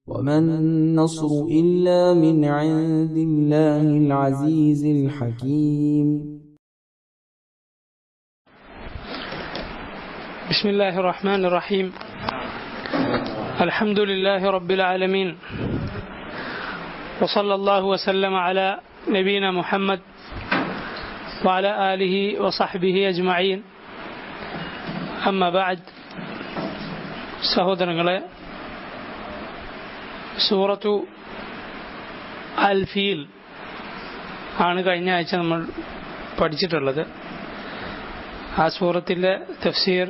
وما النصر إلا من عند الله العزيز الحكيم. بسم الله الرحمن الرحيم. الحمد لله رب العالمين، وصلى الله وسلم على نبينا محمد وعلى آله وصحبه أجمعين. أما بعد، സഹോദരങ്ങളെ, സൂറത്തു അൽ ഫീൽ ആണ് കഴിഞ്ഞ ആഴ്ച നമ്മൾ പഠിച്ചിട്ടുള്ളത്. ആ സൂറത്തിൻ്റെ തഫ്സീർ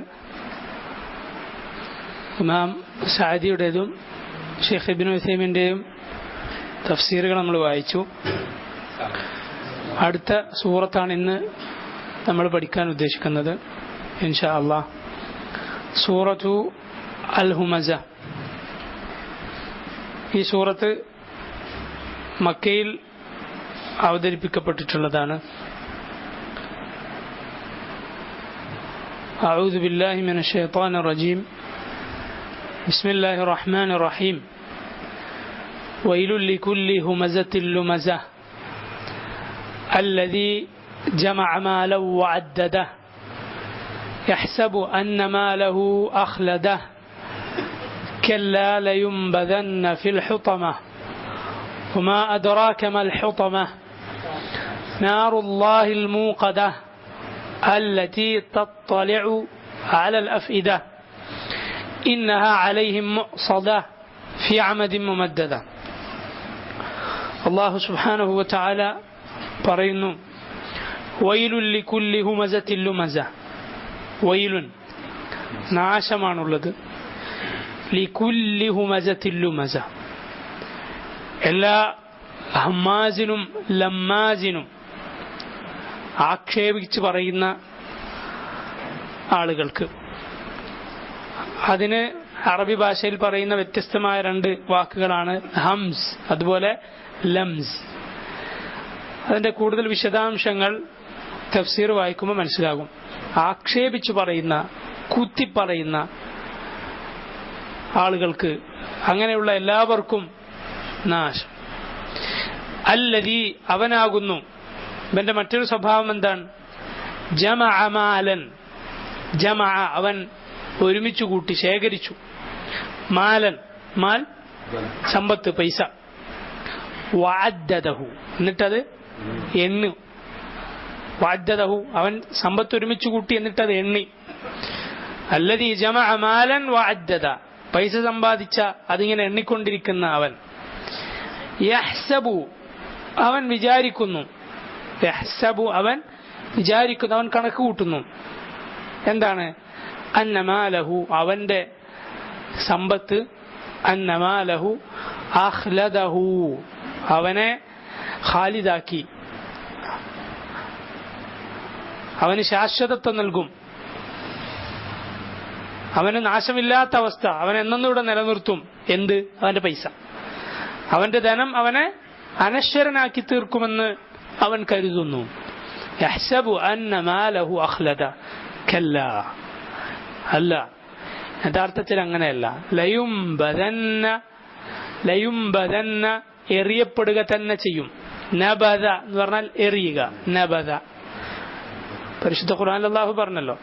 ഇമാം സഅദിയുടേതും ഷെയ്ഖ് ഇബ്നു ഉസൈമിൻ്റെയും തഫ്സീറുകൾ നമ്മൾ വായിച്ചു. അടുത്ത സൂറത്താണ് ഇന്ന് നമ്മൾ പഠിക്കാൻ ഉദ്ദേശിക്കുന്നത് ഇൻഷാ അല്ലാഹ്. സൂറത്തു അൽ ഹുമസ. ഈ സൂറത്ത് മക്കയിൽ അവതരിപ്പിക്കപ്പെട്ടിട്ടുള്ളതാണ്. അഊദു ബില്ലാഹി മിനശ് ശൈത്വാനിർ റജീം. ബിസ്മില്ലാഹിർ റഹ്മാനിർ റഹീം. വൈലുൽ ലികുല്ലി ഹുമസത്തിൻ ലുമസ الذي جمع مالا وعدده يحسب أن ماله أخلده كلا لينبذن في الحطمة وما أدراك ما الحطمة نار الله الموقدة التي تطلع على الأفئدة إنها عليهم مؤصدة في عمد ممددة. الله سبحانه وتعالى പറയുന്നു, വൈലുൻ ലികുല്ലി ഹുമസത്തിൻ ലുമസ. വൈലുൻ, നാശമാണുള്ളത്. ലികുല്ലി ഹുമസത്തിൻ ലുമസ, എല്ലാ ഹമ്മാസിനും ലമ്മാസിനും, ആക്ഷേപിച്ച് പറയുന്ന ആളുകൾക്ക്. അതിന് അറബി ഭാഷയിൽ പറയുന്ന വ്യത്യസ്തമായ രണ്ട് വാക്കുകളാണ് ഹംസ്, അതുപോലെ ലംസ്. അതിൻ്റെ കൂടുതൽ വിശദാംശങ്ങൾ തഫ്സീർ വായിക്കുമ്പോൾ മനസ്സിലാകും. ആക്ഷേപിച്ചു പറയുന്ന, കുത്തിപ്പറയുന്ന ആളുകൾക്ക്, അങ്ങനെയുള്ള എല്ലാവർക്കും നാശം. അല്ലദീ, അവനാകുന്നു. ഇവന്റെ മറ്റൊരു സ്വഭാവം എന്താണ്? ജമഅ മാലൻ. ജമഅ, അവൻ ഒരുമിച്ചു കൂട്ടി, ശേഖരിച്ചു. മാലൻ, മാൽ സമ്പത്ത്, പൈസ. വഅദ്ദദഹു, എന്നിട്ടത് എണ്ണു. വഅദ്ദദഹു, അവൻ സമ്പത്ത് ഒരുമിച്ച് കൂട്ടി എന്നിട്ടത് എണ്ണി. അല്ലദീ ജമഅ മാലൻ വഅദ്ദദ, പൈസ സമ്പാദിച്ച അതിങ്ങനെ എണ്ണിക്കൊണ്ടിരിക്കുന്ന അവൻ. യഹ്സബു, അവൻ വിചാരിക്കുന്നു. യഹ്സബു, അവൻ വിചാരിക്കുന്നു, അവൻ കണക്ക് കൂട്ടുന്നു. എന്താണ്? അന്ന മാലഹു, അവന്റെ സമ്പത്ത്, അന്ന മാലഹു അഖ്ലദഹു, അവനെ ഖാലിദാക്കി, അവന് ശാശ്വതത്വം നൽകും, അവന് നാശമില്ലാത്ത അവസ്ഥ, അവൻ എന്നൊന്നിവിടെ നിലനിർത്തും. എന്ത്? അവന്റെ പൈസ, അവന്റെ ധനം അവനെ അനശ്വരനാക്കി തീർക്കുമെന്ന് അവൻ കരുതുന്നു. യഹ്സബു അന്ന മാലഹു അഖ്ലദ. കല്ലാ, അല്ല, യഥാർത്ഥത്തിൽ അങ്ങനെയല്ല. ലയുംബദന്ന, ലയുംബദന്ന, എറിയപ്പെടുക തന്നെ ചെയ്യും. നബദ എന്ന് പറഞ്ഞാൽ എറിയുക. നബദ, പരിശുദ്ധ ഖുർആനിൽ അല്ലാഹു പറഞ്ഞല്ലോ,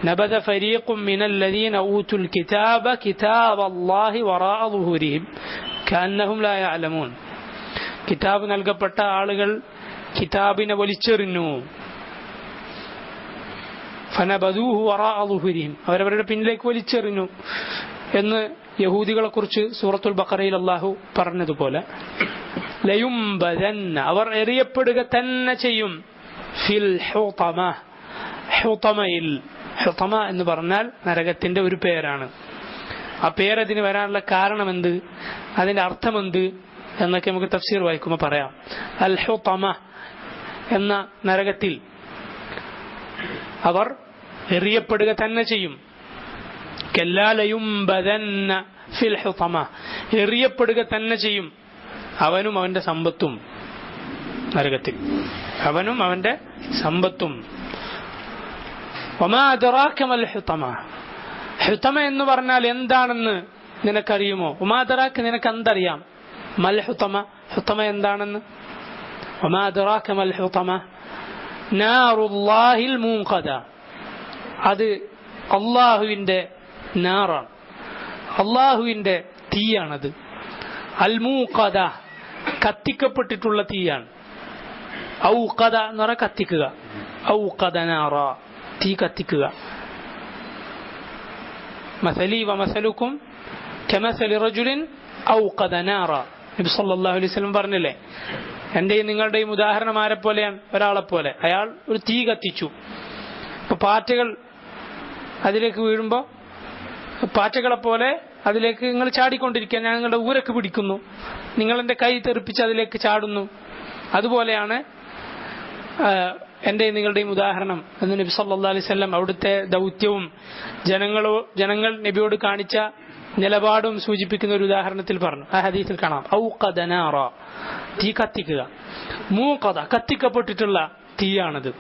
നബദ ഫരീഖും മിനല്ലദീന ഊതുൽ കിതാബ കിതാബല്ലാഹി വറാഅ ളുഹൂരിഹിം കഅന്നഹും ലാ യഅലമൂൻ. കിതാബ് നൽകപ്പെട്ട ആളുകൾ കിതാബിനെ വലിച്ചെറിഞ്ഞു. ഫനബദൂഹു വറാഅ ളുഹൂരിഹിം, അവരവരുടെ പിന്നിലേക്ക് വലിച്ചെറിഞ്ഞു എന്ന് യഹൂദികളെ കുറിച്ച് സൂറത്തുൽ ബഖറയിൽ അല്ലാഹു പറഞ്ഞതുപോലെ, ലയുംബദന്ന, അവർ എറിയപ്പെടുക തന്നെ ചെയ്യും. ഫിൽ ഹുതമ, ഹുതമയിൽ. ഹുതമ എന്ന് പറഞ്ഞാൽ നരകത്തിന്റെ ഒരു പേരാണ്. ആ പേരതിന് വരാനുള്ള കാരണം എന്ത്, അതിന്റെ അർത്ഥം എന്ത് എന്നൊക്കെ നമുക്ക് തഫ്സീർ വായിക്കുമ്പോൾ പറയാം. അൽ ഹുതമ എന്ന നരകത്തിൽ അവർ എറിയപ്പെടുക തന്നെ ചെയ്യും. കല്ലാ ലയുംബദന്ന ഫിൽ ഹുതമ, എറിയപ്പെടുക തന്നെ ചെയ്യും, അവനും അവന്റെ സമ്പത്തും നരകത്തിൽ, അവനും അവന്റെ സമ്പത്തും. വമാ അദ്റാക മൽ ഹുതമ, ഹുതമ എന്ന് പറഞ്ഞാൽ എന്താണെന്ന് നിനക്കറിയുമോ? വമാ അദ്റാക നിനക്ക് എന്തറിയാം? മൽ ഹുതമ ഹുതമ എന്താണെന്ന്? വമാ അദ്റാക മൽ ഹുതമ നാറുല്ലാഹിൽ മൂഖദ അത് അല്ലാഹുവിന്റെ നാറാണ്, അല്ലാഹുവിന്റെ തീയാണത്. അൽ മൂഖദ കത്തിക്കപ്പെട്ടിട്ടുള്ള തീയാണ്. ഔഖദ എന്ന് പറഞ്ഞാൽ കത്തിക്കുക. ഔഖദ നാറ തീ കത്തിക്കുക. മസലി വമസലുക്കും കമസലി റജുലിൻ ഔഖദ നാറ നബി സല്ലല്ലാഹു അലൈഹി വസല്ലം പറഞ്ഞില്ലേ, എന്റെയും നിങ്ങളുടെയും ഉദാഹരണം ആരെ പോലെയാണ്? ഒരാളെപ്പോലെ. അയാൾ ഒരു തീ കത്തിച്ചു. ഇപ്പൊ പാറ്റകൾ അതിലേക്ക് വീഴുമ്പോ പാറ്റകളെ പോലെ അതിലേക്ക് നിങ്ങൾ ചാടിക്കൊണ്ടിരിക്കുക. ഞാൻ നിങ്ങളുടെ ഊരക്ക് പിടിക്കുന്നു, നിങ്ങൾ എന്റെ കൈ തെറിപ്പിച്ച് അതിലേക്ക് ചാടുന്നു. അതുപോലെയാണ് എന്റെയും നിങ്ങളുടെയും ഉദാഹരണം എന്ന് നബി സല്ലല്ലാഹു അലൈഹി വസല്ലം അവിടുത്തെ ദൗത്യവും ജനങ്ങൾ നബിയോട് കാണിച്ച നിലപാടും സൂചിപ്പിക്കുന്ന ഒരു ഉദാഹരണത്തിൽ പറഞ്ഞു. ആ ഹദീസിൽ കാണാം, ഔഖദ നാറ തീ കത്തിക്കുക. മൂഖദ കത്തിക്കപ്പെട്ടിട്ടുള്ള തീയാണത്.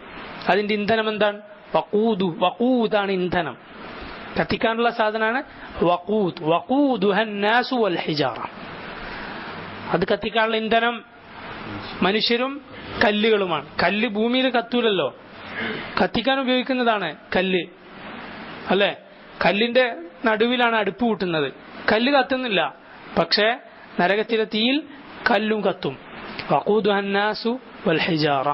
അതിന്റെ ഇന്ധനം എന്താണ്? വഖൂദ്. വഖൂദാണ് ഇന്ധനം. കത്തിക്കാനുള്ള സാധനമാണ് വഖൂദ്. വഖൂദുഹൻ നാസു വൽ ഹിജാറ. അത് കത്തിക്കാനുള്ള ഇന്ധനം മനുഷ്യരും കല്ലുകളുമാണ്. കല്ല് ഭൂമിയിൽ കത്തൂലല്ലോ, കത്തിക്കാൻ ഉപയോഗിക്കുന്നതാണ് കല്ല്, അല്ലെ? കല്ലിന്റെ നടുവിലാണ് അടുപ്പ് കൂട്ടുന്നത്. കല്ല് കത്തുന്നില്ല, പക്ഷേ നരകത്തിലെ തീയിൽ കല്ലും കത്തും. വഖൂദുഹൻ നാസു വൽ ഹിജാറ.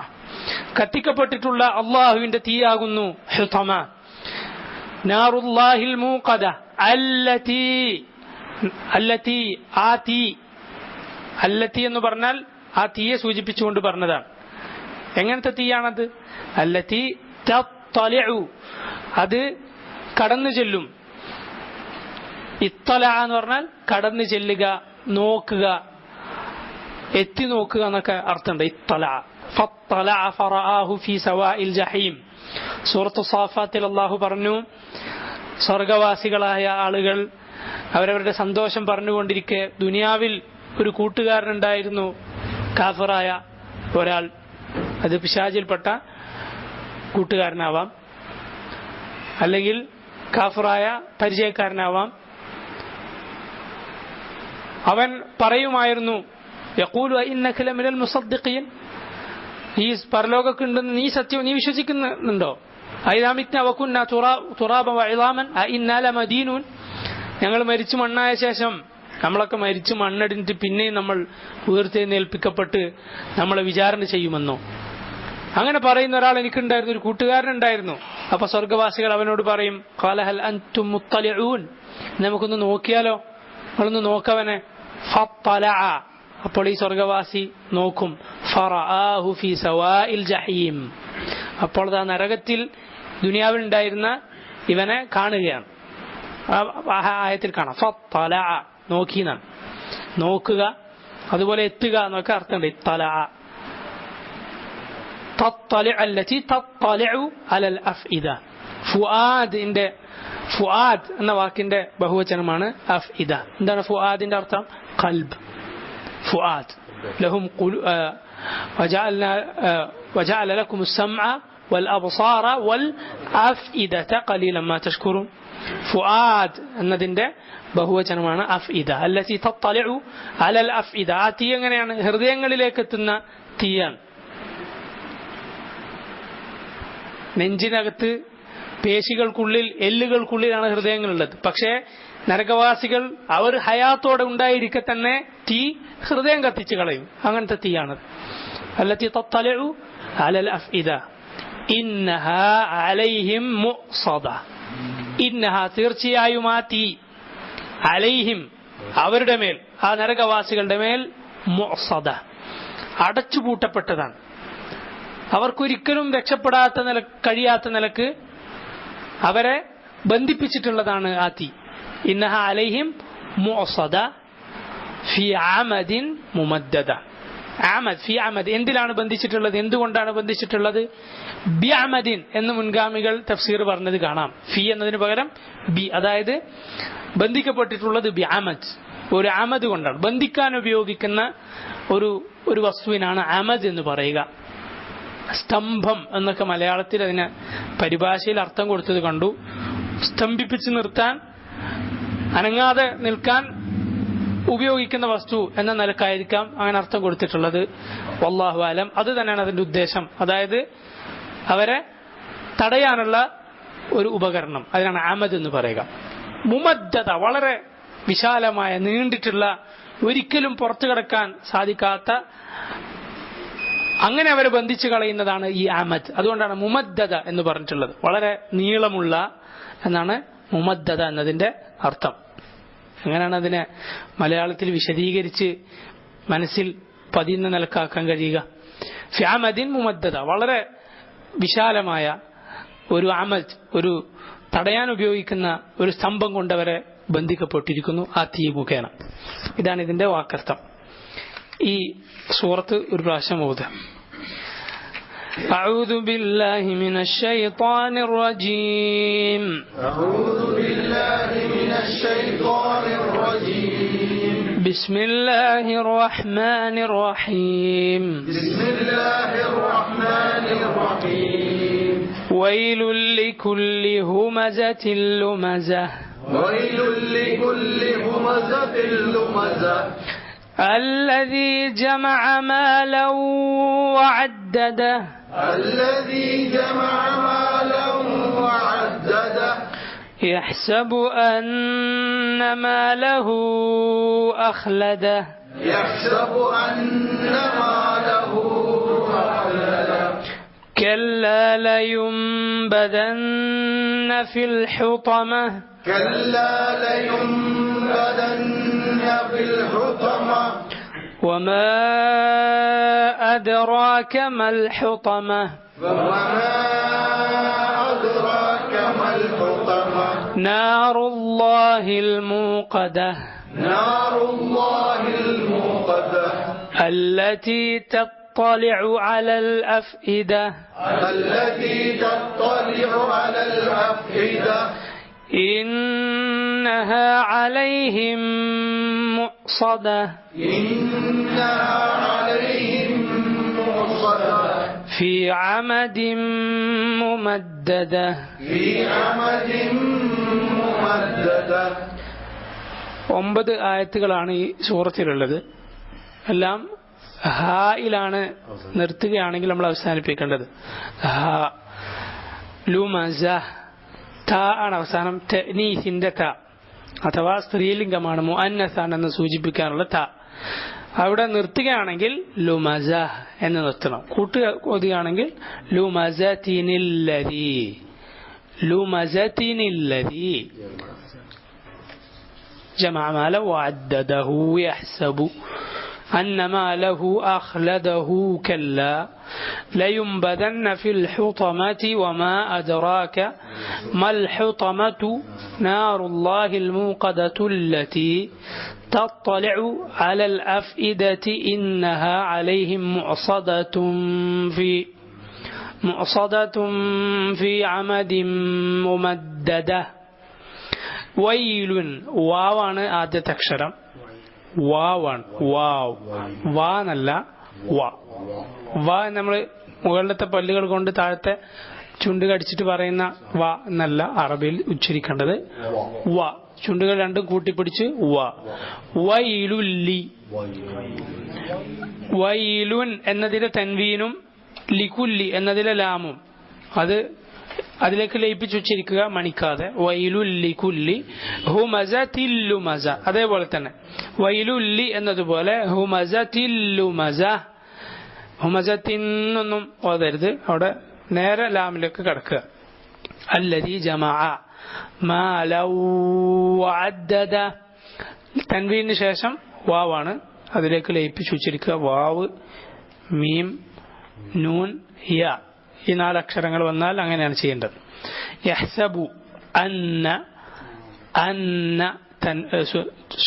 കത്തിക്കപ്പെട്ടിട്ടുള്ള അള്ളാഹുവിന്റെ തീയാകുന്നു ഹുതമ. നാറുല്ലാഹിൽ മൂഖദ അല്ലതി ആ തീ. അല്ലതി എന്ന് പറഞ്ഞാൽ ആ തീയെ സൂചിപ്പിച്ചുകൊണ്ട് പറഞ്ഞതാണ്. എങ്ങനത്തെ തീയാണത്? അല്ലതി തത്തലിഉ അത് കടന്നു ചെല്ലും. ഇത്തല എന്ന് പറഞ്ഞാൽ കടന്നു ചെല്ലുക, നോക്കുക, എത്തി നോക്കുക എന്നൊക്കെ അർത്ഥമുണ്ട്. ഇത്തല ഫത്തലഅ ഫറആഹു ഫീ സവാഇൽ ജഹീം. സൂറത്തു സാഫാത്തിൽ അല്ലാഹു പറഞ്ഞു, സ്വർഗവാസികളായ ആളുകൾ അവരവരുടെ സന്തോഷം പറഞ്ഞുകൊണ്ടിരിക്കെ ദുനിയാവിൽ ഒരു കൂട്ടുകാരനുണ്ടായിരുന്നു, കാഫിറായ ഒരാൾ. അത് പിശാചിൽപ്പെട്ട കൂട്ടുകാരനാവാം, അല്ലെങ്കിൽ കാഫിറായ പരിചയക്കാരനാവാം. അവൻ പറയുമായിരുന്നു, യഖൂലു അഇന്നക ലമിനൽ മുസദ്ദിഖീൻ, ഈ പരലോകമൊക്കെ ഉണ്ടെന്ന് നീ വിശ്വസിക്കുന്നുണ്ടോ? അഇദാ മിത്നാ വകുന്നാ തുറാബൻ വഇളാമൻ അഇന്നാ ലമദീനൂൻ, ഞങ്ങൾ മരിച്ചു മണ്ണായ ശേഷം, നമ്മളൊക്കെ മരിച്ചു മണ്ണടിഞ്ഞിട്ട് പിന്നെയും നമ്മൾ ഉയർത്തെഴുന്നേൽപ്പിക്കപ്പെട്ട് നമ്മളെ വിചാരണ ചെയ്യുമെന്നോ? അങ്ങനെ പറയുന്ന ഒരാൾ എനിക്കുണ്ടായിരുന്നു, ഒരു കൂട്ടുകാരനുണ്ടായിരുന്നു. അപ്പൊ സ്വർഗവാസികൾ അവനോട് പറയും, ഖാല ഹൽ അൻതും മുത്തലിഊൻ, നമുക്കൊന്ന് നോക്കിയാലോ, നമ്മളൊന്ന് നോക്കവനെ. ഫത്തലഅ, അപ്പോൾ ഈ സ്വർഗവാസി നോക്കും. ഫറആഹു ഫീ സവാഇൽ ജഹീം, അപ്പോൾ ആ നരകത്തിൽ ദുനിയാവിൽ ഉണ്ടായിരുന്ന ഇവനെ കാണുകയാണ്. ആയത്തിൽ കാണാം ഫത്തലഅ, നോക്കിനാണ്, നോക്കുക. അതുപോലെ എത്തുക എന്നൊക്കെ അർത്ഥമുണ്ട്. ഇത്തലഅ തത്തലിഉ അല്ലതി തത്തലിഉ അലൽ അഫ്ഇദ. ഫുആദിന്റെ ഫുആദ് എന്ന വാക്കിന്റെ ബഹുവചനമാണ് അഫ്ഇദ. എന്താണ് ഫുആദിന്റെ അർത്ഥം? ഖൽബ്. ഫുആദ് ലഹും വജഅല ലക്കും السمع والابصار والافئده قليلا ما تشكرون. ഫുആദ് എന്നതിന്റെ ബഹുവചനമാണ് അഫ്ഇദ. അല്ലതി തത്തലിഉ അലൽ അഫ്ഇദ. ആ തീ എങ്ങനെയാണ്? ഹൃദയങ്ങളിലേക്ക് എത്തുന്ന തീയാണ്. നെഞ്ചിനകത്ത് പേശികൾക്കുള്ളിൽ, എല്ലുകൾക്കുള്ളിലാണ് ഹൃദയങ്ങളുള്ളത്. പക്ഷേ നരകവാസികൾ അവർ ഹയാത്തോടെ ഉണ്ടായിരിക്കെ തന്നെ തീ ഹൃദയം കത്തിച്ചു കളയും. അങ്ങനത്തെ തീയാണ് അല്ലതി തത്തലിഉ അലൽ അഫ്ഇദ. ഇന്നഹാ അലൈഹിം മുഅ്സദ. ഇന്നഹ തീർച്ചയായും ആ തീ, അലൈഹിം അവരുടെ മേൽ, ആ നരകവാസികളുടെ മേൽ, മുഅ്സദ അടച്ചുപൂട്ടപ്പെട്ടതാണ്. അവർക്കൊരിക്കലും രക്ഷപ്പെടാത്ത കഴിയാത്ത നിലക്ക് അവരെ ബന്ധിപ്പിച്ചിട്ടുള്ളതാണ് ആ തീ. ഇന്നഹ അലൈഹിം മുഅ്സദ ഫി അമദിൻ മുമദ്ദദ. അമദ്, ഫി അമദ്, എന്തിലാണ് ബന്ധിച്ചിട്ടുള്ളത്? എന്തുകൊണ്ടാണ് ബന്ധിച്ചിട്ടുള്ളത്? ബി അമദിൻ എന്ന് മുൻഗാമികൾ തഫ്സീർ പറഞ്ഞത് കാണാം. ഫി എന്നതിന് പകരം ബി, അതായത് ബന്ധിക്കപ്പെട്ടിട്ടുള്ളത് ബി അമദ്, ഒരു അമദ് കൊണ്ടാണ്. ബന്ധിക്കാൻ ഉപയോഗിക്കുന്ന ഒരു വസ്തുവിനാണ് അമദ് എന്ന് പറയുക. സ്തംഭം എന്നൊക്കെ മലയാളത്തിൽ അതിന് പരിഭാഷയിൽ അർത്ഥം കൊടുത്തത് കണ്ടു. സ്തംഭിപ്പിച്ച് നിർത്താൻ അനങ്ങാതെ നിൽക്കാൻ ഉപയോഗിക്കുന്ന വസ്തു എന്ന നിലക്കായിരിക്കാം അങ്ങനെ അർത്ഥം കൊടുത്തിട്ടുള്ളത്. വല്ലാഹു അലം. അത് തന്നെയാണ് അതിന്റെ ഉദ്ദേശം. അതായത് അവരെ തടയാനുള്ള ഒരു ഉപകരണം, അതിനാണ് അമദ് എന്ന് പറയുക. മുമദ്ദദ, വളരെ വിശാലമായ നീണ്ടിട്ടുള്ള, ഒരിക്കലും പുറത്തു കടക്കാൻ സാധിക്കാത്ത, അങ്ങനെ അവരെ ബന്ധിച്ചു കളയുന്നതാണ് ഈ അമദ്. അതുകൊണ്ടാണ് മുമദ്ദദ എന്ന് പറഞ്ഞിട്ടുള്ളത്. വളരെ നീളമുള്ള എന്നാണ് മുമദ്ദദ എന്നതിന്റെ അർത്ഥം. അങ്ങനെയാണ് അതിനെ മലയാളത്തിൽ വിശദീകരിച്ച് മനസ്സിൽ പതിയുന്ന നിലക്കാക്കാൻ കഴിയുക. ഫിഅമദിൻ മുമദ്ദദ, വളരെ വിശാലമായ ഒരു അമദ്, ഒരു തടയാൻ ഉപയോഗിക്കുന്ന ഒരു സ്തംഭം കൊണ്ടവരെ ബന്ധിക്കപ്പെട്ടിരിക്കുന്നു ആ തീ മുഖേന. ഇതാണ് ഇതിന്റെ വാക്കർത്ഥം. ഈ സൂറത്ത് ഒരു പ്രാവശ്യം ഓതുക. أعوذ بالله من الشيطان الرجيم. أعوذ بالله من الشيطان الرجيم. بسم الله الرحمن الرحيم. بسم الله الرحمن الرحيم. ويل لكل همزة لمزة. ويل لكل همزة لمزة. الذي جمع مالا وعدده. الذي جمع مالا وعدده. يحسب أن ماله أخلده. يحسب أن ماله أخلده. كلا لينبذن في الحطمة. كلا لينبذن في الحطمة. وما أدراك ما الحطمة. وما أدراك ما الحطمة. نار الله الموقدة. نار الله الموقدة. التي تطلع على الأفئدة. التي تطلع على الأفئدة. إنها عليهم مؤصدة. إنها عليهم مؤصدة. في عمد ممددة. في عمد ممددة. 9 ആയത്തുകളാണ് ഈ സൂറത്തിലുള്ളത്. എല്ലാം ഹായിലാണ് നിർത്തുകയാണെങ്കിൽ നമ്മൾ അവസാനിപ്പിക്കേണ്ടത്. ഹാ, ലുമസ, താ ആണ് അവസാനം. തഅനീസിന്റെ താ അഥവാ സ്ത്രീലിംഗമാണ്, മുഅന്നസാണെന്ന് സൂചിപ്പിക്കാനുള്ള താ. അവിടെ നിർത്തുകയാണെങ്കിൽ ലുമസ എന്ന് നിർത്തണം. കൂട്ടുകയാണെങ്കിൽ ലുമസതിനില്ലദീ. ലുമസതിനില്ലദീ جمع ماله وعدده يحسب أن ماله أخلده كلا لينبذن في الحطمة وما أدراك ما الحطمة نار الله الموقدة التي تطلع على الأفئدة إنها عليهم مؤصدة في عمد ممددة. വൈലുൻ, വാവാണ് ആദ്യത്തെ അക്ഷരം. വാവാണ്, വാവ്, വാ എന്നല്ല വാ. വാ നമ്മൾ മുകളിലത്തെ പല്ലുകൾ കൊണ്ട് താഴത്തെ ചുണ്ട് കടിച്ചിട്ട് പറയുന്ന വാ എന്നല്ല അറബിയിൽ ഉച്ചരിക്കേണ്ടത്. വാ, ചുണ്ടുകൾ രണ്ടും കൂട്ടിപ്പിടിച്ച് വാ. വൈലുല്ലി, വൈലുൻ എന്നതിലെ തൻവീനും ലികുല്ലി എന്നതിലെ ലാമും അത് അതിലേക്ക് ലയിപ്പിച്ച് ഉച്ചരിക്കുക, മണിക്കാതെ. വൈലുല്ലി കുല്ലി ഹുമസതില്ലുമസ. അതേപോലെ തന്നെ വൈലുല്ലി എന്നതുപോലെ ഹുമസതില്ലുമസ. ഹുമസത്തിനൊന്നും ഓതരുത്, അവിടെ നേരെ ലാമിലേക്ക് കടക്കുക. അല്ലദീ ജമഅ മാലൻ വഅദ്ദദ. തൻവീനു ശേഷം വാവാണ്, അതിലേക്ക് ലയിപ്പിച്ച് ഉച്ചരിക്കുക. വാവ്, മീം, നൂൻ, യാ. ഈ 4 അക്ഷരങ്ങൾ വന്നാൽ അങ്ങനെയാണ് ചെയ്യേണ്ടത്. യഹ്സബു, അന്ന, അന്ന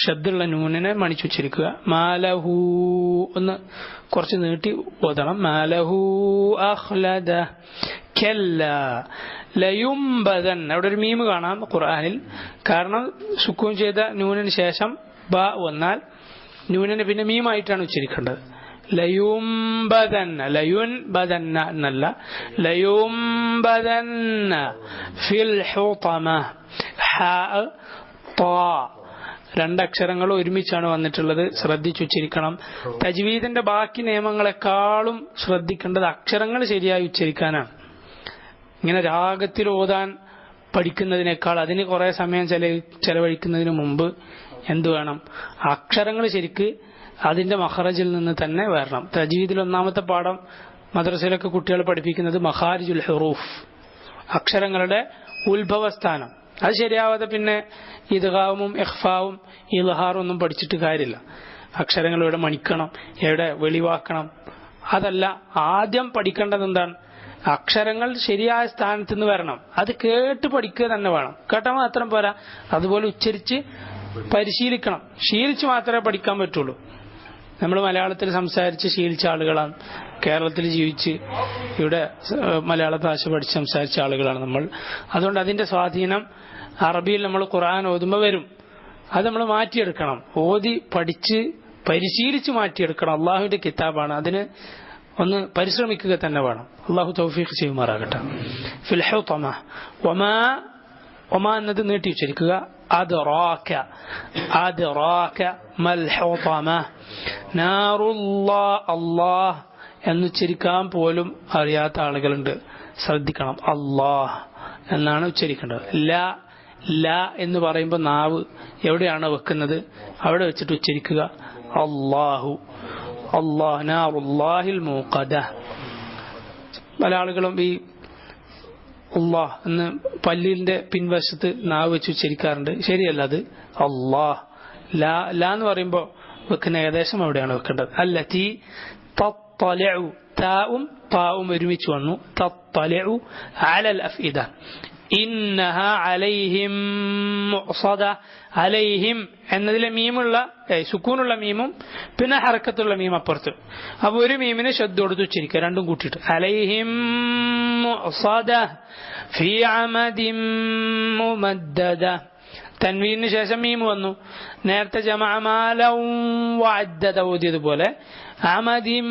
ശബ്ദുള്ള നൂനിനെ മണിച്ചുച്ചരിക്കുക. മാലഹു ഒന്ന് കുറച്ച് നീട്ടി ഓതണം. മാലഹു അഖ്ലദ കല്ല ലയുംബദൻ. അവിടെ ഒരു മീം കാണാം ഖുർആനിൽ. കാരണം സുക്കൂൻ ചെയ്ത നൂനിന് ശേഷം ബ വന്നാൽ നൂനിന് പിന്നെ മീമായിട്ടാണ് ഉച്ചരിക്കേണ്ടത്. ലയുംബദന്ന, ലയുൻബദന്ന എന്നല്ല, ലയുംബദന്ന ഫിൽ ഹുതമ. ഹാ ത്വാ. രണ്ടക്ഷരങ്ങൾ ഒരുമിച്ചാണ് വന്നിട്ടുള്ളത്, ശ്രദ്ധിച്ചുച്ചരിക്കണം. തജ്വീദിന്റെ ബാക്കി നിയമങ്ങളെക്കാളും ശ്രദ്ധിക്കേണ്ടത് അക്ഷരങ്ങൾ ശരിയായി ഉച്ചരിക്കാനാണ്. ഇങ്ങനെ രാഗത്തിൽ ഓതാൻ പഠിക്കുന്നതിനേക്കാൾ അതിന് കുറെ സമയം ചെലവഴിക്കുന്നതിന് മുമ്പ് എന്തു വേണം? അക്ഷരങ്ങൾ ശരിക്ക് അതിന്റെ മഖറജിൽ നിന്ന് തന്നെ വരണം. തജ്വീദിൽ ഒന്നാമത്തെ പാഠം മദ്രസയിലൊക്കെ കുട്ടികളെ പഠിപ്പിക്കുന്നത് മഖാരിജുൽ ഹുറൂഫ്, അക്ഷരങ്ങളുടെ ഉത്ഭവസ്ഥാനം. അത് ശരിയാവാതെ പിന്നെ ഇദ്ഗാമും ഇഖ്ഫാവും ഇൽഹാറും ഒന്നും പഠിച്ചിട്ട് കാര്യമില്ല. അക്ഷരങ്ങൾ എവിടെ മണിക്കണം, എവിടെ വെളിവാക്കണം, അതല്ല. ആദ്യം പഠിക്കേണ്ടത് എന്താണ്? അക്ഷരങ്ങൾ ശരിയായ സ്ഥാനത്ത് നിന്ന് വരണം. അത് കേട്ട് പഠിക്കുക തന്നെ വേണം. കേട്ടാൽ മാത്രം പോരാ, അതുപോലെ ഉച്ചരിച്ച് പരിശീലിക്കണം. ശീലിച്ച് മാത്രമേ പഠിക്കാൻ പറ്റുള്ളൂ. നമ്മൾ മലയാളത്തിൽ സംസാരിച്ച് ശീലിച്ച ആളുകളാണ്, കേരളത്തിൽ ജീവിച്ച് ഇവിടെ മലയാള ഭാഷ പഠിച്ച് സംസാരിച്ച ആളുകളാണ് നമ്മൾ. അതുകൊണ്ട് അതിന്റെ സ്വാധീനം അറബിയിൽ നമ്മൾ ഖുർആൻ ഓതുമ്പോൾ വരും. അത് നമ്മൾ മാറ്റിയെടുക്കണം. ഓതി പഠിച്ച് പരിശീലിച്ച് മാറ്റിയെടുക്കണം. അള്ളാഹുവിന്റെ കിതാബാണ്, അതിന് ഒന്ന് പരിശ്രമിക്കുക തന്നെ വേണം. അള്ളാഹു തൗഫീഖ് ചെയ്യുമാറാകട്ടെ. ഫിൽ ഹുതമ വമാ എന്നത് നീട്ടി ഉച്ചരിക്കുക. അദ്റാക അദ്റാക മൽ ഹുതമ. നാറുല്ലാഹ്, അല്ലാഹ് എന്നുച്ചരിക്കാൻ പോലും അറിയാത്ത ആളുകളുണ്ട്. ശ്രദ്ധിക്കണം. അല്ലാഹ് എന്നാണ് ഉച്ചരിക്കേണ്ടത്. ലാ ലാ എന്ന് പറയുമ്പോൾ നാവ് എവിടെയാണ് വെക്കുന്നത് അവിടെ വെച്ചിട്ട് ഉച്ചരിക്കുക. അല്ലാഹു അല്ലാഹ്, നാറുല്ലാഹിൽ മൂഖദ. പല ആളുകളും ഈ അല്ലാഹ് എന്ന് പല്ലിന്റെ പിൻവശത്ത് നാവ് വെച്ച് ഉച്ചരിക്കാറുണ്ട്. ശരിയല്ല അത്. അല്ലാഹ് ലാ ലാ എന്ന് പറയുമ്പോൾ വെക്കുന്ന ഏകദേശം അവിടെയാണ് വെക്കേണ്ടത്. അല്ലതി തത്ലഉ, താഉം താഉം ഒരുമിച്ച് വന്നു. തത്ലഉ അലൽ അഫ്ഇദ. ഇന്നഹ അലൈഹിം മുഅ്സദ. അലൈഹിം എന്നതിലെ മീമുള്ള സുക്കൂനുള്ള മീമും പിന്നെ ഹറക്കത്തുള്ള മീം അപ്പുറത്ത്. അപ്പൊ ഒരു മീമിന് ശബ്ദം കൊടുത്ത് ഉച്ചരിക്കുക, രണ്ടും കൂട്ടിയിട്ട്. അലൈഹിം മുഅ്സദ ഫീ അമദിൻ മുമദ്ദദ. തൻവീനു ശേഷം മീം വന്നു. നേരത്തെ ജമഅ മാലൻ വഅദ്ദദ ഓതിയതുപോലെ അമദിൻ,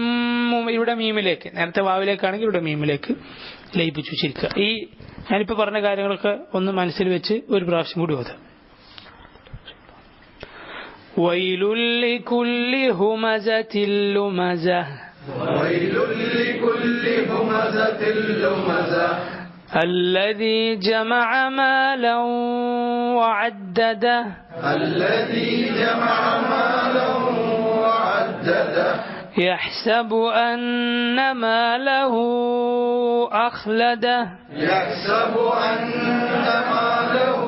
ഇവിടെ മീമിലേക്ക്, നേരത്തെ വാവിലേക്കാണെങ്കിൽ ഇവിടെ മീമിലേക്ക് ലയിപ്പിച്ചു ഉച്ചരിക്കുക. ഈ ഞാനിപ്പോ പറഞ്ഞ കാര്യങ്ങളൊക്കെ ഒന്ന് മനസ്സിൽ വെച്ച് ഒരു പ്രാവശ്യം കൂടി ഓതാം. വൈലുൽ ലികുല്ലി ഹുമസത്തിൽ ലുമസ. വൈലുൽ ലികുല്ലി ഹുമസത്തിൽ ലുമസ. الذي جمع مالا وعدده. الذي جمع مالا وعدده. يحسب أن ماله أخلده. يحسب أن ماله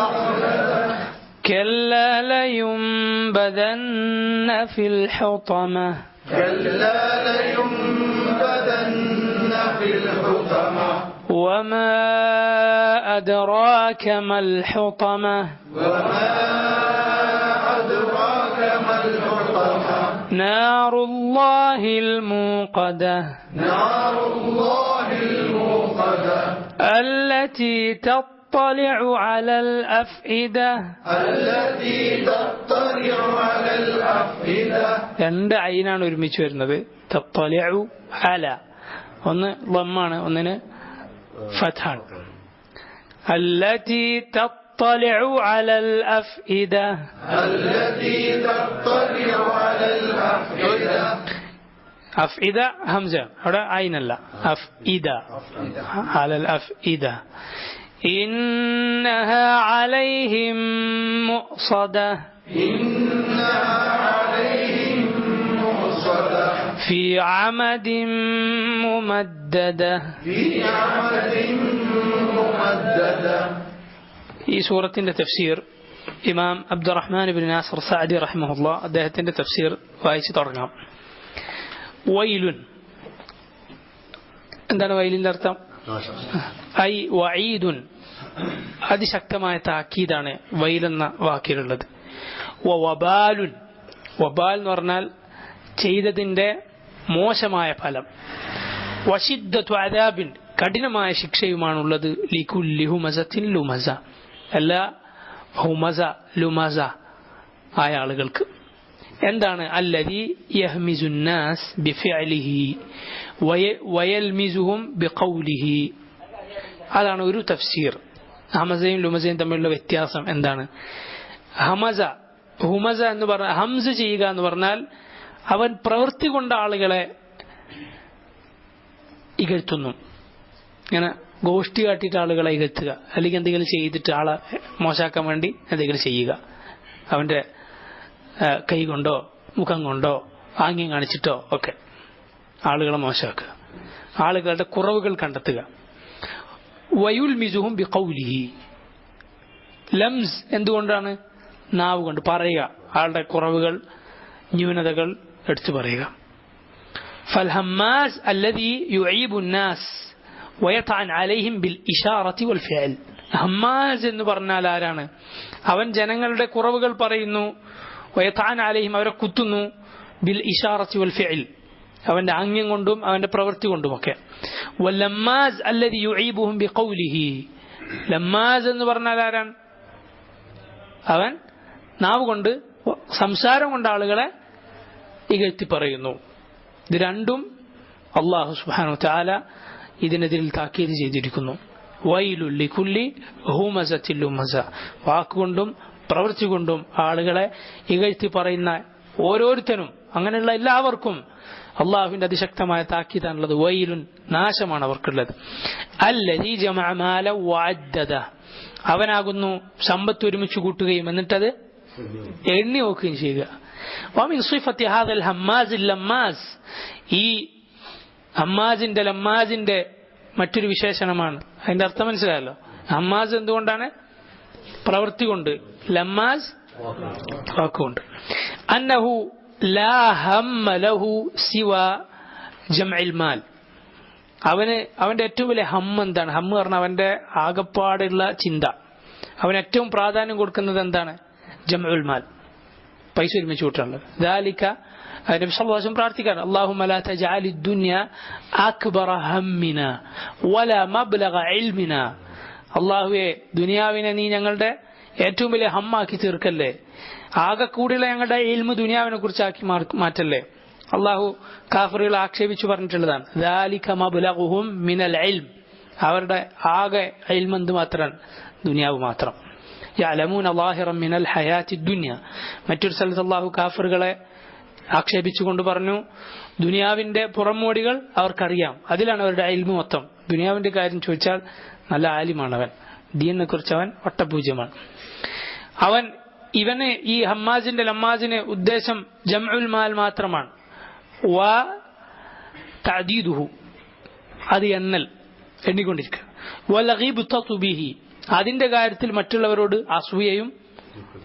أخلده. كلا لينبذن في الحطمة. كلا لينبذن في الحطمة. وما أدراك ما الحطمة. وما أدراك ما الحطمة. نار الله الموقدة. نار الله الموقدة. التي تطلع على الأفئدة. التي تطلع على الأفئدة. രണ്ട് ഐനാണ് ഒരുമിച്ച് വരുന്നത്. തത്ലഉ അല, ഒന്ന് ളമ്മാണ്, ഒന്നിന് ഫത്ഹാണ്. التي تطلع على الأفئدة. التي تطلع على الأفئدة. അഫ്ഇദ ഹംസ, അവിടെ ഐനല്ല. അഫ്ഇദ അലൽ അഫ്ഇദ. إنها عليهم مؤصدة. إنها عليهم مؤصدة. في عمد ممددة. في عمد ممددة. ഈ സൂറത്തിന്റെ തഫ്സീർ ഇമാം അബ്ദുറഹ്മാൻ ഇബ്നു നാസിർ സഅദി റഹിമഹുല്ലാഹ് അദ്ദേഹത്തിന്റെ തഫ്സീർ വായിച്ചു തുടങ്ങാം. വൈലുൻ, എന്താണ് വൈലിന്റെ അർത്ഥം? ഐ വഈദുൻ, അതിശക്തമായ താക്കീതാണ് വൈലെന്ന വാക്കിലുള്ളത്. വബാലുൻ, വബാൽ എന്ന് പറഞ്ഞാൽ ചെയ്തതിന്റെ മോശമായ ഫലം. വശിദ്ദത്തു അദാബിൻ, കഠിനമായ ശിക്ഷയുമാണുള്ളത്. ലികുല്ലി ഹുമസത്തിൻ ലുമസ, എല്ലാ ഹുമസ ലുമസ ആയ ആളുകൾക്ക്. എന്താണ്? അല്ലദീ യഹ്മിസുന്നാസ് ബിഫിഅലിഹി വയൽമിസുഹും ബിഖൗലിഹി. അതാണ് ഒരു തഫ്സീർ. ഹമസയും ലുമസയും തമ്മിലുള്ള വ്യത്യാസം എന്താണ്? ഹുമസ എന്ന് പറഞ്ഞാൽ ഹംസ് ചെയ്യുക എന്ന് പറഞ്ഞാൽ അവൻ പ്രവൃത്തി കൊണ്ട് ആളുകളെ ഇകഴ്ത്തുന്നു. ഇങ്ങനെ ഗോഷ്ഠി കാട്ടിയിട്ട് ആളുകളെ ഇകഴ്ത്തുക, അല്ലെങ്കിൽ എന്തെങ്കിലും ചെയ്തിട്ട് ആളെ മോശമാക്കാൻ വേണ്ടി എന്തെങ്കിലും ചെയ്യുക. അവന്റെ കൈ കൊണ്ടോ മുഖം കൊണ്ടോ ആംഗ്യം കാണിച്ചിട്ടോ ഒക്കെ ആളുകളെ മോശമാക്കുക, ആളുകളുടെ കുറവുകൾ കണ്ടെത്തുക. വയുൽമിസുഹും ബിഖൗലിഹി, ലംസ് എന്തുകൊണ്ടാണ്? നാവ് കൊണ്ട് പറയുക, ആളുടെ കുറവുകൾ ന്യൂനതകൾ എടുത്തു പറയുക. ഫൽഹമ്മാസ് അല്ലദീ യുഈബു الناس വയതഅൻ അലൈഹിം ബിൽ ഇശാറത്തി വൽ ഫിഅൽ. ഹമ്മാസ് എന്ന് പറഞ്ഞാൽ ആരാണ്? അവൻ ജനങ്ങളുടെ കുറവുകൾ പറയുന്നു, വയതഅൻ അലൈഹിം അവരെ കുത്തുന്നു, ബിൽ ഇശാറത്തി വൽ ഫിഅൽ അവന്റെ ആംഗ്യം കൊണ്ടും അവന്റെ പ്രവൃത്തി കൊണ്ടുമൊക്കെ. വല്ലമ്മാസ് അല്ലദീ യുഈബുഹും ബിഖൗലിഹി, ലമ്മാസ് എന്ന് പറഞ്ഞാൽ ആരാണ്? അവൻ നാവ് കൊണ്ട് സംസാരം കൊണ്ട് ആളുകളെ ഇകഴ്ത്തി പറയുന്നു. ഇത് രണ്ടും അല്ലാഹു സുബ്ഹാനഹു വതആല ഇതിനെതിരിൽ താക്കീത് ചെയ്തിരിക്കുന്നു. വൈലുൽ ലികുല്ലി ഹുമസത്തിൽ ലുമസ, വാക്കുകൊണ്ടും പ്രവൃത്തി കൊണ്ടും ആളുകളെ ഇകഴ്ത്തി പറയുന്ന ഓരോരുത്തരും, അങ്ങനെയുള്ള എല്ലാവർക്കും അള്ളാഹുവിന്റെ അതിശക്തമായ താക്കീതാണുള്ളത്. വൈലുൻ, നാശമാണ് അവർക്കുള്ളത്. അല്ലദീ ജമഅ മാല വഅദ്ദദ, അവനാകുന്നു സമ്പത്ത് ഒരുമിച്ച് കൂട്ടുകയും എന്നിട്ടത് എണ്ണി നോക്കുകയും ചെയ്യുക. വമിൻ സിഫത്തി ഹാദൽ ഹമ്മാസിൽ ലമ്മാസ്, ഈ ഹമ്മാസിന്റെ ലമ്മാസിന്റെ മറ്റൊരു വിശേഷണമാണ്. അതിന്റെ അർത്ഥം മനസ്സിലായല്ലോ. ഹമ്മാസ് എന്തുകൊണ്ടാണ്? പ്രവൃത്തി കൊണ്ട്, ലമ്മാസ് വാക്കുകൊണ്ട്. അന്നഹു ലാ ഹമ്മ ലഹു സിവ ജംഇൽ മാൽ, അവന്റെ ഏറ്റവും വലിയ ഹമ്മ് എന്താണ്? ഹമ്മ് പറഞ്ഞാൽ അവന്റെ ആകപ്പാടുള്ള ചിന്ത, അവൻ ഏറ്റവും പ്രാധാന്യം കൊടുക്കുന്നത് എന്താണ്? ജംഉൽ മാൽ, പൈസ ഒരുമിച്ച് കൂട്ടാനുള്ളത്. ദാലിക നബി സല്ലല്ലാഹു അലൈഹി വസല്ലം പ്രാർത്ഥിക്കാൻ, അല്ലാഹുമ്മ ലാ തജ്അലി ദുനിയ അക്ബറ ഹമ്മിനാ വലാ മബ്ലഗ ഇൽമിനാ, അല്ലാഹുവേ ദുനിയാവിനെ നീ ഞങ്ങളുടെ ഏറ്റവും വലിയ ഹമ്മാക്കി തീർക്കല്ലേ, ആകെ കൂടിയുള്ള ഞങ്ങളുടെ ഇൽമു ദുനിയാവിനെ കുറിച്ചാക്കി മാറ്റല്ലേ. അള്ളാഹു കാഫിറുകളെ ആക്ഷേപിച്ചു പറഞ്ഞിട്ടുള്ളതാണ്. ദാലിക മബ്ലഗുഹും മിനൽ ഇൽം, അവരുടെ ആകെ ഇൽമ് എന്ത് മാത്രമാണ്? ദുനിയാവ് മാത്രം. യഅലമൂന ളാഹിറൻ മിനൽ ഹയാത്തി ദുനിയ, മറ്റൊരു സ്ഥലത്ത് അള്ളാഹു കാഫിറുകളെ ആക്ഷേപിച്ചുകൊണ്ട് പറഞ്ഞു, ദുനിയാവിന്റെ പുറമോടികൾ അവർക്കറിയാം, അതിലാണ് അവരുടെ ഇൽമു മൊത്തം. ദുനിയാവിന്റെ കാര്യം ചോദിച്ചാൽ നല്ല ആലിമാണ് അവൻ, ദീനിനെ കുറിച്ച് അവൻ വട്ടപൂജ്യമാണ്. ഇവന് ഈ ഹമ്മാസിന്റെ ലമ്മാസിന് ഉദ്ദേശം ജംഉൽ മാൽ മാത്രമാണ്. വ തഅദീദുഹു, അത് എണ്ണിക്കൊണ്ടിരിക്കുക. വലഗീബുതതു ബിഹി, അതിന്റെ കാര്യത്തിൽ മറ്റുള്ളവരോട് അസൂയയും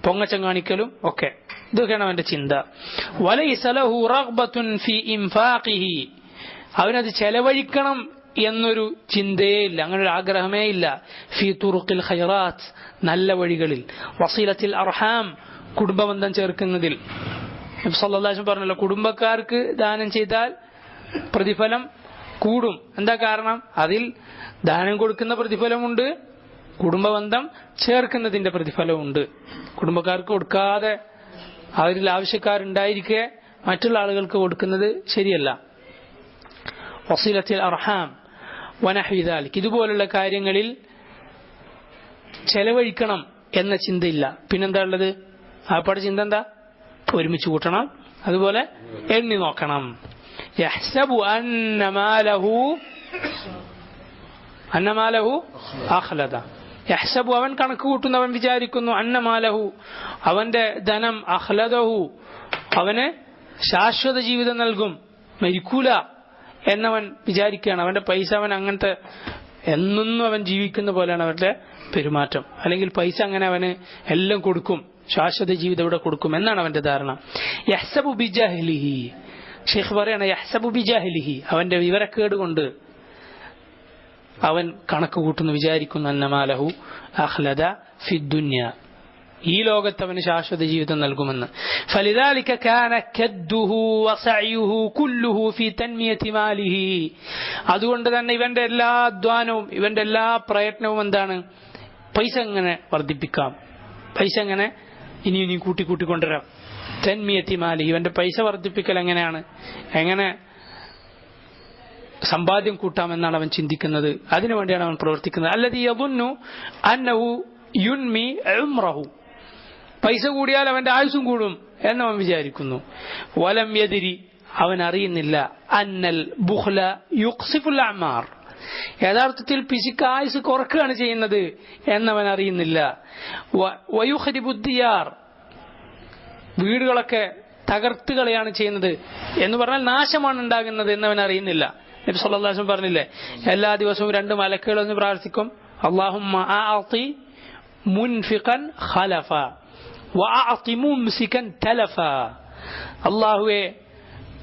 പൊങ്ങച്ചം കാണിക്കലും ഒക്കെ, ഇതൊക്കെയാണ് അവന്റെ ചിന്ത. വലൈസ ലഹു റഗ്ബത്തുൻ ഫീ ഇൻഫാഖിഹി, അവനത് ചെലവഴിക്കണം എന്നൊരു ചിന്തയേ ഇല്ല, അങ്ങനെ ഒരു ആഗ്രഹമേ ഇല്ല. ഫീ തുറുഖിൽ ഖൈറാത്ത്, നല്ല വഴികളിൽ. വസീലത്തിൽ അർഹാം, കുടുംബബന്ധം ചേർക്കുന്നതിൽ. നബി സല്ലല്ലാഹു അലൈഹി വസല്ലം പറഞ്ഞല്ലോ, കുടുംബക്കാർക്ക് ദാനം ചെയ്താൽ പ്രതിഫലം കൂടും. എന്താ കാരണം? അതിൽ ദാനം കൊടുക്കുന്ന പ്രതിഫലമുണ്ട്, കുടുംബബന്ധം ചേർക്കുന്നതിന്റെ പ്രതിഫലമുണ്ട്. കുടുംബക്കാർക്ക് കൊടുക്കാതെ അവരിൽ ആവശ്യക്കാരുണ്ടായിരിക്കെ മറ്റുള്ള ആളുകൾക്ക് കൊടുക്കുന്നത് ശരിയല്ല. വസീലത്തിൽ അർഹാം വനഹ്വി ദാലിക്, ഇതുപോലുള്ള കാര്യങ്ങളിൽ ചെലവഴിക്കണം എന്ന ചിന്തയില്ല. പിന്നെന്താ ഉള്ളത്? ആപ്പാടെ ചിന്ത എന്താ? ഒരുമിച്ച് കൂട്ടണം, അതുപോലെ എണ്ണി നോക്കണം. യഹ്സബു അന്ന മാലഹു അഖ്ലദ, യഹ്സബു അവൻ കണക്ക് കൂട്ടുന്നവൻ വിചാരിക്കുന്നു, അന്നമാലഹു അവന്റെ ധനം, അഖ്ലദഹു അവന് ശാശ്വത ജീവിതം നൽകും, മരിക്കൂല എന്നവൻ വിചാരിക്കുകയാണ്. അവന്റെ പൈസ അവൻ അങ്ങനത്തെ എന്നൊന്നും അവൻ ജീവിക്കുന്ന പോലെയാണ് അവരുടെ പെരുമാറ്റം. അല്ലെങ്കിൽ പൈസ അങ്ങനെ അവന് എല്ലാം കൊടുക്കും, ശാശ്വത ജീവിതം ഇവിടെ കൊടുക്കും എന്നാണ് അവന്റെ ധാരണ. യഹ്സബു ബിജഹ്ലിഹി, ഷെയ്ഖ് പറയാണ്, യഹ്സബു ബിജഹ്ലിഹി, അവന്റെ വിവരക്കേട് കൊണ്ട് അവൻ കണക്ക് കൂട്ടുന്നു, വിചാരിക്കുന്നു, അന്നമാലഹു അഖ്ലദ ഫിദ്ദുനിയ, ഈ ലോകത്ത് അവന് ശാശ്വത ജീവിതം നൽകുമെന്ന്. ഫലിദാലിക കാന കദ്ദുഹു വസഅയുഹു കുല്ലുഹു ഫീ തൻമിയതി മാലിഹി, അതുകൊണ്ട് തന്നെ ഇവന്റെ എല്ലാ അധ്വാനവും ഇവന്റെ എല്ലാ പ്രയത്നവും എന്താണ്? പൈസ എങ്ങനെ വർദ്ധിപ്പിക്കാം, പൈസ എങ്ങനെ ഇനി കൂട്ടിക്കൊണ്ടുവരാം. തൻമിയതി മാലിഹി, ഇവന്റെ പൈസ വർദ്ധിപ്പിക്കൽ എങ്ങനെയാണ്, എങ്ങനെ സമ്പാദ്യം കൂട്ടാമെന്നാണ് അവൻ ചിന്തിക്കുന്നത്, അതിനുവേണ്ടിയാണ് അവൻ പ്രവർത്തിക്കുന്നത്. അല്ലദീ യദുന്നു അന്നഹു യുൻമി ഉംറഹു, പൈസ കൂടിയാൽ അവന്റെ ആയുസ്സും കൂടും എന്നവൻ വിചാരിക്കുന്നു. വലം യദ്രി, അവൻ അറിയുന്നില്ല അന്നൽ ബുഖ്ല യുഖ്സിഫുൽ അഅ്മാർ, യഥാർത്ഥത്തിൽ പിശുക്ക് ആയുസ് കുറക്കുകയാണ് ചെയ്യുന്നത് എന്നവൻ അറിയുന്നില്ല. വയുഖരിബുദ്ദിയാർ, വീടുകളൊക്കെ തകർത്തുകളയാണ് ചെയ്യുന്നത് എന്ന് പറഞ്ഞാൽ നാശമാണ് ഉണ്ടാകുന്നത് എന്നവൻ അറിയുന്നില്ല. നബി സല്ലല്ലാഹു അലൈഹി വസല്ലം പറഞ്ഞില്ലേ, എല്ലാ ദിവസവും 2 മലക്കുകൾ എന്ന് പ്രാർത്ഥിക്കും, അല്ലാഹുമ്മ അഅതി മുൻഫിഖൻ ഖലഫ വഅഅതി മുംസികൻ തലഫ, അല്ലാഹുവേ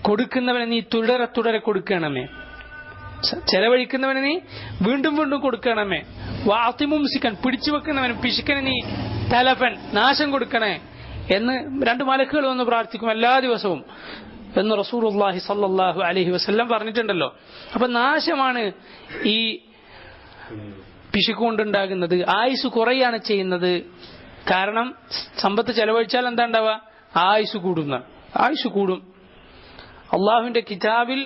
കൊടുക്കുന്നവനെ നീ തുടരെ തുടരെ കൊടുക്കണമേ, ചെലവഴിക്കുന്നവനെ നീ വീണ്ടും വീണ്ടും കൊടുക്കണമേ, വഅഅതി മുംസികൻ പിടിച്ചു വെക്കുന്നവന് പിശുക്കനെ നീ തലഫൻ നാശം കൊടുക്കണേ എന്ന് 2 മലക്കുകൾ വന്ന് പ്രാർത്ഥിക്കും എല്ലാ ദിവസവും എന്ന് റസൂലുള്ളാഹി സ്വല്ലല്ലാഹു അലൈഹി വസല്ലം പറഞ്ഞിട്ടുണ്ടല്ലോ. അപ്പൊ നാശമാണ് ഈ പിശുക്ക് കൊണ്ടുണ്ടാകുന്നത്, ആയുസ് കുറയാണ് ചെയ്യുന്നത്. കാരണം സമ്പത്ത് ചെലവഴിച്ചാൽ എന്താ ഉണ്ടാവുക? ആയുസ് കൂടും. അള്ളാഹുവിന്റെ കിതാബിൽ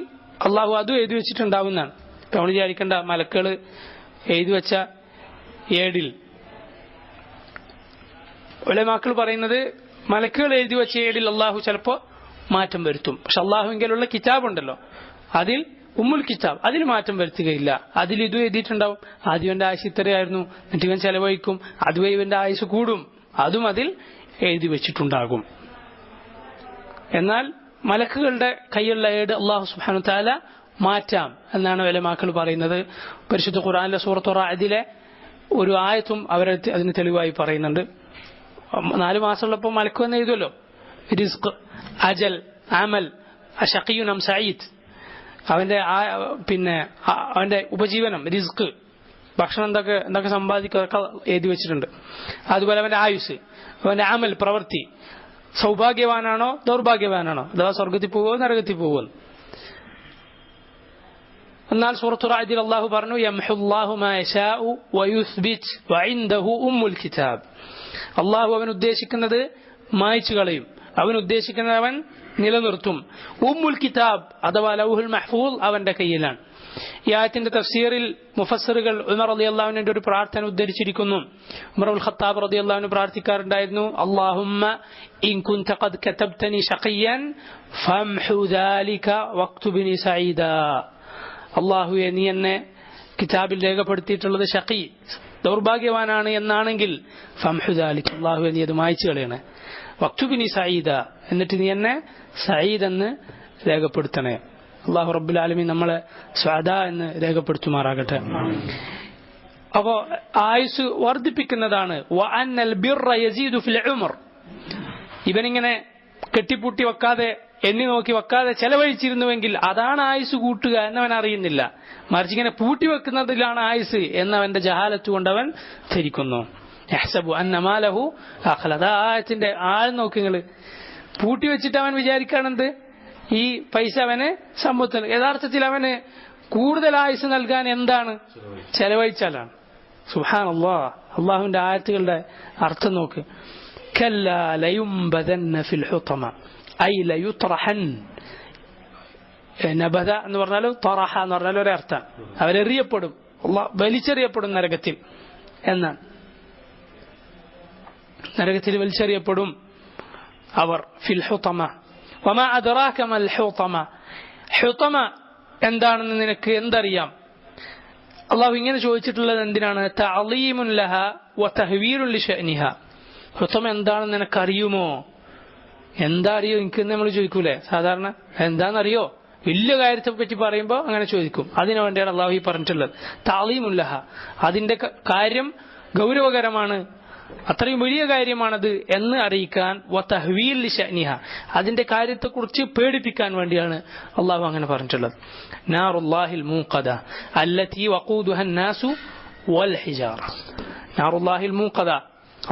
അള്ളാഹു അതും എഴുതി വെച്ചിട്ടുണ്ടാവുന്നതാണ്. നമ്മൾ വിചാരിക്കേണ്ട മലക്കുകൾ എഴുതി വെച്ച ഏടിൽ, ഉലമാക്കൾ പറയുന്നത് മലക്കുകൾ എഴുതി വെച്ച ഏടിൽ അള്ളാഹു ചിലപ്പോൾ മാറ്റം വരുത്തും. പക്ഷെ അള്ളാഹുവിലുള്ള കിതാബ് ഉണ്ടല്ലോ, അതിൽ ഉമ്മുൽ കിതാബ്, അതിൽ മാറ്റം വരുത്തുകയില്ല. അതിൽ ഇതും എഴുതിയിട്ടുണ്ടാവും, ആദ്യം ഇവന്റെ ആയുസ് ഇത്രയായിരുന്നു, എന്നിട്ട് ഇവൻ ചെലവഴിക്കും, അതുവഴി ഇവന്റെ ആയുസ് കൂടും, അതും അതിൽ എഴുതി വെച്ചിട്ടുണ്ടാകും. എന്നാൽ മലക്കുകളുടെ കയ്യിലുള്ള ഏട് അള്ളാഹു സുബ്ഹാനഹു തആല മാറ്റാം എന്നാണ് ഉലമാക്കൾ പറയുന്നത്. പരിശുദ്ധ ഖുർആനിലെ സൂറത്തുർ റഅദിലെ ഒരു ആയത്തും അവർ അതിന് തെളിവായി പറയുന്നുണ്ട്. 4 മാസമുള്ളപ്പോൾ മലക്ക് വന്ന് എഴുതുമല്ലോ, റിസ്ക്, അജൽ, അമൽ, അശഖിയുൻ അം സഈദ്, അവന്റെ ഉപജീവനം, റിസ്ക്, ഭക്ഷണം എന്തൊക്കെ സമ്പാദിക്കുക എഴുതി വെച്ചിട്ടുണ്ട്. അതുപോലെ അവന്റെ ആയുസ്, അവന്റെ അമൽ, പ്രവൃത്തി, സൗഭാഗ്യവാനാണോ ദൗർഭാഗ്യവാനാണോ, അഥവാ സ്വർഗത്തിൽ പോവോ നരകത്തിൽ പോവോ. എന്നാൽ സൂറത്തുർ റഅദിൽ അല്ലാഹു പറഞ്ഞു, യംഹുല്ലാഹു മാ യശാഉ വയുസ്ബിത് വഇൻദഹു ഉമ്മുൽ കിതാബ്, അല്ലാഹു അവൻ ഉദ്ദേശിക്കുന്നത് മായ്ച്ചു കളയും, അവൻ ഉദ്ദേശിക്കുന്നത് അവൻ നിലനിർത്തും. ഉമ്മുൽ കിതാബ് അഥവാ ലൗഹുൽ മഹ്ഫൂൽ അവന്റെ കയ്യിലാണ്. ഈ ആയത്തിന്റെ തഫ്സീറിൽ മുഫസ്സിറുകൾ ഉമർ റളിയല്ലാഹു അൻഹുവിന്റെ ഒരു പ്രാർത്ഥന ഉദ്ധരിച്ചിരിക്കുന്നു. ഉമർ അൽ ഖത്താബ് റളിയല്ലാഹു അൻഹു പ്രാർത്ഥിക്കാറുണ്ടായിരുന്നു, അല്ലാഹുമ്മ ഇൻ കുൻത ഖദ് കതബ്തനി ശഖിയൻ ഫംഹു ദാലിക വക്തുബ്നി സഈദാ, അല്ലാഹുവേ നീ എന്നെ കിതാബിൽ രേഖപ്പെടുത്തിയിട്ടുള്ളത് ഷഖി, ദൗർഭാഗ്യവാനാണ് എന്നാണെങ്കിൽ ഫംഹു ദാലിക, അല്ലാഹുവേ നീ അത് മായ്ച്ചു കളയണേ, വക്തുബ്നി സഈദ, എന്നിട്ട് നീ എന്നെ സഈദ് എന്ന് രേഖപ്പെടുത്തണേ. അല്ലാഹു റബ്ബുൽ ആലമീൻ നമ്മളെ സ്വാദ എന്ന് രേഖപ്പെടുത്തുമാറാകട്ടെ. അപ്പോ ആയുസ് വർദ്ധിപ്പിക്കുന്നതാണ്. വഅന്നൽ ബിർറ യസീദു ഫിൽ ഉമർ, ഇവനിങ്ങനെ കെട്ടിപ്പൂട്ടി വെക്കാതെ എണ്ണി നോക്കി വെക്കാതെ ചെലവഴിച്ചിരുന്നുവെങ്കിൽ അതാണ് ആയുസ് കൂട്ടുക എന്നവൻ അറിയുന്നില്ല. മറിച്ച് ഇങ്ങനെ പൂട്ടി വെക്കുന്നതിലാണ് ആയുസ് എന്നവന്റെ ജഹാലത്ത് കൊണ്ടവൻ ധരിക്കുന്നു. യഹ്സബു അന്ന മാലഹു അഖ്ലദ, ആയത്തിന്റെ ആൾ നോക്കിങ്ങള്, പൂട്ടി വെച്ചിട്ട് അവൻ വിചാരിക്കാണെന്ത്, ഈ പൈസ അവന് സമ്പത്ത്, യഥാർത്ഥത്തിൽ അവന് കൂടുതൽ ആയുസ് നൽകാൻ എന്താണ്? ചെലവഴിച്ചാലാണ്. സുബ്ഹാനല്ലാഹ്, അള്ളാഹുവിന്റെ ആയത്തുകളുടെ അർത്ഥം നോക്ക്. കല്ലാ ലയുംബദന്ന ഫിൽ ഹുതമ ഐ ലയുത്രഹൻ, നബദ എന്ന് പറഞ്ഞാലും തറഹ എന്ന് പറഞ്ഞാലും ഒരേ അർത്ഥം, അവരെറിയപ്പെടും, വലിച്ചെറിയപ്പെടും നരകത്തിൽ എന്നാണ്. നരകത്തിൽ വലിച്ചെറിയപ്പെടും അവർ. ഫിൽ ഹുതമ വമാ അദ്റാക മൽ ഹുതമ, ഹുതമ എന്താണെന്ന് നിനക്ക് എന്തറിയാം? അള്ളാഹു ഇങ്ങനെ ചോദിച്ചിട്ടുള്ളത് എന്തിനാണ്? തഅളീമുൻ ലഹ വതഹ്വീലുൻ ലിശഅനിഹ. ഹുതമ എന്താണെന്ന് നിനക്കറിയുമോ? എന്താ അറിയോ എനിക്ക് നമ്മൾ ചോദിക്കൂലേ സാധാരണ, എന്താണെന്നറിയോ? വലിയ കാര്യത്തെ പറ്റി പറയുമ്പോൾ അങ്ങനെ ചോദിക്കും. അതിനു വേണ്ടിയാണ് അള്ളാഹു ഈ പറഞ്ഞിട്ടുള്ളത്. തഅളീമുൻ ലഹ, അതിന്റെ കാര്യം ഗൗരവകരമാണ്, അത്രയും വലിയ കാര്യമാണത് എന്ന് അറിയിക്കാൻ. വതഹ്വീൽ ലിശഅനിഹ, അതിന്റെ കാര്യത്തെക്കുറിച്ച് പേടിപ്പിക്കാൻ വേണ്ടിയാണ് അള്ളാഹു അങ്ങനെ പറഞ്ഞിട്ടുള്ളത്. നാറുല്ലാഹിൽ മൂഖദ അല്ലതി വഖൂദുഹ അന്നാസു വൽ ഹിജാറ. നാറുല്ലാഹിൽ മൂഖദ,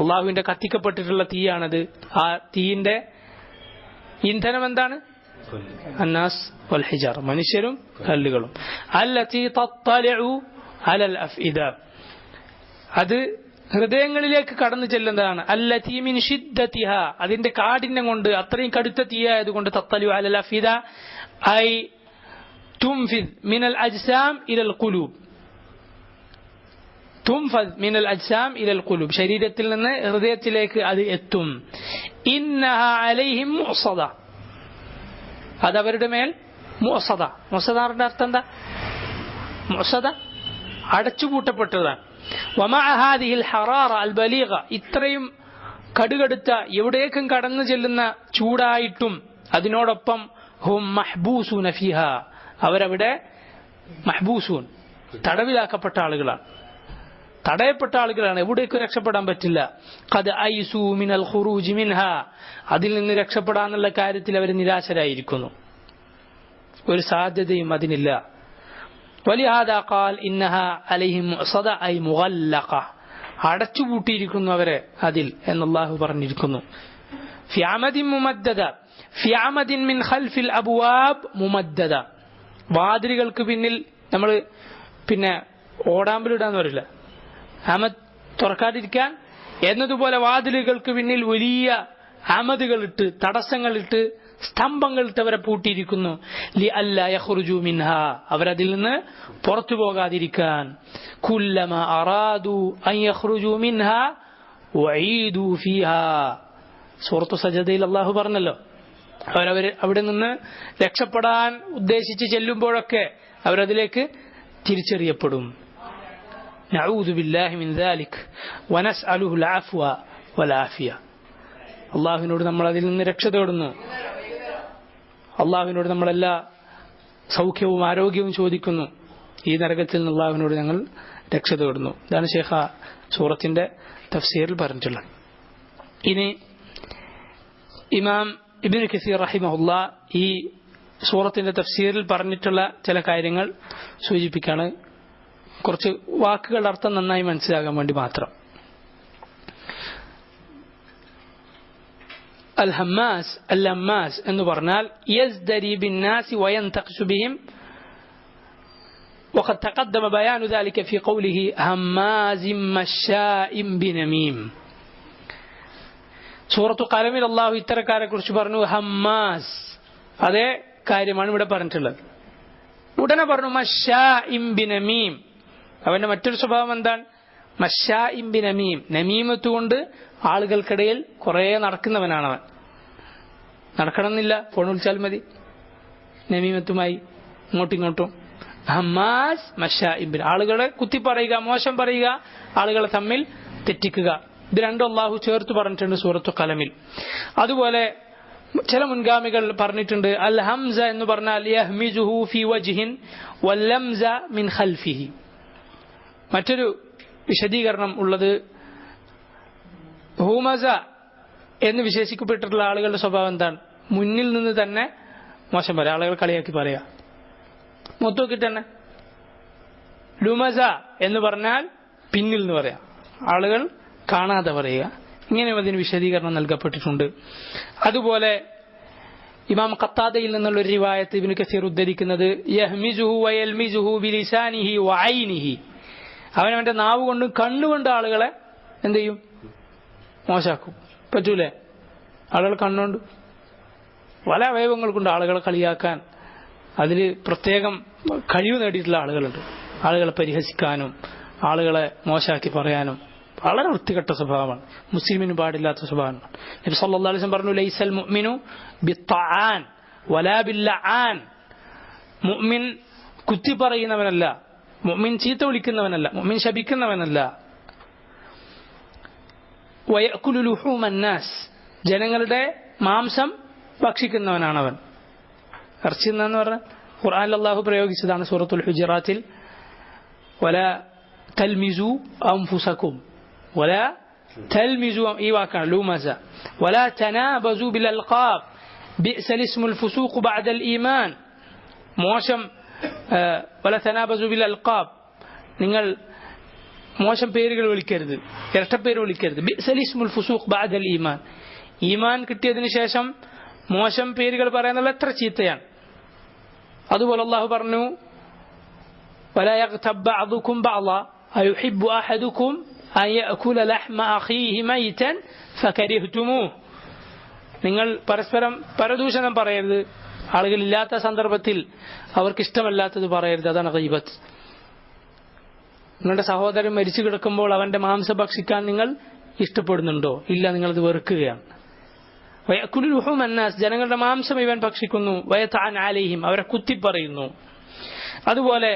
അള്ളാഹുവിന്റെ കത്തിക്കപ്പെട്ടിട്ടുള്ള തീയാണത്. ആ തീയിന്റെ ഇന്ധനം എന്താണ്? അന്നാസ് വൽ ഹിജാറ, മനുഷ്യരും കല്ലുകളും. അല്ലതി തത്തലിഉ അലൽ അഫ്ഇദ, അത് ഹൃദയങ്ങളിലേക്ക് കടന്നു ചെല്ലുന്നതാണ്. അല്ലതി മിൻ ശിദ്ദതിഹ, അതിന്റെ കാഠിന്യം കൊണ്ട്, അത്രയും കടുത്ത തീയായതുകൊണ്ട്. തത്തലിഉ അലൽ അഫ്ഇദ ഐ തുംഫിദ് മിനൽ അജ്സാം ഇലൽ ഖുലൂബ്. തുംഫദ് മിനൽ അജ്സാം ഇലൽ ഖുലൂബ്, ശരീരത്തിൽ നിന്ന് ഹൃദയത്തിലേക്ക് അത് എത്തും. ഇന്നഹ അലൈഹിം മുഅ്സദ, അതവരുടെ മേൽ മുഅ്സദ. മുഅ്സദയുടെ അർത്ഥം എന്താ? മുഅ്സദ അടച്ചുപൂട്ടപ്പെട്ടതാണ്. വമഅ ഹാദിഹിൽ ഹറാറ അൽ ബലീഗ, ഇത്രയും കടുകടുത്ത എവിടേക്കും കടന്നു ചെല്ലുന്ന ചൂടായിട്ടും അതിനോടൊപ്പം ഹും മഹ്ബൂസൂന ഫിഹ, അവരവിടെ മഹ്ബൂസൂൻ തടവിലാക്കപ്പെട്ട ആളുകളാണ്, തടയപ്പെട്ട ആളുകളാണ്, എവിടേക്കും രക്ഷപ്പെടാൻ പറ്റില്ല. ഖദ് ഐസൂ മിനൽ ഖുറൂജി മിൻഹാ, അതിൽ നിന്ന് രക്ഷപ്പെടാനുള്ള കാര്യത്തിൽ അവർ നിരാശരായിരിക്കുന്നു, ഒരു സാധ്യതയും അതിനില്ല. വലിഹാദാ ഖാൽ ഇന്നഹ അലൈഹിം മുഅ്സദ ഐ മുഗല്ലഖ, അടച്ചുപൂട്ടിയിരിക്കുന്നു അവരെ അതിൽ എന്ന് അല്ലാഹു പറഞ്ഞിരിക്കുന്നു. ഫി അമദിൻ മുമദ്ദദ, ഫി അമദിൻ മിൻ ഖൽഫിൽ അബ്വാബ് മുമദ്ദദ, വാതിലുകൾക്ക് പിന്നിൽ നമ്മൾ പിന്നെ ഓടാമ്പലിടാന്ന് പറയില്ല, അമദ് തുറക്കാതിരിക്കാൻ എന്നതുപോലെ വാതിലുകൾക്ക് പിന്നിൽ വലിയ അമദുകളിട്ട്, തടസ്സങ്ങളിട്ട്, സ്തംഭങ്ങളിട്ട് അവരെ പൂട്ടിയിരിക്കുന്നു. ലി അല്ലാ യഖ്റുജു മിൻഹാ, അവരതിൽ നിന്ന് പുറത്തു പോകാതിരിക്കാൻ. കുല്ലമ അറാദു അൻ യഖ്റുജു മിൻഹാ വഈദു ഫീഹാ, സൂറത്തു സജദയിൽ അല്ലാഹു പറഞ്ഞല്ലോ, അവരവർ അവിടെ നിന്ന് രക്ഷപ്പെടാൻ ഉദ്ദേശിച്ച് ചെല്ലുമ്പോഴൊക്കെ അവരതിലേക്ക് തിരിച്ചറിയപ്പെടും. നഊദു ബില്ലാഹി മിൻ ദാലിക് വനസ്അലുഹുൽ അഫ്വ വൽ ആഫിയ, അല്ലാഹുവിനോട് നമ്മൾ അതിൽ നിന്ന് രക്ഷ തേടുന്നു, അള്ളാഹുവിനോട് നമ്മളെല്ലാ സൗഖ്യവും ആരോഗ്യവും ചോദിക്കുന്നു, ഈ നരകത്തിൽ നിന്ന് അള്ളാഹുവിനോട് ഞങ്ങൾ രക്ഷ തേടുന്നു. ഇതാണ് ശേഖ സൂറത്തിന്റെ തഫ്സീറിൽ പറഞ്ഞിട്ടുള്ളത്. ഇനി ഇമാം ഇബ്നു കസീർ റഹിമഹുല്ലാ ഈ സൂറത്തിന്റെ തഫ്സീറിൽ പറഞ്ഞിട്ടുള്ള ചില കാര്യങ്ങൾ സൂചിപ്പിക്കാണ്, കുറച്ച് വാക്കുകളുടെ അർത്ഥം നന്നായി മനസ്സിലാകാൻ വേണ്ടി മാത്രം. അൽ ഹമ്മാസ് അൽ ലമ്മാസ് എന്ന് പറഞ്ഞാൽ യസ്ദരി ബിന്നാസി വയന്തഖ്സു ബിഹിം, وقد تقدم بيان ذلك في قوله هماز مشاء بنميم. സൂറത്തു ഖലമിൽ അല്ലാഹു ഇത്തരക്കാരെ കുറിച്ച് പറഞ്ഞു ഹമ്മാസ്, അതേ കാര്യമാണ് ഇവിടെ പറഞ്ഞിട്ടുള്ളത്. ഉടനെ പറഞ്ഞു മശാഇം ബിനമീം, അവന്റെ മറ്റൊരു സ്വഭാവം എന്താണ്? മശാഇം ബിനമീം, നമീമത്ത് കൊണ്ട് ആളുകൾക്കിടയിൽ കുറെ നടക്കുന്നവനാണവൻ. നടക്കണമെന്നില്ല, ഫോൺ വിളിച്ചാൽ മതി, നമീമത്തുമായി ഇങ്ങോട്ടും ഇങ്ങോട്ടും. ഹമ്മാസ് മശാഇം ബിൻ, ആളുകളെ കുത്തി പറയുക, മോശം പറയുക, ആളുകളെ തമ്മിൽ തെറ്റിക്കുക. ഇത് രണ്ടും അല്ലാഹു ചേർത്ത് പറഞ്ഞിട്ടുണ്ട് സൂറത്തു ഖലമിൽ. അതുപോലെ ചില മുൻഗാമികൾ പറഞ്ഞിട്ടുണ്ട് അൽ ഹംസ എന്ന് പറഞ്ഞാൽ യഹ്മിസുഹു ഫി വജ്ഹിൻ വൽ ലംസ മിൻ ഖൽഫിഹി. മറ്റൊരു വിശദീകരണം ഉള്ളത് ഹുമസ എന്ന് വിശേഷിക്കപ്പെട്ടിട്ടുള്ള ആളുകളുടെ സ്വഭാവം എന്താണ്? മുന്നിൽ നിന്ന് തന്നെ മോശം പറയാം, ആളുകൾ കളിയാക്കി പറയാ, മൊത്തമൊക്കെ തന്നെ. ലുമസ എന്ന് പറഞ്ഞാൽ പിന്നിൽ നിന്ന് പറയാം, ആളുകൾ കാണാതെ പറയുക. ഇങ്ങനെയും അതിന് വിശദീകരണം നൽകപ്പെട്ടിട്ടുണ്ട്. അതുപോലെ ഇമാം ഖത്താദയിൽ നിന്നുള്ള ഒരു റിവായത്ത് ഇബ്നു കസീർ ഉദ്ധരിക്കുന്നത് യഹ്മിസുഹു വയൽമിസുഹു ബിലിസാനിഹി വഐനിഹി, അവനവന്റെ നാവ് കൊണ്ടും കണ്ണുകൊണ്ട് ആളുകളെ എന്ത് ചെയ്യും? മോശാക്കും. പറ്റൂലേ? ആളുകൾ കണ്ണുകൊണ്ട് പല അവയവങ്ങൾ കൊണ്ട് ആളുകളെ കളിയാക്കാൻ അതിൽ പ്രത്യേകം കഴിവ് നേടിയിട്ടുള്ള ആളുകളുണ്ട്. ആളുകളെ പരിഹസിക്കാനും ആളുകളെ മോശാക്കി പറയാനും വളരെ വൃത്തികെട്ട സ്വഭാവമാണ്, മുസ്ലിമിന് പാടില്ലാത്ത സ്വഭാവമാണ്. നബി സല്ലല്ലാഹു അലൈഹി വസല്ലം പറഞ്ഞു ലൈസൽ മുഅ്മിനു ബിത്തആൻ വലാ ബില്ലആൻ, മുഅ്മിൻ കുത്തി പറയുന്നവനല്ല, മുഅ്മിൻ ചീത്ത വിളിക്കുന്നവനല്ല, മുഅ്മിൻ ശപിക്കുന്നവനല്ല. വയഅകുലു ലുഹൂമൻ നാസ്, ജനങ്ങളുടെ മാംസം ഭക്ഷിക്കുന്നവനാണവൻ. ഇറച്ചി എന്ന് പറഞ്ഞാൽ ഖുർആനിൽ അല്ലാഹു പ്രയോഗിച്ചതാണ് സൂറത്തുൽ ഹുജറാത്തിൽ വലാ തൽമിസു അൻഫുസകും വലാ തൽമിസു, ഈ വാക്കാണ് ലൂമസ. വലാ തനാബസു ബിൽ അൽഖാബ് ബിഅ്സൽ ഇസ്മുൽ ഫുസൂഖ് ബഅദൽ ഈമാൻ, മോശം. വലാ തനാബസു ബിൽ അൽഖാബ്, നിങ്ങൾ മോശം പേരുകൾ വിളിക്കരുത്, ഇരട്ടപ്പേര് വിളിക്കരുത്. ബിഅ്സൽ ഇസ്മുൽ ഫുസൂഖ് ബഅദൽ ഈമാൻ, ഈമാൻ കിട്ടിയതിനു ശേഷം മോശം പേരുകൾ പറയാനുള്ള എത്ര ചീത്തയാണ്. അതുപോലെ അല്ലാഹു പറഞ്ഞു വലാ യഗ്തബ് ബഅദുകും ബഅദ അയുഹിബ്ബു അഹദുകും അൻ യഅകുല ലഹ്മ അഖീഹി മൈതൻ ഫകരിഹ്തുമൂഹ്, നിങ്ങൾ പരസ്പരം പരദൂഷണം പറയരുത്, ആളുകളില്ലാത്ത സന്ദർഭത്തിൽ അവർക്കിഷ്ടമല്ലാത്തത് പറയരുത്. അതാണ് ഗീബത്ത്. നിങ്ങളുടെ സഹോദരൻ മരിച്ചു കിടക്കുമ്പോൾ അവന്റെ മാംസം ഭക്ഷിക്കാൻ നിങ്ങൾ ഇഷ്ടപ്പെടുന്നുണ്ടോ? ഇല്ല, നിങ്ങളത് വെറുക്കുകയാണ്. വയഅകുലു ലുഹൂമ അന്നാസ്, ജനങ്ങളുടെ മാംസം ഇവൻ ഭക്ഷിക്കുന്നു. വയതഅൻ അലൈഹിം, അവരെ കുത്തിപ്പറയുന്നു. അതുപോലെ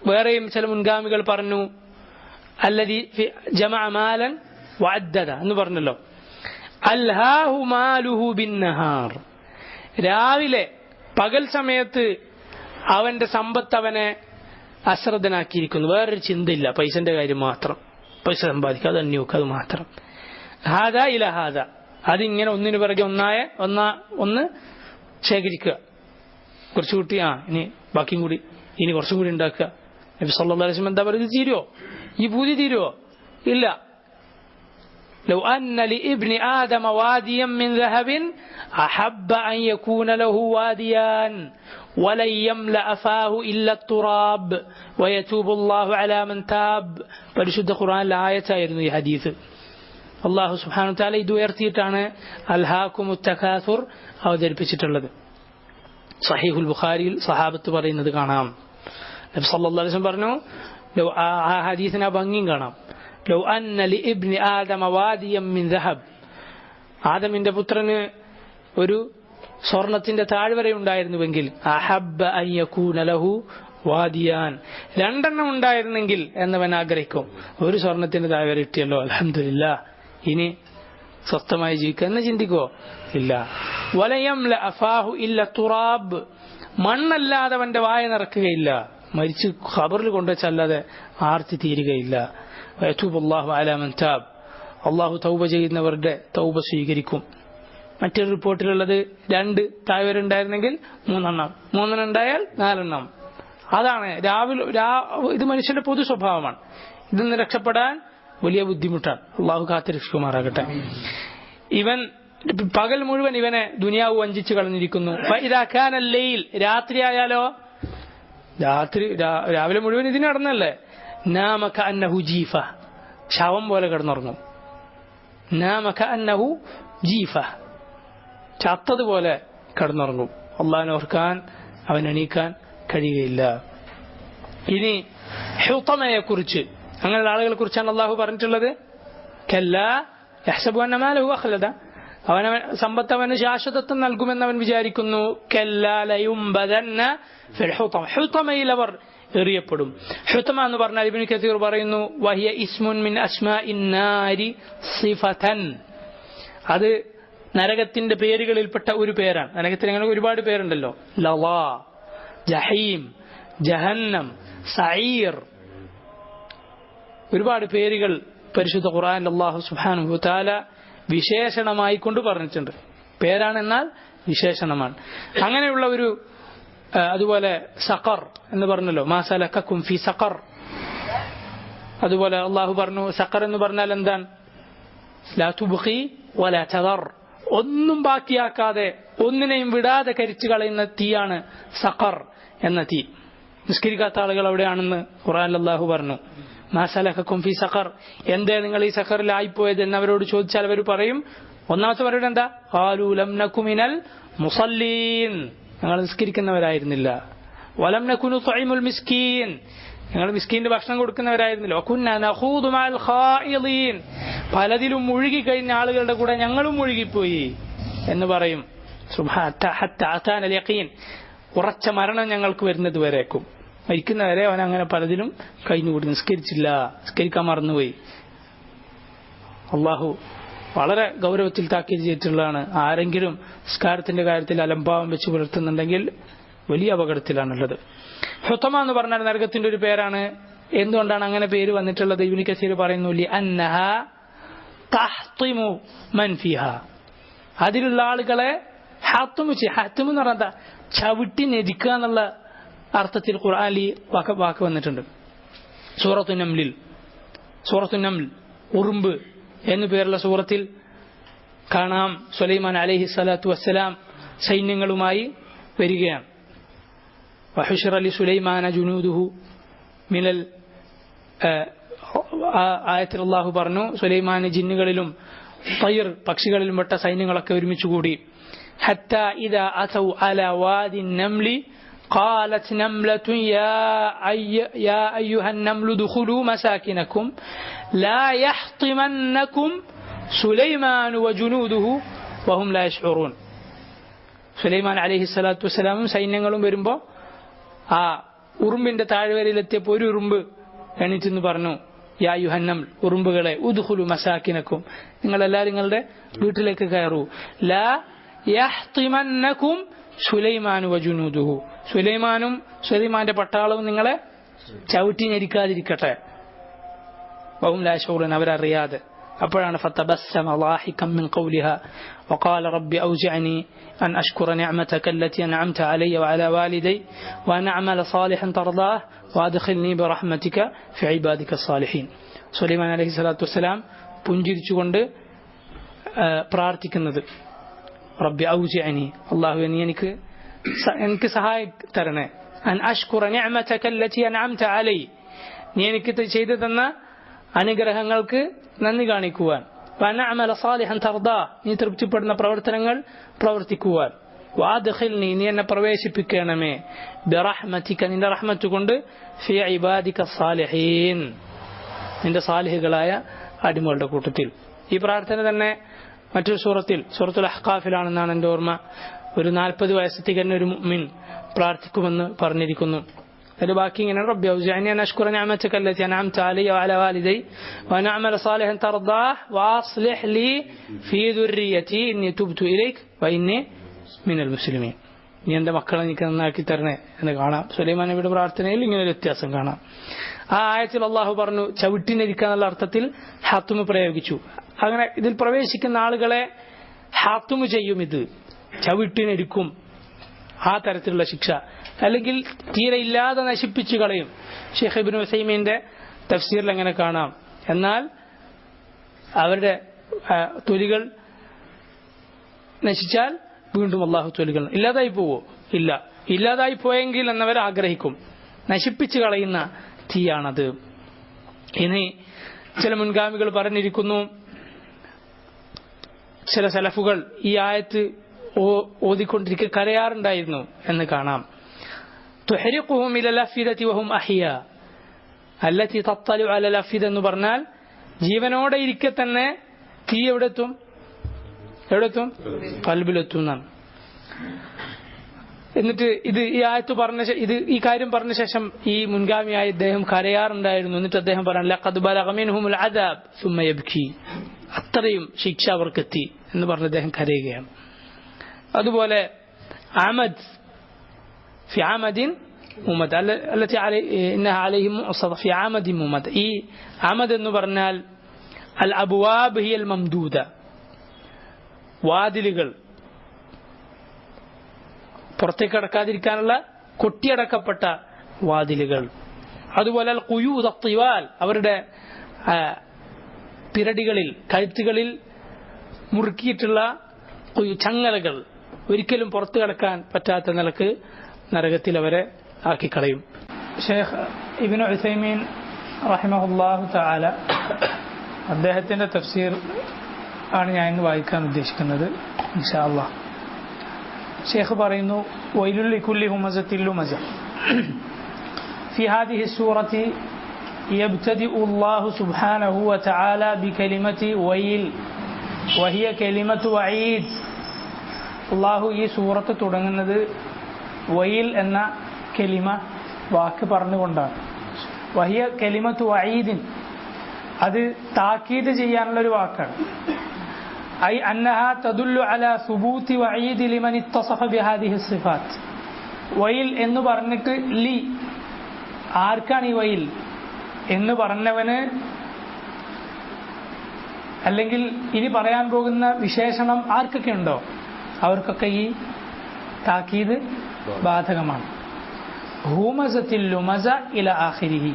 വേറെയും ചില മുൻഗാമികൾ പറഞ്ഞു, അല്ലദീ ജമഅ മാലൻ വഅദ്ദദ എന്ന് പറഞ്ഞല്ലോ. അൽഹാഹു മാലുഹു ബിന്നഹാർ, രാവിലെ പകൽ സമയത്ത് അവന്റെ സമ്പത്ത് അവനെ അശ്രദ്ധനാക്കിയിരിക്കുന്നു. വേറൊരു ചിന്തയില്ല, പൈസന്റെ കാര്യം മാത്രം. പൈസ സമ്പാദിക്കുക, അത് അന്യോക്കുക, അത് മാത്രം. ഹാദ ഇല ഹാദ, അതിങ്ങനെ ഒന്നിനു പിറകെ ഒന്ന് ശേഖരിക്കുക. കുറച്ചുകൂട്ടി ഇനി ബാക്കിയും കൂടി, ഇനി കുറച്ചും കൂടി ഉണ്ടാക്കുക. നബി സല്ലല്ലാഹു അലൈഹി വസല്ലം എന്താ പറയുക? തീരുവോ? ഈ പൂതി തീരുവോ? ഇല്ല. لو أن لابن آدم واديا من ذهب أحب أن يكون له واديان ولن يملأ فاه إلا التراب ويتوب الله على من تاب. പരിശുദ്ധ ഖുർആനിലെ ആയത്തായിരുന്നു ഈ ഹദീസ്. അല്ലാഹു സുബ്ഹാനഹു വ തആല ഇത് ഉയർത്തിയിട്ടാണ് അൽഹാകുമുത് തകാസുർ അവതരിപ്പിച്ചിട്ടുള്ളത്. സഹീഹുൽ ബുഖാരിയിൽ സഹാബത്ത് പറയുന്നത് കാണാം. നബി സല്ലല്ലാഹു അലൈഹി വസല്ലം പറഞ്ഞു, ആ ഹദീസിനെ ഭംഗിയും കാണാം. ലൗ അന്ന ലിഇബ്നി ആദമ വാദിയം മിൻ ദഹബ്, ആദമിന്റെ പുത്രന് ഒരു സ്വർണത്തിന്റെ താഴ്വരയുണ്ടായിരുന്നുവെങ്കിൽ, അഹബ്ബ അൻ യകൂന ലഹു വാദിയാൻ, രണ്ടെണ്ണം ഉണ്ടായിരുന്നെങ്കിൽ എന്നവൻ ആഗ്രഹിക്കും. ഒരു സ്വർണത്തിന്റെ താഴ്വര കിട്ടിയല്ലോ, അൽഹംദുലില്ലാഹ്, ഇനി സ്വസ്ഥമായി ജീവിക്കുക എന്ന് ചിന്തിക്കോ? ഇല്ല. വലയംല അഫാഹു ഇല്ല തുറാബ്, മണ്ണല്ലാതെ അവന്റെ വായ നിറക്കുകയില്ല. മരിച്ച് ഖബറിൽ കൊണ്ടുവച്ചല്ലാതെ ആർത്തി തീരുകയില്ല. വയതൂബുല്ലാഹു അലാ മൻ താബ്, അള്ളാഹു തൗബ ചെയ്യുന്നവരുടെ തൗബ സ്വീകരിക്കും. മറ്റൊരു റിപ്പോർട്ടിലുള്ളത് 2 താഴ്വര ഉണ്ടായിരുന്നെങ്കിൽ 3 എണ്ണം, 3 എണ്ണം ഉണ്ടായാൽ 4 എണ്ണം. അതാണ് ഇത് മനുഷ്യന്റെ പൊതു സ്വഭാവമാണ്. ഇതിൽ നിന്ന് രക്ഷപ്പെടാൻ വലിയ ബുദ്ധിമുട്ടാണ്. അള്ളാഹു കാത്തിരക്ഷിക്കുമാറാകട്ടെ. ഇവൻ പകൽ മുഴുവൻ ഇവനെ ദുനിയാവ് വഞ്ചിച്ചു കളഞ്ഞിരിക്കുന്നു. ഫഇദാ കാന ലൈൽ, രാത്രിയായാലോ, രാവിലെ മുഴുവൻ ഇതിന് നടന്നല്ലേ. നാമ കഅന്നഹു ജീഫ, ശവം പോലെ കിടന്നുറങ്ങും. നാമ കഅന്നഹു ജീഫ, ചത്തതുപോലെ കിടന്നുറങ്ങും. അള്ളാഹിനെ ഓർക്കാൻ അവൻ എണീക്കാൻ കഴിയുകയില്ല. ഇനി ഹുതമയെ കുറിച്ച്, അങ്ങനെയുള്ള ആളുകളെ കുറിച്ചാണ് അള്ളാഹു പറഞ്ഞിട്ടുള്ളത്. കല്ലാ യഹ്സബു അന്ന മാലഹു അഖ്ലദ, സമ്പത്ത് അവന് ശാശ്വതത്വം നൽകുമെന്ന് അവൻ വിചാരിക്കുന്നു. കല്ലാ ലയുംബദന്ന ഫിൽ ഹുതമ, ഹുതമയിൽ അവർ എറിയപ്പെടും. ഹുതമ എന്ന് പറഞ്ഞാൽ ഇബ്നു കസീർ പറയുന്നു, വഹിയ ഇസ്മുൻ മിൻ അസ്മാഇൻ നാരി സിഫതൻ, അത് നരകത്തിന്റെ പേരുകളിൽപ്പെട്ട ഒരു പേരാണ്. നരകത്തിന് അങ്ങനെ ഒരുപാട് പേരുണ്ടല്ലോ. ലളാ, ജഹീം, ജഹന്നം, സഈർ, ഒരുപാട് പേരുകൾ പരിശുദ്ധ ഖുർആനിൽ അല്ലാഹു സുബ്ഹാനഹു വ തആല വിശേഷണമായി കൊണ്ട് പറഞ്ഞിട്ടുണ്ട്. പേരാണെന്നാൽ വിശേഷണമാണ്. അങ്ങനെയുള്ള ഒരു, അതുപോലെ സഖർ എന്ന് പറഞ്ഞല്ലോ, മാ സലകകും ഫി സഖർ. അതുപോലെ അള്ളാഹു പറഞ്ഞു, സഖർ എന്ന് പറഞ്ഞാൽ എന്താണ്? ലാ തുബ്ഖി വലാ തദർ, ഒന്നും ബാക്കിയാക്കാതെ ഒന്നിനെയും വിടാതെ കരിച്ചു കളയുന്ന തീയാണ് സഖർ എന്ന തീ. നിസ്കരിക്കാത്ത ആളുകൾ അവിടെയാണെന്ന് ഖുർആനിൽ അല്ലാഹു പറഞ്ഞു. മാ സലകകും ഫി സഖർ, എന്തേ നിങ്ങൾ ഈ സഖറിലായിപ്പോയത് എന്നവരോട് ചോദിച്ചാൽ അവർ പറയും, ഒന്നാമത്തെ മറുപടി എന്താ? ഖാലൂ ലം നകു മിനൽ മുസല്ലീൻ, ഞങ്ങൾ നിസ്കരിക്കുന്നവരായിരുന്നില്ല. വലം നകു നുത്ഇമുൽ മിസ്കീൻ, ഞങ്ങൾ മിസ്കീന്റെ ഭക്ഷണം കൊടുക്കുന്നവരായിരുന്നില്ല. വകുന്നാ നഖൂദു മഅൽ ഖായിദീൻ, പലതിലും മുഴുകി കഴിഞ്ഞ ആളുകളുടെ കൂടെ ഞങ്ങളും മുഴുകിപ്പോയി എന്ന് പറയും. ഹത്താ അതാനൽ യഖീൻ, ഉറച്ച മരണം ഞങ്ങൾക്ക് വരുന്നത് വരേക്കും. മരിക്കുന്നവരെ അവൻ അങ്ങനെ പലതിലും കഴിഞ്ഞുകൂടി, നിസ്കരിച്ചില്ല, നിസ്കരിക്കാൻ മറന്നുപോയി. അള്ളാഹു വളരെ ഗൗരവത്തിൽ താക്കീത് ചെയ്തിട്ടുള്ളതാണ്. ആരെങ്കിലും നിസ്കാരത്തിന്റെ കാര്യത്തിൽ അലംഭാവം വെച്ച് പുലർത്തുന്നുണ്ടെങ്കിൽ വലിയ അപകടത്തിലാണുള്ളത്. ഹുതമ എന്ന് പറഞ്ഞാൽ നരകത്തിന്റെ ഒരു പേരാണ്. എന്തുകൊണ്ടാണ് അങ്ങനെ പേര് വന്നിട്ടുള്ളത്? ഇബ്നു കസീർ പറയുന്നു, ലിഅന്നഹാ തഹ്തിമു മൻ ഫിഹാ, അതിലുള്ള ആളുകളെ ഹത്മു എന്ന് പറഞ്ഞാൽ ചവിട്ടി നെരിക്കുക എന്നുള്ള അർത്ഥത്തിൽ ഖുർആനിൽ വാക്ക് വന്നിട്ടുണ്ട്. സൂറത്തു നംൽ, ഉറുമ്പ് എന്നു പേരുള്ള സൂറത്തിൽ കാണാം, സുലൈമാൻ അലൈഹി സ്വലാത്തു വസ്സലാം സൈന്യങ്ങളുമായി വരികയാണ്. വഹുശിറ ലി സുലൈമാന ജുനൂദുഹു മിനൽ, ആയത്തിൽ അല്ലാഹു പറഞ്ഞു, സുലൈമാന് ജിന്നുകളിലും തൈർ പക്ഷികളിലും പെട്ട സൈന്യങ്ങളൊക്കെ ഒരുമിച്ച് കൂടി. حتى إذا أتوا على واد النمل قالت نملة يا أيها النمل ادخلوا مساكنكم لا يحطمنكم سليمان وجنوده وهم لا يشعرون. സുലൈമാൻ അലൈഹിസ്സലാത്തു വസ്സലാമും സൈന്യങ്ങളും വരുമ്പോൾ ആ ഉറുമ്പിന്റെ താഴ്വരയിലെത്തിയപ്പോൾ ഒരു ഉറുമ്പ് എണീറ്റെന്ന് പറഞ്ഞു, യാ യുഹന്നം, ഉറുമ്പുകളെ, ഉദ്ഖുലു മസാക്കിനക്കും, നിങ്ങളെല്ലാവരും നിങ്ങളുടെ വീട്ടിലേക്ക് കയറൂ. ലാ യഹ്തിമന്നകും സുലൈമാനു വജുനൂദുഹു, സുലൈമാന്റെ പട്ടാളവും നിങ്ങളെ ചവിട്ടി ഞെരിക്കാതിരിക്കട്ടെ. വഹും ലാ യശഊറൂൻ, അവരറിയാതെ. അപ്പോഴാണ് ഫതബസ്സമ ളാഹികം മിൻ ഖൗലിഹാ വഖാല റബ്ബി ഔസിഅനി അൻ അഷ്കുറ നിഅമതക അല്ലതി അൻഅംത അലയ്യ വഅലാ വാലിദൈ വഅൻ അഅമല സാലിഹൻ തർദാഹ് വഅദ്ഖിൽനി ബിറഹ്മതിക ഫി ഇബാദിക സ്സാലിഹീൻ. സുലൈമാൻ അലൈഹിസ്സലാത്തു വസ്സലാം പുഞ്ചിരിച്ചുകൊണ്ട് പ്രാർത്ഥിക്കുന്നത്, റബ്ബി ഔസിഅനി, അല്ലാഹുവേ നീ എനിക്ക് സഹായം തരണേ, അൻ അഷ്കുറ നിഅമതക അല്ലതി അൻഅംത അലയ്യ, നീ എനിക്ക് ചെയ്തു തന്ന അനുഗ്രഹങ്ങൾക്ക് നന്ദി കാണിക്കുവാൻ, വനഅമല സാലിഹൻ തർദാഹ്, നീ തൃപ്തിപ്പെടുന്ന പ്രവർത്തനങ്ങൾ പ്രവർത്തിക്കുവാൻ, വഅദ്ഖിൽനി, നീ എന്നെ പ്രവേശിപ്പിക്കണമേ, ബിറഹ്മതിക, നിന്റെ റഹ്മത്ത് കൊണ്ട്, ഫി ഇബാദിക സ്സാലിഹീൻ, നിന്റെ സാലിഹുകളായ അടിമകളുടെ കൂട്ടത്തിൽ. ഈ പ്രാർത്ഥന തന്നെ മറ്റൊരു സൂറത്തുൽ അഹ്ഖാഫിലാണെന്നാണ് എൻ്റെ ഓർമ്മ. ഒരു 40 വയസ്സ് തികഞ്ഞ ഒരു മുഅ്മിൻ പ്രാർത്ഥിക്കുമെന്ന് പറഞ്ഞിരിക്കുന്നു. അതിന്റെ ബാക്കി ഇങ്ങനെ, റബ്ബി ഔസിഅനി അൻ അഷ്കുറ നിഅമതക അല്ലതി അൻഅംത അലയ്യ വഅലാ വാലിദൈ വനഅമല സാലിഹൻ തർദാഹ് വഅസ്ലിഹ് ലി ഫീ ദുർരിയതി ഇന്നി തുബ്തു ഇലൈക വഇന്നി മിനൽ മുസ്ലിമീൻ. നീ എൻ്റെ മക്കളെ എനിക്ക് നന്നാക്കി തരണേ എന്ന് കാണാം. സുലൈമാൻ നബിയുടെ പ്രാർത്ഥനയിൽ ഇങ്ങനെ ഒരു വ്യത്യാസം കാണാം. ആ ആയത്തിൽ അള്ളാഹു പറഞ്ഞു ചവിട്ടിനെരിക്കുക എന്നുള്ള അർത്ഥത്തിൽ ഹാത്തുമ് പ്രയോഗിച്ചു. അങ്ങനെ ഇതിൽ പ്രവേശിക്കുന്ന ആളുകളെ ഹാത്തുമ് ചെയ്യും, ഇത് ചവിട്ടിനെരിക്കും, ആ തരത്തിലുള്ള ശിക്ഷ, അല്ലെങ്കിൽ തീരെ ഇല്ലാതെ നശിപ്പിച്ചു കളയും. ഷെയ്ഖ് ഇബ്നു ഉസൈമീന്റെ തഫ്സീറിൽ അങ്ങനെ കാണാം. എന്നാൽ അവരുടെ തൊലികൾ നശിച്ചാൽ വീണ്ടും അള്ളാഹു തൊലികൾ ഇല്ലാതായി പോവോ? ഇല്ല. ഇല്ലാതായി പോയെങ്കിൽ എന്നവർ ആഗ്രഹിക്കും. നശിപ്പിച്ചു കളയുന്ന തീയാണത്. ഇനി ചില മുൻഗാമികൾ പറഞ്ഞിരിക്കുന്നു, ചില സലഫുകൾ ഈ ആയത്ത് ഓതിക്കൊണ്ടിരിക്കെ കരയാറുണ്ടായിരുന്നു എന്ന് കാണാം. തുഹരിഖുഹും ഇലൽ അഫ്ഇദതി വഹും അഹ്യാ അല്ലതി തത്തലു അലൽ അഫ്ഇദ എന്ന് പറഞ്ഞാൽ ജീവനോടെ ഇരിക്കെ തന്നെ തീ എവിടെത്തും? ഖൽബിലെത്തും എന്നാണ്. എന്നിട്ട് ഈ ആയത്ത് ഈ കാര്യം പറഞ്ഞ ശേഷം ഈ മുൻഗാമിയായ ഇദ്ദേഹം കരയാറുണ്ടായിരുന്നു. എന്നിട്ട് അദ്ദേഹം പറഞ്ഞു, ലഖദ് ബലഗ മിൻഹുൽ അദാബ് സുമ്മ യബ്കി, അത്രയും ശിക്ഷ അവർക്കെത്തി എന്ന് പറഞ്ഞ് അദ്ദേഹം കരയുകയാണ്. അതുപോലെ അമദ് ഫി അമദിൻ മുമദ് അല്ലതി ഇന്നഹ അലൈഹിം മുഅ്സദ ഫി അമദിൻ മുമദ്. ഈ അമദ് എന്ന് പറഞ്ഞാൽ അൽ അബ്വാബ് ഹിയൽ മംദൂദ, വാതിലുകൾ, പുറത്തേക്ക് കടക്കാതിരിക്കാനുള്ള കൊട്ടിയടക്കപ്പെട്ട വാതിലുകൾ. അതുപോലെ അൽ ഖുയൂദ് അത്തിവാൽ, അവരുടെ പിരടികളിൽ, കഴുത്തുകളിൽ മുറുക്കിയിട്ടുള്ള ചങ്ങലകൾ, ഒരിക്കലും പുറത്തു കടക്കാൻ പറ്റാത്ത നിലക്ക് നരകത്തിൽ അവരെ ആക്കിക്കളയും. ഷെയ്ഖ് ഇബ്നു ഉസൈമീൻ റഹിമഹുല്ലാഹു തആല അദ്ദേഹത്തിന്റെ തഫ്സീർ ആണ് ഞാൻ ഇന്ന് വായിക്കാൻ ഉദ്ദേശിക്കുന്നത് ഇൻഷാ അല്ലാഹ്. ഷെയ്ഖ് പറയുന്നു, വൈലുൽ ലികുല്ലി ഹുമസത്തിൽ ലുമസ ഫി ഹാദിഹി സൂറത്തി يبتدئ الله سبحانه وتعالى بكلمة ويل وهي كلمة وعيد. അള്ളാഹു ഈ സൂറത്ത് തുടങ്ങുന്നത് വയിൽ എന്ന കലിമ, വാക്ക് പറഞ്ഞുകൊണ്ടാണ്. വഹിയ കലിമത്തു വഈദിൻ, അത് താക്കീത് ചെയ്യാനുള്ള ഒരു വാക്കാണ്. ഐ അന്നഹ തദുല്ലു അലാ സുബൂതി വഈദി ലിമൻ ഇത്തസഫ ബിഹാദിഹി സിഫാത്ത്. വയിൽ എന്ന് പറഞ്ഞിട്ട് ലി, ആർക്കാണ് ഈ വയിൽ എന്ന് പറഞ്ഞവന്, അല്ലെങ്കിൽ ഇനി പറയാൻ പോകുന്ന വിശേഷണം ആർക്കൊക്കെ ഉണ്ടോ അവർക്കൊക്കെ ഈ താക്കീത് ബാധകമാണ്. ഹുമസത്തിൽ ലുമസ ഇല ആഖിരിഹി.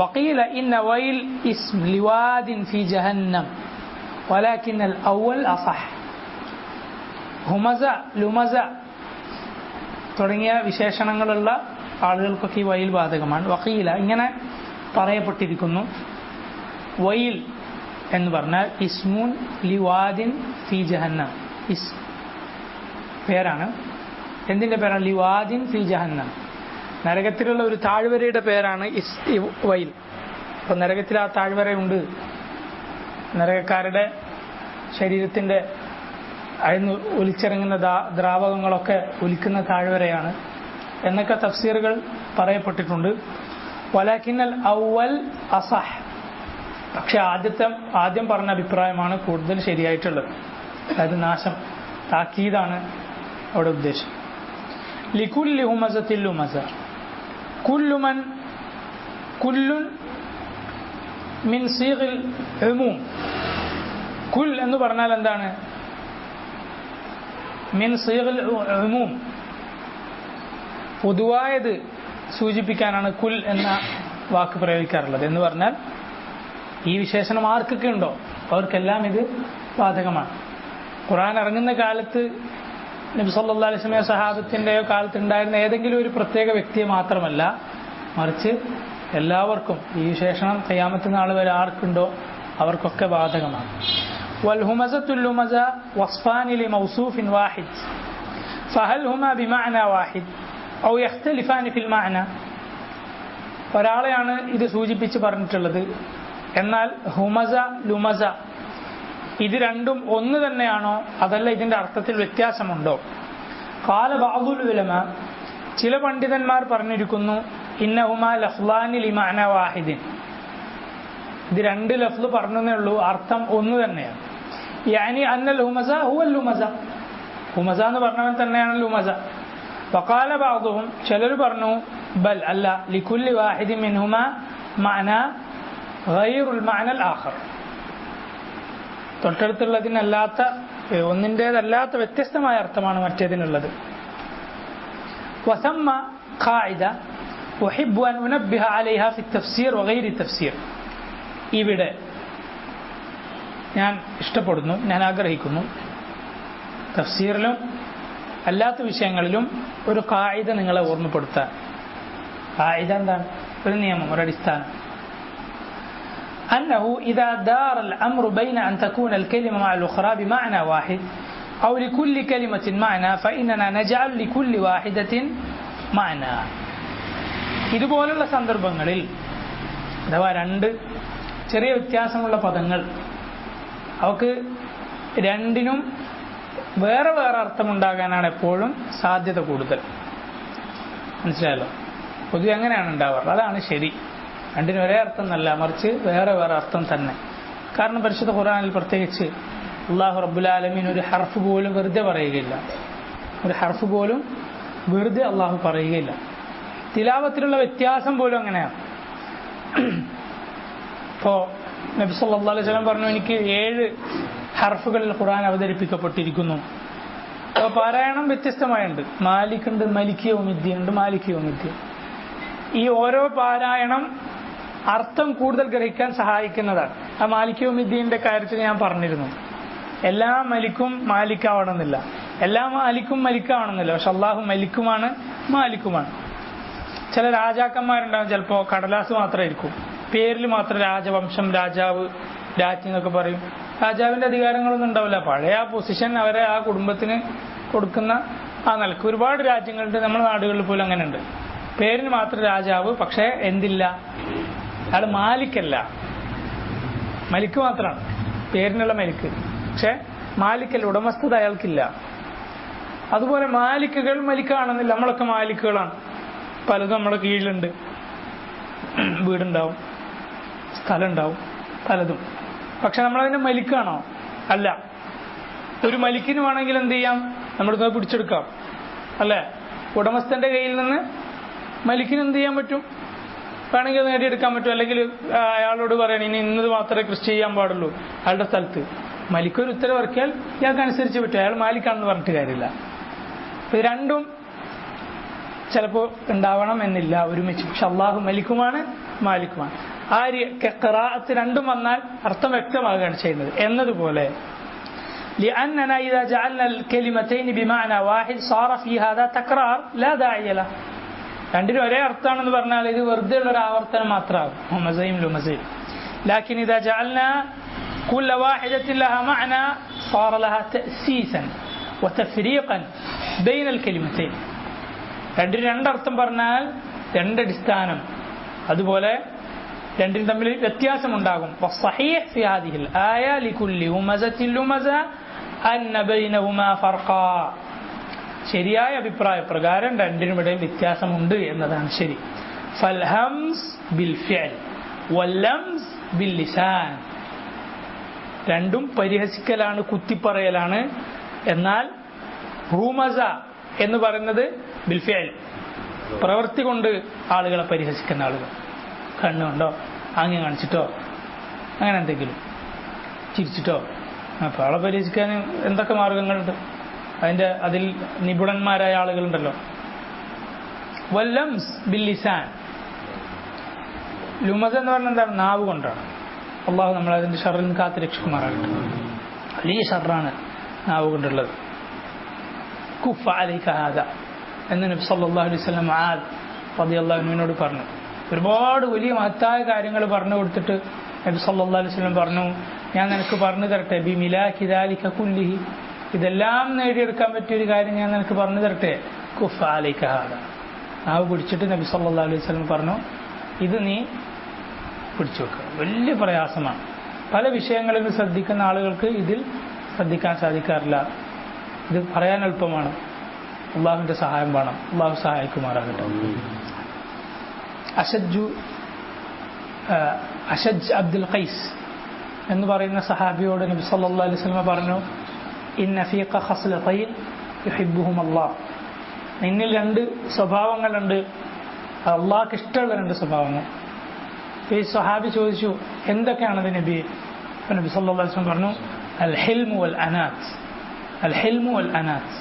വഖീല ഇന്ന വൈൽ ഇസ്മ ലിവാദിൻ ഫി ജഹന്നം വലാകിൻ അൽ അവൽ അസഹ്. ഹുമസ, ലുമസ തുടങ്ങിയ വിശേഷണങ്ങളുള്ള ആളുകൾക്കൊക്കെ ഈ വൈൽ ബാധകമാണ്. വഖീല, ഇങ്ങനെ പറയപ്പെട്ടിരിക്കുന്നു, വൈൽ എന്ന് പറഞ്ഞാൽ ഇസ്മുൻ ലിവാദിൻ ഫി ജഹന്നം. പേരാണ്. എന്തിൻ്റെ പേരാണ്? ലിവാദിൻ ഫി ജഹന്നം, നരകത്തിലുള്ള ഒരു താഴ്വരയുടെ പേരാണ് വൈൽ. അപ്പം നരകത്തിൽ ആ താഴ്വരയുണ്ട്, നരകക്കാരുടെ ശരീരത്തിൻ്റെ അഴിന്ന് ഒലിച്ചിറങ്ങുന്ന ദ്രാവകങ്ങളൊക്കെ ഒലിക്കുന്ന താഴ്വരയാണ് എന്നൊക്കെ തഫ്സീറുകൾ പറയപ്പെട്ടിട്ടുണ്ട്. വലാകിന്നൽ അവൽ അസഹ്, പക്ഷെ ആദ്യം പറഞ്ഞ അഭിപ്രായമാണ് കൂടുതൽ ശരിയായിട്ടുള്ളത്. അതായത് നാശം, താക്കീതാണ് അവിടെ ഉദ്ദേശം. ലികുല്ലി ഹുമസത്തിൽ ലുമസ, കുല്ലുൻ മിൻ സീഗിൽ ഉമൂം. കുൽ എന്ന് പറഞ്ഞാൽ എന്താണ്? മിൻ സീഗിൽ ഉമൂം, പൊതുവായത് സൂചിപ്പിക്കാനാണ് കുൽ എന്ന വാക്ക് പ്രയോഗിക്കാറുള്ളത്. എന്ന് പറഞ്ഞാൽ ഈ വിശേഷണം ആർക്കൊക്കെ ഉണ്ടോ അവർക്കെല്ലാം ഇത് ബാധകമാണ്. ഖുർആൻ ഇറങ്ങുന്ന കാലത്ത് നബി സല്ലല്ലാഹു അലൈഹി വസല്ലം സഹാബത്തിൻ്റെയോ കാലത്ത് ഉണ്ടായിരുന്ന ഏതെങ്കിലും ഒരു പ്രത്യേക വ്യക്തിയെ മാത്രമല്ല, മറിച്ച് എല്ലാവർക്കും ഈ വിശേഷണം ഖിയാമത്ത് നാൾ വരെ ആർക്കുണ്ടോ അവർക്കൊക്കെ ബാധകമാണ്. വൽഹുമസത്തുൽ ലുമസ വസ്ഫാനി ലിമൗസൂഫിൻ വാഹിദ് ഫഹൽ ഹുമാ ബിമഅന വാഹിദ് ഔ യഖ്തലിഫാനി ഫിൽ മഅന. ഒരാളെയാണ് ഇത് സൂചിപ്പിച്ച് പറഞ്ഞിട്ടുള്ളത്. എന്നാൽ ഹുമസ ലുമസ ഇത് രണ്ടും ഒന്ന് തന്നെയാണോ അതല്ല ഇതിന്റെ അർത്ഥത്തിൽ വ്യത്യാസമുണ്ടോ? ഖാല ബഅദുൽ ഉലമ, ചില പണ്ഡിതന്മാർ പറഞ്ഞിരിക്കുന്നു, ഇന്നഹുമാ ലഫ്ളാനി ലിമഅന വാഹിദിൻ, ഇത് രണ്ട് ലഫ്ള് പറഞ്ഞേ ഉള്ളൂ, അർത്ഥം ഒന്ന് തന്നെയാണ്. യാനി അന്നൽ ഹുമസ ഹുവൽ ലുമസ, ഹുമസ എന്ന് പറഞ്ഞവൻ തന്നെയാണ് ലുമസ. വഖാല ബഅദുഹും, ചിലർ പറഞ്ഞു, ബൽ അല്ല, ലികുല്ലി വാഹിദിൻ മിൻഹുമാ മഅന ഗൈറുൽ മഅനൽ ആഖർ, തൊട്ടടുത്തുള്ളതിനല്ലാത്ത ഒന്നിൻ്റേതല്ലാത്ത വ്യത്യസ്തമായ അർത്ഥമാണ് മറ്റേതിനുള്ളത്. വസമ്മ ഖാഇദ ഉഹിബ്ബു അൻ ഉനബ്ബിഹ അലൈഹാ ഫി തഫ്സീർ വഗൈരി തഫ്സീർ. ഇവിടെ ഞാൻ ഇഷ്ടപ്പെടുന്നു, ഞാൻ ആഗ്രഹിക്കുന്നു, തഫ്സീറിലും അല്ലാത്ത വിഷയങ്ങളിലും ഒരു ഖാഇദ നിങ്ങളെ ഓർമ്മപ്പെടുത്താൻ. ഖാഇദ എന്താണ്? ഒരു നിയമം, ഒരു അടിസ്ഥാനം. أنه إذا دار الأمر بين أن تكون الكلمة مع الأخرى بمعنى واحد أو لكل كلمة معنى فإننا نجعل لكل واحدة معنى. ഇതുപോലുള്ള സന്ദർഭങ്ങളിൽ അഥവാ രണ്ട് ചെറിയ വ്യത്യാസമുള്ള പദങ്ങൾ, അവക്ക് രണ്ടിനും വേറെ വേറെ അർത്ഥമുണ്ടാകാനാണ് എപ്പോഴും സാധ്യത കൂടുതൽ. മനസ്സിലായല്ലോ? പൊതുവെ അങ്ങനെയാണ് ഉണ്ടാവാറ്. അതാണ് ശരി. രണ്ടിനും ഒരേ അർത്ഥം എന്നല്ല, മറിച്ച് വേറെ വേറെ അർത്ഥം തന്നെ. കാരണം പരിശുദ്ധ ഖുർആനിൽ പ്രത്യേകിച്ച് അല്ലാഹു റബ്ബുൽ ആലമീൻ ഒരു ഹർഫ് പോലും വെറുതെ പറയുകയില്ല. ഒരു ഹർഫ് പോലും വെറുതെ അള്ളാഹു പറയുകയില്ല. തിലാവത്തിലുള്ള വ്യത്യാസം പോലും അങ്ങനെയാണ്. ഇപ്പോൾ നബി സല്ലല്ലാഹു അലൈഹി വസല്ലം പറഞ്ഞു, എനിക്ക് 7 ഹർഫുകളിൽ ഖുർആൻ അവതരിപ്പിക്കപ്പെട്ടിരിക്കുന്നു. അപ്പോൾ പാരായണം വ്യത്യസ്തമായുണ്ട്. മാലിക്കുണ്ട്, മലിക് യൗമിദ്ദീൻ ഉണ്ട്, മാലിക് യൗമിദ്ദീൻ. ഈ ഓരോ പാരായണം അർത്ഥം കൂടുതൽ ഗ്രഹിക്കാൻ സഹായിക്കുന്നതാണ്. ആ മാലിക് യൗമിദ്ദീന്റെ കാര്യത്തിൽ ഞാൻ പറഞ്ഞിരുന്നു, എല്ലാ മലിക്കും മാലിക്കാവണമെന്നില്ല, എല്ലാ മാലിക്കും മലിക്കാവണമെന്നില്ല. പക്ഷെ അള്ളാഹു മലിക്കുമാണ്, മാലിക്കുമാണ്. ചില രാജാക്കന്മാരുണ്ടാവും, ചിലപ്പോൾ കടലാസ് മാത്രമായിരിക്കും, പേരിൽ മാത്രം രാജവംശം, രാജാവ്, രാജ്ഞി എന്നൊക്കെ പറയും. രാജാവിന്റെ അധികാരങ്ങളൊന്നും ഉണ്ടാവില്ല. പഴയ ആ പൊസിഷൻ അവരെ ആ കുടുംബത്തിന് കൊടുക്കുന്ന ആ നിലക്ക് ഒരുപാട് രാജ്യങ്ങളുണ്ട്. നമ്മുടെ നാടുകളിൽ പോലും അങ്ങനെ ഉണ്ട്. പേരിന് മാത്രം രാജാവ്, പക്ഷേ എന്തില്ല, അയാൾ മാലിക്കല്ല, മലിക്ക് മാത്രമാണ്, പേരിനുള്ള മലിക്ക്. പക്ഷെ മാലിക്കല്ല, ഉടമസ്ഥത അയാൾക്കില്ല. അതുപോലെ മാലിക്കുകൾ മലിക്കാണെന്നില്ല. നമ്മളൊക്കെ മാലിക്കുകളാണ്. പലതും നമ്മുടെ കീഴിലുണ്ട്. വീടുണ്ടാവും, സ്ഥലം ഉണ്ടാവും, പലതും. പക്ഷെ നമ്മളതിന്റെ മലിക്കാണോ? അല്ല. ഒരു മലിക്കിന് വേണമെങ്കിൽ എന്ത് ചെയ്യാം? നമ്മളിത് പിടിച്ചെടുക്കാം, അല്ലേ? ഉടമസ്ഥന്റെ കയ്യിൽ നിന്ന് മലിക്കിന് എന്ത് ചെയ്യാൻ പറ്റും? വേണമെങ്കിൽ അത് നേടിയെടുക്കാൻ പറ്റും. അല്ലെങ്കിൽ അയാളോട് പറയണം, ഇനി ഇന്നത് മാത്രമേ കൃഷി ചെയ്യാൻ പാടുള്ളൂ അയാളുടെ സ്ഥലത്ത്. മലിക്കൊരു ഉത്തരവ് ഇറക്കിയാൽ ഇയാൾക്ക് അനുസരിച്ച് പറ്റും. അയാൾ മാലിക്കാണെന്ന് പറഞ്ഞിട്ട് കാര്യമില്ല. ഇത് രണ്ടും ചിലപ്പോൾ ഉണ്ടാവണം എന്നില്ല ഒരുമിച്ച്. പക്ഷെ അള്ളാഹു മലിക്കുമാണ്, മാലിക്കുമാണ്. ആ ഖിറാഅത്ത് രണ്ടും വന്നാൽ അർത്ഥം വ്യക്തമാകുകയാണ് ചെയ്യുന്നത്. എന്നതുപോലെ لأننا إذا جعلنا الكلمتين بمعنى واحد صار في هذا تكرار لا داعي له. രണ്ടിനും ഒരേ അർത്ഥമാണെന്ന് പറഞ്ഞാൽ ഇത് വെറുതെ ഉള്ള ഒരു ആവർത്തനം മാത്രമാകും, ഹുമസയും ലുമസയും. لكن إذا جعلنا كل واحدة لها معنى صار لها تأسيسا വതഫരീഖൻ ബൈനൽ കലിമത്തൈൻ. രണ്ടിന് രണ്ടർത്ഥം പറഞ്ഞാൽ രണ്ടടിസ്ഥാനം, അതുപോലെ രണ്ടിനും തമ്മിൽ വ്യത്യാസമുണ്ടാകും. വസ്സഹീഹ് ഫി ഹാദിഹിൽ ആയ ലികുല്ലി ഹുമസത്തിൻ ലുമസ അന്ന ബൈനഹുമാ ഫർഖാ. ശരിയായ അഭിപ്രായ പ്രകാരം രണ്ടിനുമിടയിൽ വ്യത്യാസമുണ്ട് എന്നതാണ് ശരി. ഫൽഹംസ് ബിൽ ഫിഅൽ വല്ലംസ് ബിൽ ലിസാൻ. രണ്ടും പരിഹസിക്കലാണ്, കുത്തിപ്പറയലാണ്. എന്നാൽ റൂമസ എന്ന് പറയുന്നത് ബിൽ ഫിഅൽ, പ്രവൃത്തി കൊണ്ട് ആളുകളെ പരിഹസിക്കുന്ന ആളുകൾ. കണ്ണുകൊണ്ടോ ആംഗ്യം കാണിച്ചിട്ടോ അങ്ങനെ എന്തെങ്കിലും ചിരിച്ചിട്ടോ. അപ്പോൾ ആളെ പരിഹസിക്കാൻ എന്തൊക്കെ മാർഗങ്ങളുണ്ട്, അതിൽ നിപുണന്മാരായ ആളുകളുണ്ടല്ലോ. വല്ലംസ് ബിൽ ലിസാൻ. ലുമസ എന്ന് പറഞ്ഞാൽ എന്താണ്? നാവ് കൊണ്ടാണ്. അള്ളാഹു നമ്മളതിൻ്റെ ഷർറിൽ നിന്ന് കാത്ത് രക്ഷിക്കുമാറാകട്ടെ. വലിയ ഷർറാണ് നാവ് കൊണ്ടുള്ളത്. കുഫ അലൈക ഹാദ എന്ന് നബി സല്ലല്ലാഹു അലൈഹി വസല്ലം മുആദ് റളിയല്ലാഹു അൻഹുവിനോട് പറഞ്ഞു. ഒരുപാട് വലിയ മഹത്തായ കാര്യങ്ങൾ പറഞ്ഞു കൊടുത്തിട്ട് നബി സല്ലല്ലാഹു അലൈഹി വസല്ലം പറഞ്ഞു, ഞാൻ നിനക്ക് പറഞ്ഞു തരട്ടെ, ബി മിലാക്കി ദാലിക കുല്ലിഹി, ഇതെല്ലാം നേടിയെടുക്കാൻ പറ്റിയൊരു കാര്യം ഞാൻ നിനക്ക് പറഞ്ഞു തരട്ടെ. കുഫ അലൈക ഹാദ. നാവ് പിടിച്ചിട്ട് നബി സല്ലല്ലാഹു അലൈഹി വസല്ലം പറഞ്ഞു, ഇത് നീ പിടിച്ചു വെക്കുക. വലിയ പ്രയാസമാണ്. പല വിഷയങ്ങളിലും ശ്രദ്ധിക്കുന്ന ആളുകൾക്ക് ഇതിൽ ശ്രദ്ധിക്കാൻ സാധിക്കാറില്ല. ഇത് പറയാൻ എളുപ്പമാണ്. അള്ളാഹുവിൻ്റെ സഹായം വേണം. അള്ളാഹു സഹായിക്കുമാറാകട്ടെ. അഷജ് അബ്ദുൽ ഖൈസ് എന്ന് പറയുന്ന സഹാബിയോട് നബി സല്ലല്ലാഹു അലൈഹി വസല്ലം പറഞ്ഞു, ഇന്ന ഫീക ഖസ്ലതൈൻ യുഹിബ്ബുഹും അല്ലാഹ്. നിന്നിൽ രണ്ട് സ്വഭാവങ്ങളുണ്ട്, അള്ളാഹ്ക്ക് ഇഷ്ടമുള്ള രണ്ട് സ്വഭാവങ്ങൾ. ഈ സ്വഹാബി ചോദിച്ചു, എന്തൊക്കെയാണത് നബി? അപ്പോൾ നബി സല്ലല്ലാഹു അലൈഹി വസല്ലം പറഞ്ഞു, അൽ ഹിൽമു വൽ അനാത്ത്. അൽ ഹിൽമു വൽ അനാത്ത്.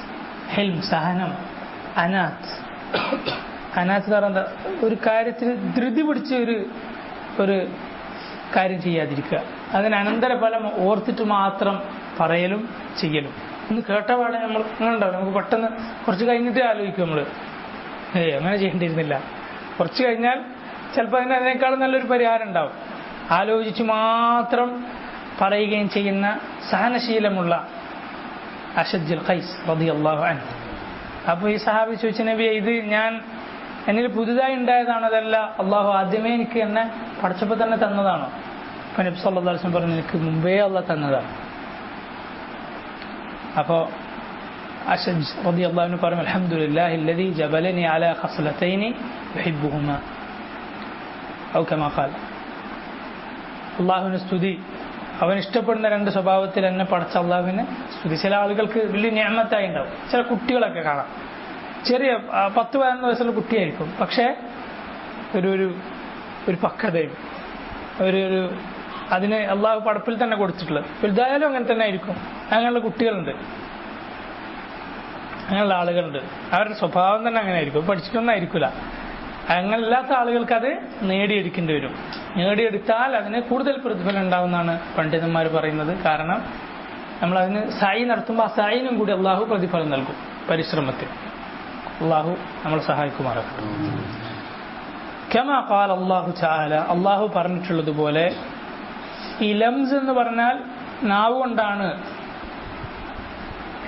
ഹിൽം സഹനം, അനാത്ത് അനാത്ത് എന്ന് പറഞ്ഞാൽ ഒരു കാര്യത്തിൽ ധൃതി പിടിച്ച് ഒരു കാര്യം ചെയ്യാതിരിക്കുക, അതിന് അനന്തരഫലം ഓർത്തിട്ട് മാത്രം പറയലും ചെയ്യലും. ഇന്ന് കേട്ടപാടെ നമ്മൾ ഉണ്ടാവും, നമുക്ക് പെട്ടെന്ന് കുറച്ച് കഴിഞ്ഞിട്ട് ആലോചിക്കും നമ്മൾ, അങ്ങനെ ചെയ്യേണ്ടിയിരുന്നില്ല. കുറച്ച് കഴിഞ്ഞാൽ ചിലപ്പോൾ അതിനേക്കാളും നല്ലൊരു പരിഹാരം ഉണ്ടാവും. ആലോചിച്ച് മാത്രം പറയുകയും ചെയ്യുന്ന സഹനശീലമുള്ള അഷജുൽ ഖൈസ് റളിയല്ലാഹു അൻഹു. അപ്പോൾ ഈ സഹാബി ചോദിച്ച നബിയെ, ഇത് എന്നിൽ പുതുതായി ഉണ്ടായതാണോ, അതല്ല അള്ളാഹു ആദ്യമേ എനിക്ക് എന്നെ പഠിച്ചപ്പോൾ തന്നെ തന്നതാണോ? അപ്പോൾ നബി സല്ലല്ലാഹു അലൈഹി വസല്ലം പറഞ്ഞു, എനിക്ക് മുമ്പേ അള്ളാഹ് തന്നതാണ്. അപ്പോൾ അഷജ് റളിയല്ലാഹു അൻഹു പറഞ്ഞു, അൽഹംദുലില്ലാഹി അല്ലദീ ജബലനി അലാ ഖസ്ലതൈനി യുഹിബ്ബുഹുമാ ഔ കമാ ഖാല. അള്ളാഹുവിന് സ്തുതി, അവൻ ഇഷ്ടപ്പെടുന്ന രണ്ട് സ്വഭാവത്തിൽ എന്നെ പഠിച്ച അള്ളാഹുവിന് സ്തുതി. ചില ആളുകൾക്ക് വലിയ നിഅമത്തായി ഉണ്ടാവും. ചില കുട്ടികളൊക്കെ കാണാം, ചെറിയ 10-11 വയസ്സുള്ള കുട്ടിയായിരിക്കും, പക്ഷേ ഒരു പക്വതയും ഒരു അതിന് അള്ളാഹു പടപ്പിൽ തന്നെ കൊടുത്തിട്ടുള്ളത്. വലുതായാലും അങ്ങനെ തന്നെ ആയിരിക്കും. അങ്ങനെയുള്ള കുട്ടികളുണ്ട്, അങ്ങനെയുള്ള ആളുകളുണ്ട്. അവരുടെ സ്വഭാവം തന്നെ അങ്ങനെ ആയിരിക്കും, പഠിച്ചിട്ടൊന്നും ആയിരിക്കില്ല. അങ്ങനെയല്ലാത്ത ആളുകൾക്ക് അത് നേടിയെടുക്കേണ്ടി വരും. നേടിയെടുത്താൽ അതിന് കൂടുതൽ പ്രതിഫലം ഉണ്ടാവുമെന്നാണ് പണ്ഡിതന്മാർ പറയുന്നത്. കാരണം നമ്മളതിന് സായി നടത്തുമ്പോൾ ആ സായിനും കൂടി അള്ളാഹു പ്രതിഫലം നൽകും, പരിശ്രമത്തിൽ. അള്ളാഹു നമ്മളെ സഹായിക്കുമാറാകട്ടെ. കമാ ഖാല അല്ലാഹു തആല, അള്ളാഹു പറഞ്ഞിട്ടുള്ളതുപോലെ, ഈ ലംസ് എന്ന് പറഞ്ഞാൽ നാവ് കൊണ്ടാണ്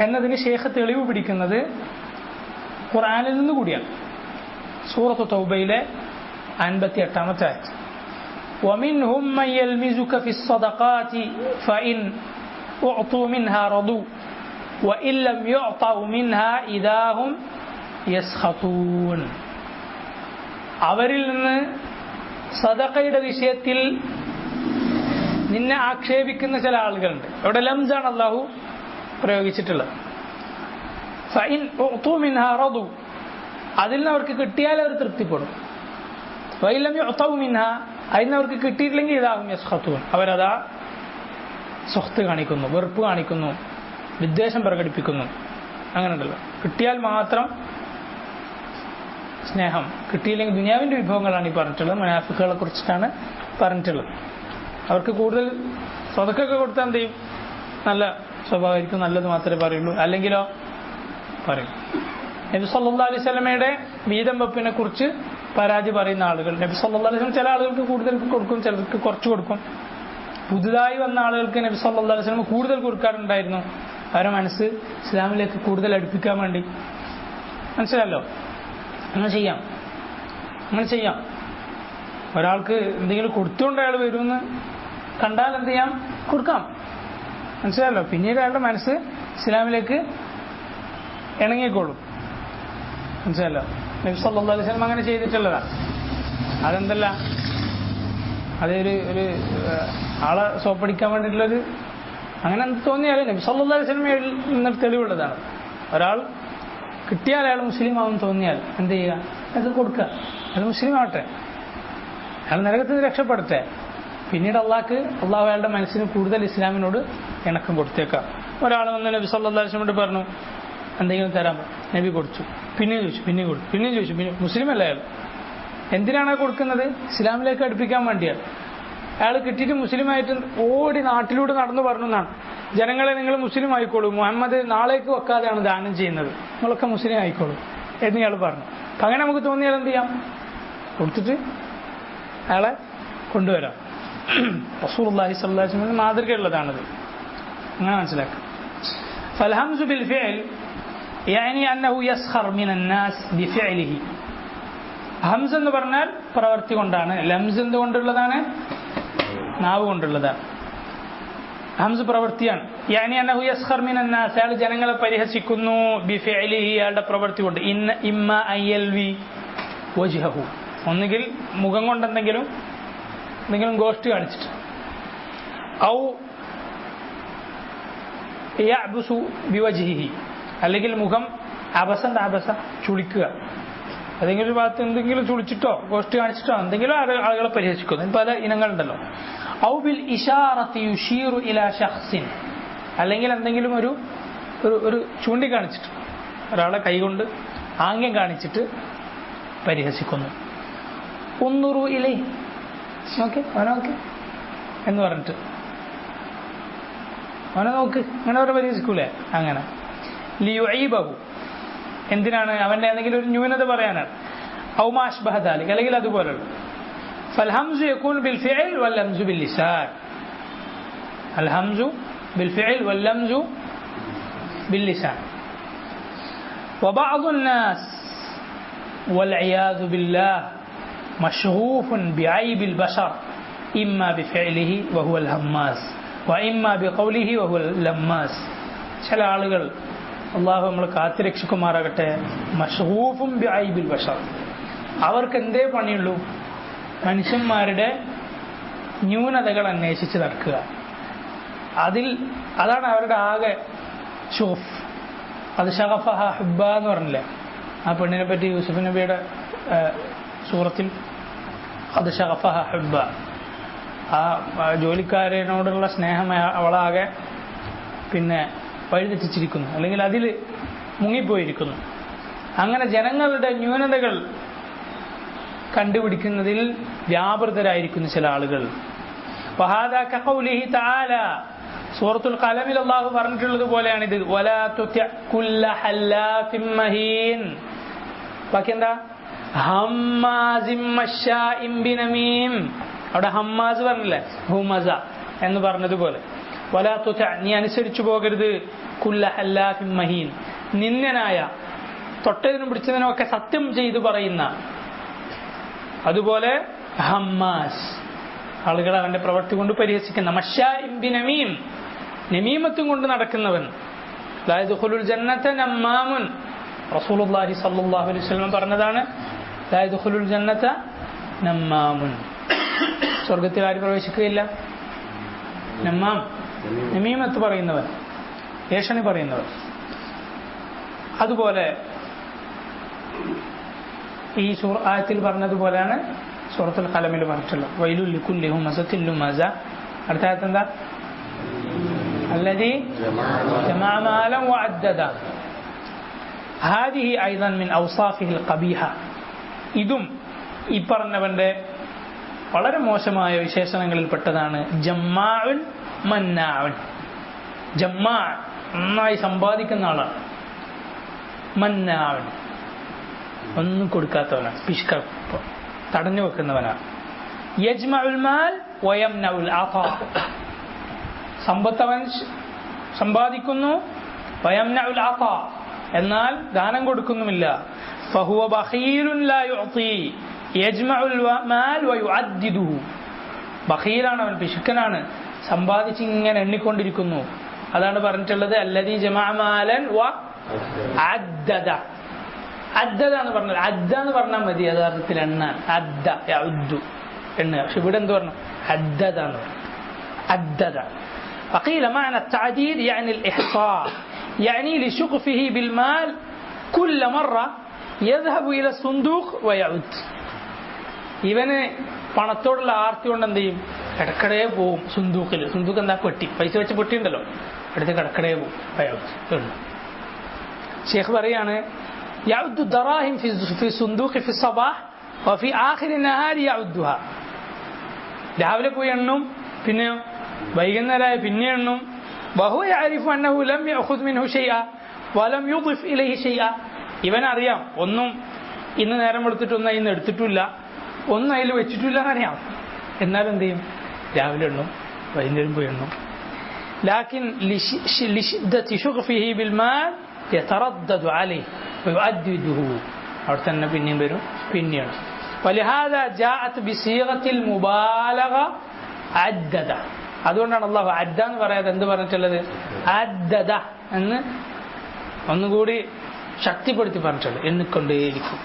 എന്നതിന് ശേഖ് തെളിവ് പിടിക്കുന്നത് ഖുർആനിൽ നിന്ന് കൂടിയാണ്. സൂറത്ത് തൗബയിലെ 58-ാമത്തെ ആയത്ത്, وَمِنْهُمْ مَنْ يَلْمِزُكَ فِي الصَّدَقَاتِ فَإِنْ أُعْطُوا مِنْهَا رَضُوا وَإِنْ لَمْ يُعْطَوْا مِنْهَا إِذَا هُمْ يَسْخَطُونَ. അവരിൽ നിന്ന് സദഖയുടെ വിഷയത്തിൽ നിന്നെ ആക്ഷേപിക്കുന്ന ചില ആളുകളുണ്ട്. അവിടെ ലംസാണ് അല്ലാഹു പ്രയോഗിച്ചിട്ടുള്ളത്. ഫഇൻ ഉഅ്തു മിൻഹാ റദു, അതിൽ നിന്ന് അവർക്ക് കിട്ടിയാൽ അവർ തൃപ്തിപ്പെടും. വഇൻ ലം യുഅ്തൗ മിൻഹാ, അതിൽ നിന്ന് അവർക്ക് കിട്ടിയിട്ടില്ലെങ്കിൽ ഇദാഹും യസ്ഖതൂൻ, അവരതാ സുഖ്ത് കാണിക്കുന്നു, വെറുപ്പ് കാണിക്കുന്നു, വിദ്വേഷം പ്രകടിപ്പിക്കുന്നു. അങ്ങനെ ഉണ്ടല്ലോ. കിട്ടിയാൽ മാത്രം സ്നേഹം, കിട്ടിയില്ലെങ്കിൽ ദുനിയാവിൻ്റെ വിഭവങ്ങളാണ് ഈ പറഞ്ഞിട്ടുള്ളത്. മുനാഫിക്കുകളെ കുറിച്ചിട്ടാണ് പറഞ്ഞിട്ടുള്ളത്. അവർക്ക് കൂടുതൽ സ്വതക്കൊക്കെ കൊടുത്താൽ എന്ത് ചെയ്യും? നല്ല സ്വഭാവമായിരിക്കും, നല്ലത് മാത്രമേ പറയുള്ളൂ. അല്ലെങ്കിലോ പറയും. നബി സല്ലല്ലാഹു അലൈഹി വസല്ലമയുടെ വീതം വെപ്പിനെ കുറിച്ച് പരാതി പറയുന്ന ആളുകൾ, നബി സല്ലല്ലാഹു അലൈഹി വസല്ലം ചില ആളുകൾക്ക് കൂടുതൽ കൊടുക്കും, ചിലർക്ക് കുറച്ച് കൊടുക്കും. പുതുതായി വന്ന ആളുകൾക്ക് നബി സല്ലല്ലാഹു അലൈഹി വസല്ലം കൂടുതൽ കൊടുക്കാറുണ്ടായിരുന്നു, അവരുടെ മനസ്സ് ഇസ്ലാമിലേക്ക് കൂടുതൽ അടുപ്പിക്കാൻ വേണ്ടി. മനസ്സിലല്ലോ? അങ്ങനെ ചെയ്യാം. ഒരാൾക്ക് എന്തെങ്കിലും കൊടുത്തുകൊണ്ട് അയാൾ വരുമെന്ന് കണ്ടാൽ എന്ത് ചെയ്യാം? കൊടുക്കാം. മനസ്സിലല്ലോ? പിന്നീട് അയാളുടെ മനസ്സ് ഇസ്ലാമിലേക്ക് ഇണങ്ങിക്കോളും. മനസ്സിലല്ലോ? നബി സല്ലല്ലാഹു അലൈഹി വസല്ലം അങ്ങനെ ചെയ്തിട്ടുള്ളതാണ്. അതെന്തല്ല, അതൊരു ആളെ സോപ്പടിക്കാൻ വേണ്ടിയിട്ടുള്ളൊരു അങ്ങനെ എന്ത് തോന്നിയാലും നബി സല്ലല്ലാഹു അലൈഹി വസല്ലമയിൽ നിന്ന് തെളിവുള്ളതാണ്. ഒരാൾ കിട്ടിയാൽ അയാൾ മുസ്ലിം ആവുമെന്ന് തോന്നിയാൽ എന്ത് ചെയ്യുക? അത് കൊടുക്കുക. അയാൾ മുസ്ലിം ആവട്ടെ, അയാൾ നരകത്തിൽ നിന്ന് രക്ഷപ്പെടട്ടെ. പിന്നീട് അള്ളാഹു അയാളുടെ മനസ്സിന് കൂടുതൽ ഇസ്ലാമിനോട് ഇണക്കം കൊടുത്തേക്കാം. ഒരാൾ വന്ന് നബി സല്ലല്ലാഹു അലൈഹി വസല്ലമയോട് പറഞ്ഞു എന്തെങ്കിലും തരാൻ, നബി കൊടുത്തു. പിന്നെയും ചോദിച്ചു. മുസ്ലിം അല്ല അയാൾ. എന്തിനാണ് കൊടുക്കുന്നത്? ഇസ്ലാമിലേക്ക് അടുപ്പിക്കാൻ വേണ്ടിയാണ്. അയാൾ കിട്ടിയിട്ട് മുസ്ലിമായിട്ട് ഓടി നാട്ടിലൂടെ നടന്നു പറഞ്ഞു എന്നാണ്, ജനങ്ങളെ നിങ്ങൾ മുസ്ലിം ആയിക്കോളൂ, മുഹമ്മദ് നാളേക്ക് വെക്കാതെയാണ് ദാനം ചെയ്യുന്നത്, നിങ്ങളൊക്കെ മുസ്ലിം ആയിക്കോളൂ എന്ന് ഇയാൾ പറഞ്ഞു. അപ്പം അങ്ങനെ നമുക്ക് തോന്നിയാൽ എന്ത് ചെയ്യാം? കൊടുത്തിട്ട് അയാളെ കൊണ്ടുവരാം. റസൂലുള്ളാഹി സ്വല്ലല്ലാഹു അലൈഹി വസല്ലം മാതൃകയുള്ളതാണത്. അങ്ങനെ മനസ്സിലാക്കാം. ഫൽഹംസു ബിൽ ഫിഅൽ യഅനി അന്നഹു യസ്ഖർ മിനൻ നാസ് ബിഫിഅലിഹി. ഹംസ് എന്ന് പറഞ്ഞാൽ പ്രവൃത്തി കൊണ്ടാണ്. ലംസ് എന്തുകൊണ്ടുള്ളതാണ്? നാവ് കൊണ്ടുള്ളതാണ്. ഹംസ് പ്രവൃത്തിയാണ്. യഅനി അന്നഹു യസ്ഖർ മിനൻ നാസ്, അയാൾ ജനങ്ങളെ പരിഹസിക്കുന്നു ബിഫിഅലിഹി, അയാളുടെ പ്രവൃത്തി കൊണ്ട്. ഇമ്മ അയൽവി വജ്ഹഹു, ഒന്നുകിൽ മുഖം കൊണ്ട് എന്തെങ്കിലും ഗോഷ്ഠി കാണിച്ചിട്ട്, ഔ യഅബസു ബിവജ്ഹിഹി, അല്ലെങ്കിൽ മുഖം അബസ ചുളിക്കുക, ഏതെങ്കിലും ഒരു ഭാഗത്ത് എന്തെങ്കിലും ചുളിച്ചിട്ടോ ഗോഷ്ഠി കാണിച്ചിട്ടോ എന്തെങ്കിലും ആളുകളെ പരിഹസിക്കുന്നു. പല ഇനങ്ങളുണ്ടല്ലോ. ഔ ബിൽ ഇശാറത്തി യുഷീറു ഇലാ ശഖ്സിൻ, അല്ലെങ്കിൽ എന്തെങ്കിലും ഒരു ചൂണ്ടിക്കാണിച്ചിട്ട്, ഒരാളെ കൈകൊണ്ട് ആംഗ്യം കാണിച്ചിട്ട് പരിഹസിക്കുന്നു. ഉന്നുറു ഇലൈ, നോക്ക് എന്ന് പറഞ്ഞിട്ട് അവനെ നോക്ക്, അങ്ങനെ അവരെ പരിഹസിക്കൂലേ? അങ്ങനെ ലിയുഈബഹു, എന്തിനാണ്? അവന്റെ എന്തെങ്കിലും ഒരു ന്യൂനത പറയാനാണ്. ഔ മാ അശ്ബഹ ദാലിക, അല്ലെങ്കിൽ അതുപോലുള്ള. ഫൽഹംസു യകൂനു ബിൽ ഫിഅൽ വല്ലംസു ബിൽ ലിസാൻ. അൽഹംസു ബിൽ ഫിഅൽ വല്ലംസു ബിൽ ലിസാൻ. വബഅദു الناس والعياذ بالله مشغوف بعيب البشر إما بفعله وهو الهماس وإما بقوله وهو اللماس. ചില ആളുകൾ, അള്ളാഹു നമ്മൾ കാത്തിരക്ഷിക്കുമാറാകട്ടെ, മഷ്ഗൂഫും ബിഐബിൽ ബശർ, അവർക്ക് എന്തേ പണിയുള്ളൂ? മനുഷ്യന്മാരുടെ ന്യൂനതകൾ അന്വേഷിച്ച് നടക്കുക. അതാണ് അവരുടെ ആകെ ഷൂഫ്. അത് ഷഗഫഹ ഹുബ്ബ എന്ന് പറഞ്ഞില്ലേ, ആ പെണ്ണിനെ പറ്റി യൂസുഫ് നബിയുടെ സൂറത്തിൽ, അത് ഷഗഫഹ ഹുബ്ബ, ആ ജോലിക്കാരനോടുള്ള സ്നേഹം അവളാകെ വഴിതെറ്റിച്ചിരിക്കുന്നു, അല്ലെങ്കിൽ അതിൽ മുങ്ങിപ്പോയിരിക്കുന്നു. അങ്ങനെ ജനങ്ങളുടെ ന്യൂനതകൾ കണ്ടുപിടിക്കുന്നതിൽ വ്യാപൃതരായിരിക്കുന്നു ചില ആളുകൾ. വഹാദാ കഖൗലിഹി തആല, സൂറത്തുൽ ഖലമിൽ അല്ലാഹു പറഞ്ഞിട്ടുള്ളത് പോലെയാണിത്. വലാ തുതി കുല്ല ഹല്ലാഫിൻ മഹീൻ. ബാക്കി എന്താ? ഹമ്മാസിൻ മശാഇൻ ബിനമീം. അവിടെ ഹമ്മാസ് പറഞ്ഞില്ലേ, ഹുമസ എന്ന് പറഞ്ഞതുപോലെ. വലാ തുതി, നീ അനുസരിച്ചു പോകരുത്, കുല്ല ഹല്ലാഫിൻ മഹീൻ, നിന്ദനായ, തൊട്ടതിനും പിടിച്ചതിനും ഒക്കെ സത്യം ചെയ്തു പറയുന്ന, അതുപോലെ ഹമ്മാസ്, ആളുകൾ അവന്റെ പ്രവൃത്തി കൊണ്ട് പരിഹസിക്കുന്ന. മശാഇൻ ബിനമീം, നമീമത്തും കൊണ്ട് നടക്കുന്നവൻ. ലാ യദ്ഖുലുൽ ജന്നത നമ്മാമുൻ, റസൂലുള്ളാഹി സ്വല്ലല്ലാഹു അലൈഹി വസല്ലം പറഞ്ഞതാണ്, ലാ യദ്ഖുലുൽ ജന്നത നമ്മാമുൻ, സ്വർഗത്തിൽ ആര് പ്രവേശിക്കുകയില്ല? നമ്മാം, നമീമത്ത് പറയുന്നവൻ, ഏഷണി പറയുന്നവൻ. അതുപോലെ ഈ ആയത്തിൽ പറഞ്ഞതുപോലെയാണ് സൂറത്തുൽ ഖലമിൽ പറഞ്ഞിട്ടുള്ളത്. വൈലുൽ ലികുല്ലി ഹുമസത്തിൻ ലുമസ. അടുത്ത ആയത്ത് എന്താ? അല്ലദീ ജമഅ മാലൻ വഅദ്ദദ. ഹാദിഹി അയ്ദൻ മിൻ ഔസാഫിഹിൽ ഖബീഹ. ഇതും ഈ പറഞ്ഞവന്റെ വളരെ മോശമായ വിശേഷണങ്ങളിൽപ്പെട്ടതാണ്. ജമ്മാഉൻ മന്നാഉൻ. ജമ്മാ, നന്നായി സമ്പാദിക്കുന്ന ആളാണ്. മന്നാഉൻ, ഒന്നും കൊടുക്കാത്തവനാണ്, പിശുക്ക, തടഞ്ഞു വെക്കുന്നവനാണ്. യജ്മഉൽ മാൽ വയംനഉൽ അതാ. സമ്പത്ത് അവൻ സമ്പാദിക്കുന്നു, വയംനഉൽ അതാ, എന്നാൽ ദാനം കൊടുക്കുന്നുമില്ല. ഫഹുവ ബഖീലുൻ ലാ യുഅതി യജ്മഉൽ മാൽ വയുഅദ്ദിദുഹു. ബഖീലാണ് അവൻ, പിശുക്കനാണ്, സമ്പാദിച്ച് ഇങ്ങനെ എണ്ണിക്കൊണ്ടിരിക്കുന്നു. അതാണ് പറഞ്ഞിട്ടുള്ളത് അല്ലദീ ജമഅ മാലൻ വ അദ്ദദ. അദ്ദദ എന്ന് പറഞ്ഞാൽ അദ്ദ എന്ന് പറഞ്ഞാൽ മതി, യഥാർത്ഥത്തിൽ എണ്ണാൻ. അദ്ദ യഉദ്ദു എണ്ണുക. പക്ഷെ ഇവിടെ എന്ത് പറഞ്ഞു? അദ്ദദ എന്ന് പറഞ്ഞു. അദ്ദദ. وقيل معنى التعديد يعني الإحصاء، يعني لشغفه بالمال كل مرة يذهب إلى الصندوق ويعود. ഇവന് പണത്തോടുള്ള ആർത്തി കൊണ്ട് എന്ത് ചെയ്യും? കിടക്കടയെ പോവും സുന്ദൂക്കിൽ. സുന്ദൂക്ക് എന്താ? പെട്ടി, പൈസ വെച്ച് പെട്ടി ഉണ്ടല്ലോ, അടുത്ത് കിടക്കടയെ പോവും. ഷേഖ് പറയാണ് يعد الدراهم في الصندوق في الصباح وفي آخر النهار يعدها. രാവിലെ പോയി എണ്ണും, പിന്നെയോ വൈകുന്നേരമായ പിന്നെ എണ്ണും. وهو يعرف أنه لم يأخذ منه شيئا ولم يضف إليه شيئا. ഇവനറിയാം ഒന്നും ഇന്ന് നേരം എടുത്തിട്ടൊന്നും ഇന്ന് എടുത്തിട്ടില്ല, ഒന്നും അതിൽ വെച്ചിട്ടില്ല എന്നറിയാം. എന്നാലും എന്ത് ചെയ്യും? രാവിലെ എണ്ണും, വൈകുന്നേരം പോയി എണ്ണും. لكن لشدة شغفه بالمال يتردد عليه ويؤدده. അവിടെ തന്നെ പിന്നെയും വരും, പിന്നെയാണ്. ولهذا جاءت بصيغة المبالغة عدد. അതുകൊണ്ടാണ് അള്ളാഹു അദ്ദ എന്ന് പറയാതെ എന്ത് പറഞ്ഞിട്ടുള്ളത്? അദ്ദദ എന്ന് ഒന്നുകൂടി ശക്തിപ്പെടുത്തി പറഞ്ഞിട്ടുള്ളത്. എണ്ണിക്കൊണ്ടേയിരിക്കും,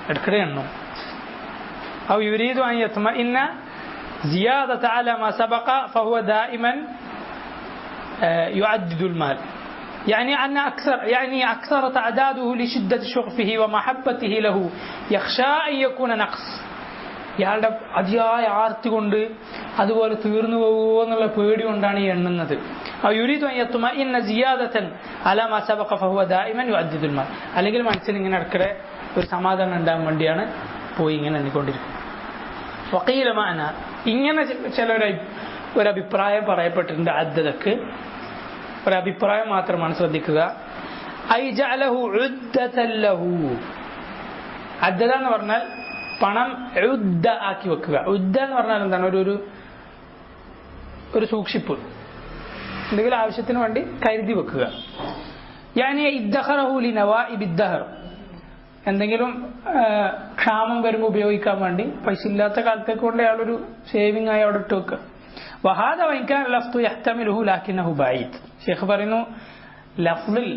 ഇടയ്ക്കിടെ എണ്ണും. أو يريد أن يطمئن زيادة على ما سبق فهو دائما يعدد المال. يعني أكثر تعداده لشدة شغفه ومحبته له يخشى أن يكون نقص. ഇയാളുടെ അതിയായ ആർത്തി കൊണ്ട് അതുപോലെ തീർന്നു പോകുമോ എന്നുള്ള പേടി കൊണ്ടാണ് ഈ എണ്ണുന്നത്. അല്ലെങ്കിൽ മനസ്സിന് ഇങ്ങനെ ഇടയ്ക്കിടെ ഒരു സമാധാനം ഉണ്ടാകാൻ വേണ്ടിയാണ് പോയി ഇങ്ങനെ എണ്ണിക്കൊണ്ടിരിക്കുന്നത്. വക്കീലമാന ഇങ്ങനെ ഒരഭിപ്രായം പറയപ്പെട്ടിട്ടുണ്ട്. അദ്ദദക്ക് ഒരഭിപ്രായം മാത്രമാണ്, ശ്രദ്ധിക്കുക. അദ്ദദ എന്ന് പറഞ്ഞാൽ പണം ഉദ്ദ ആക്കി വെക്കുക. ഉദ്ദ എന്ന് പറഞ്ഞാൽ എന്താണ്? ഒരു സൂക്ഷിപ്പ്, എന്തെങ്കിലും ആവശ്യത്തിന് വേണ്ടി കരുതി വെക്കുക. യാനി ഇദ്ദഖറഹു ലിനവാഇബ് ഇദ്ദഹർ, എന്തെങ്കിലും ക്ഷാമം വരുമ്പോൾ ഉപയോഗിക്കാൻ വേണ്ടി പൈസ ഇല്ലാത്ത കാലത്തേക്ക് കൊണ്ട് അയാളൊരു സേവിങ് ആയി അവിടെ ഇട്ട് വെക്കുക. വഹാദ വൈകാൻ ലഫ്തു യഹ്തമിലുഹു ലാകിന്നഹു ബഈദ്. ഷെയ്ഖ് പറയുന്നു ലഫ്ളിൽ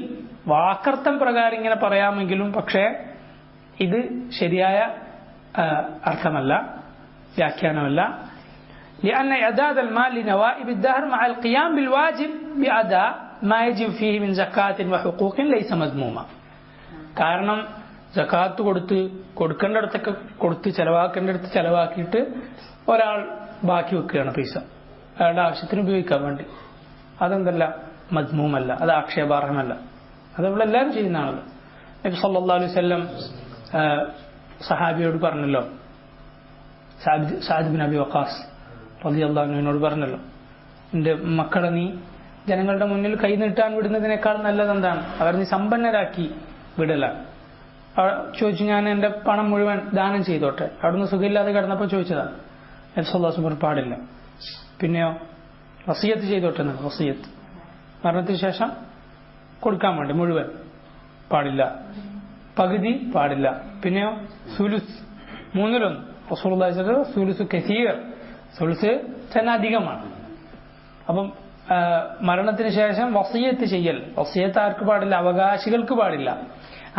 വാക്കർത്ഥം പ്രകാരം ഇങ്ങനെ പറയാമെങ്കിലും പക്ഷേ ഇത് ശരിയായ അർത്ഥമല്ല, വ്യാഖ്യാനമല്ല. لأن إعداد المال لنوائب الدهر مع القيام بالواجب بأداء ما يجب فيه من زكاة وحقوق ليس مذموما. കാരണം സകാത്ത് കൊടുക്കേണ്ടടുത്തൊക്കെ കൊടുത്ത് ചെലവാക്കേണ്ടടുത്ത് ചെലവാക്കിയിട്ട് ഒരാൾ ബാക്കി വെക്കുകയാണ് പൈസ അയാളുടെ ആവശ്യത്തിന് ഉപയോഗിക്കാൻ വേണ്ടി. അതെന്തല്ല? മദ്മൂമല്ല, അത് ആക്ഷേപാർഹമല്ല. അത് നമ്മളെല്ലാവരും ചെയ്യുന്നതാണല്ലോ. നബി സല്ലല്ലാഹു അലൈഹി വസല്ലം സഹാബിയോട് പറഞ്ഞല്ലോ, സഅദ് ബിൻ അബി വഖാസ് റളിയല്ലാഹു അൻഹുവിനോട് പറഞ്ഞല്ലോ, എൻ്റെ മക്കളെ നീ ജനങ്ങളുടെ മുന്നിൽ കൈ നീട്ടാൻ വിടുന്നതിനേക്കാൾ നല്ലത് എന്താണ്? അവർ നീ സമ്പന്നരാക്കി വിടലാണ്. ചോദിച്ചു, ഞാൻ എൻ്റെ പണം മുഴുവൻ ദാനം ചെയ്തോട്ടെ? അവിടുന്ന് സുഖമില്ലാതെ കിടന്നപ്പോൾ ചോദിച്ചതാണ്. നബി സല്ലല്ലാഹു അലൈഹി വസല്ലം പാടില്ല. പിന്നെയോ വസിയത്ത് ചെയ്തോട്ടെ എന്നാണ്. വസിയത്ത് മരണത്തിന് ശേഷം കൊടുക്കാൻ വേണ്ടി മുഴുവൻ പാടില്ല, പകുതി പാടില്ല. പിന്നെയോ സുലുസ്, മൂന്നിലൊന്ന്. റസൂലുള്ളാഹി സ്വല്ലല്ലാഹു അലൈഹി വസല്ലം സുലുസ് കസീർ, സുലുസ് തന്നെ അധികമാണ്. അപ്പം മരണത്തിന് ശേഷം വസിയത്ത് ചെയ്യൽ, വസിയത്ത് ആർക്ക് പാടില്ല? അവകാശികൾക്ക് പാടില്ല.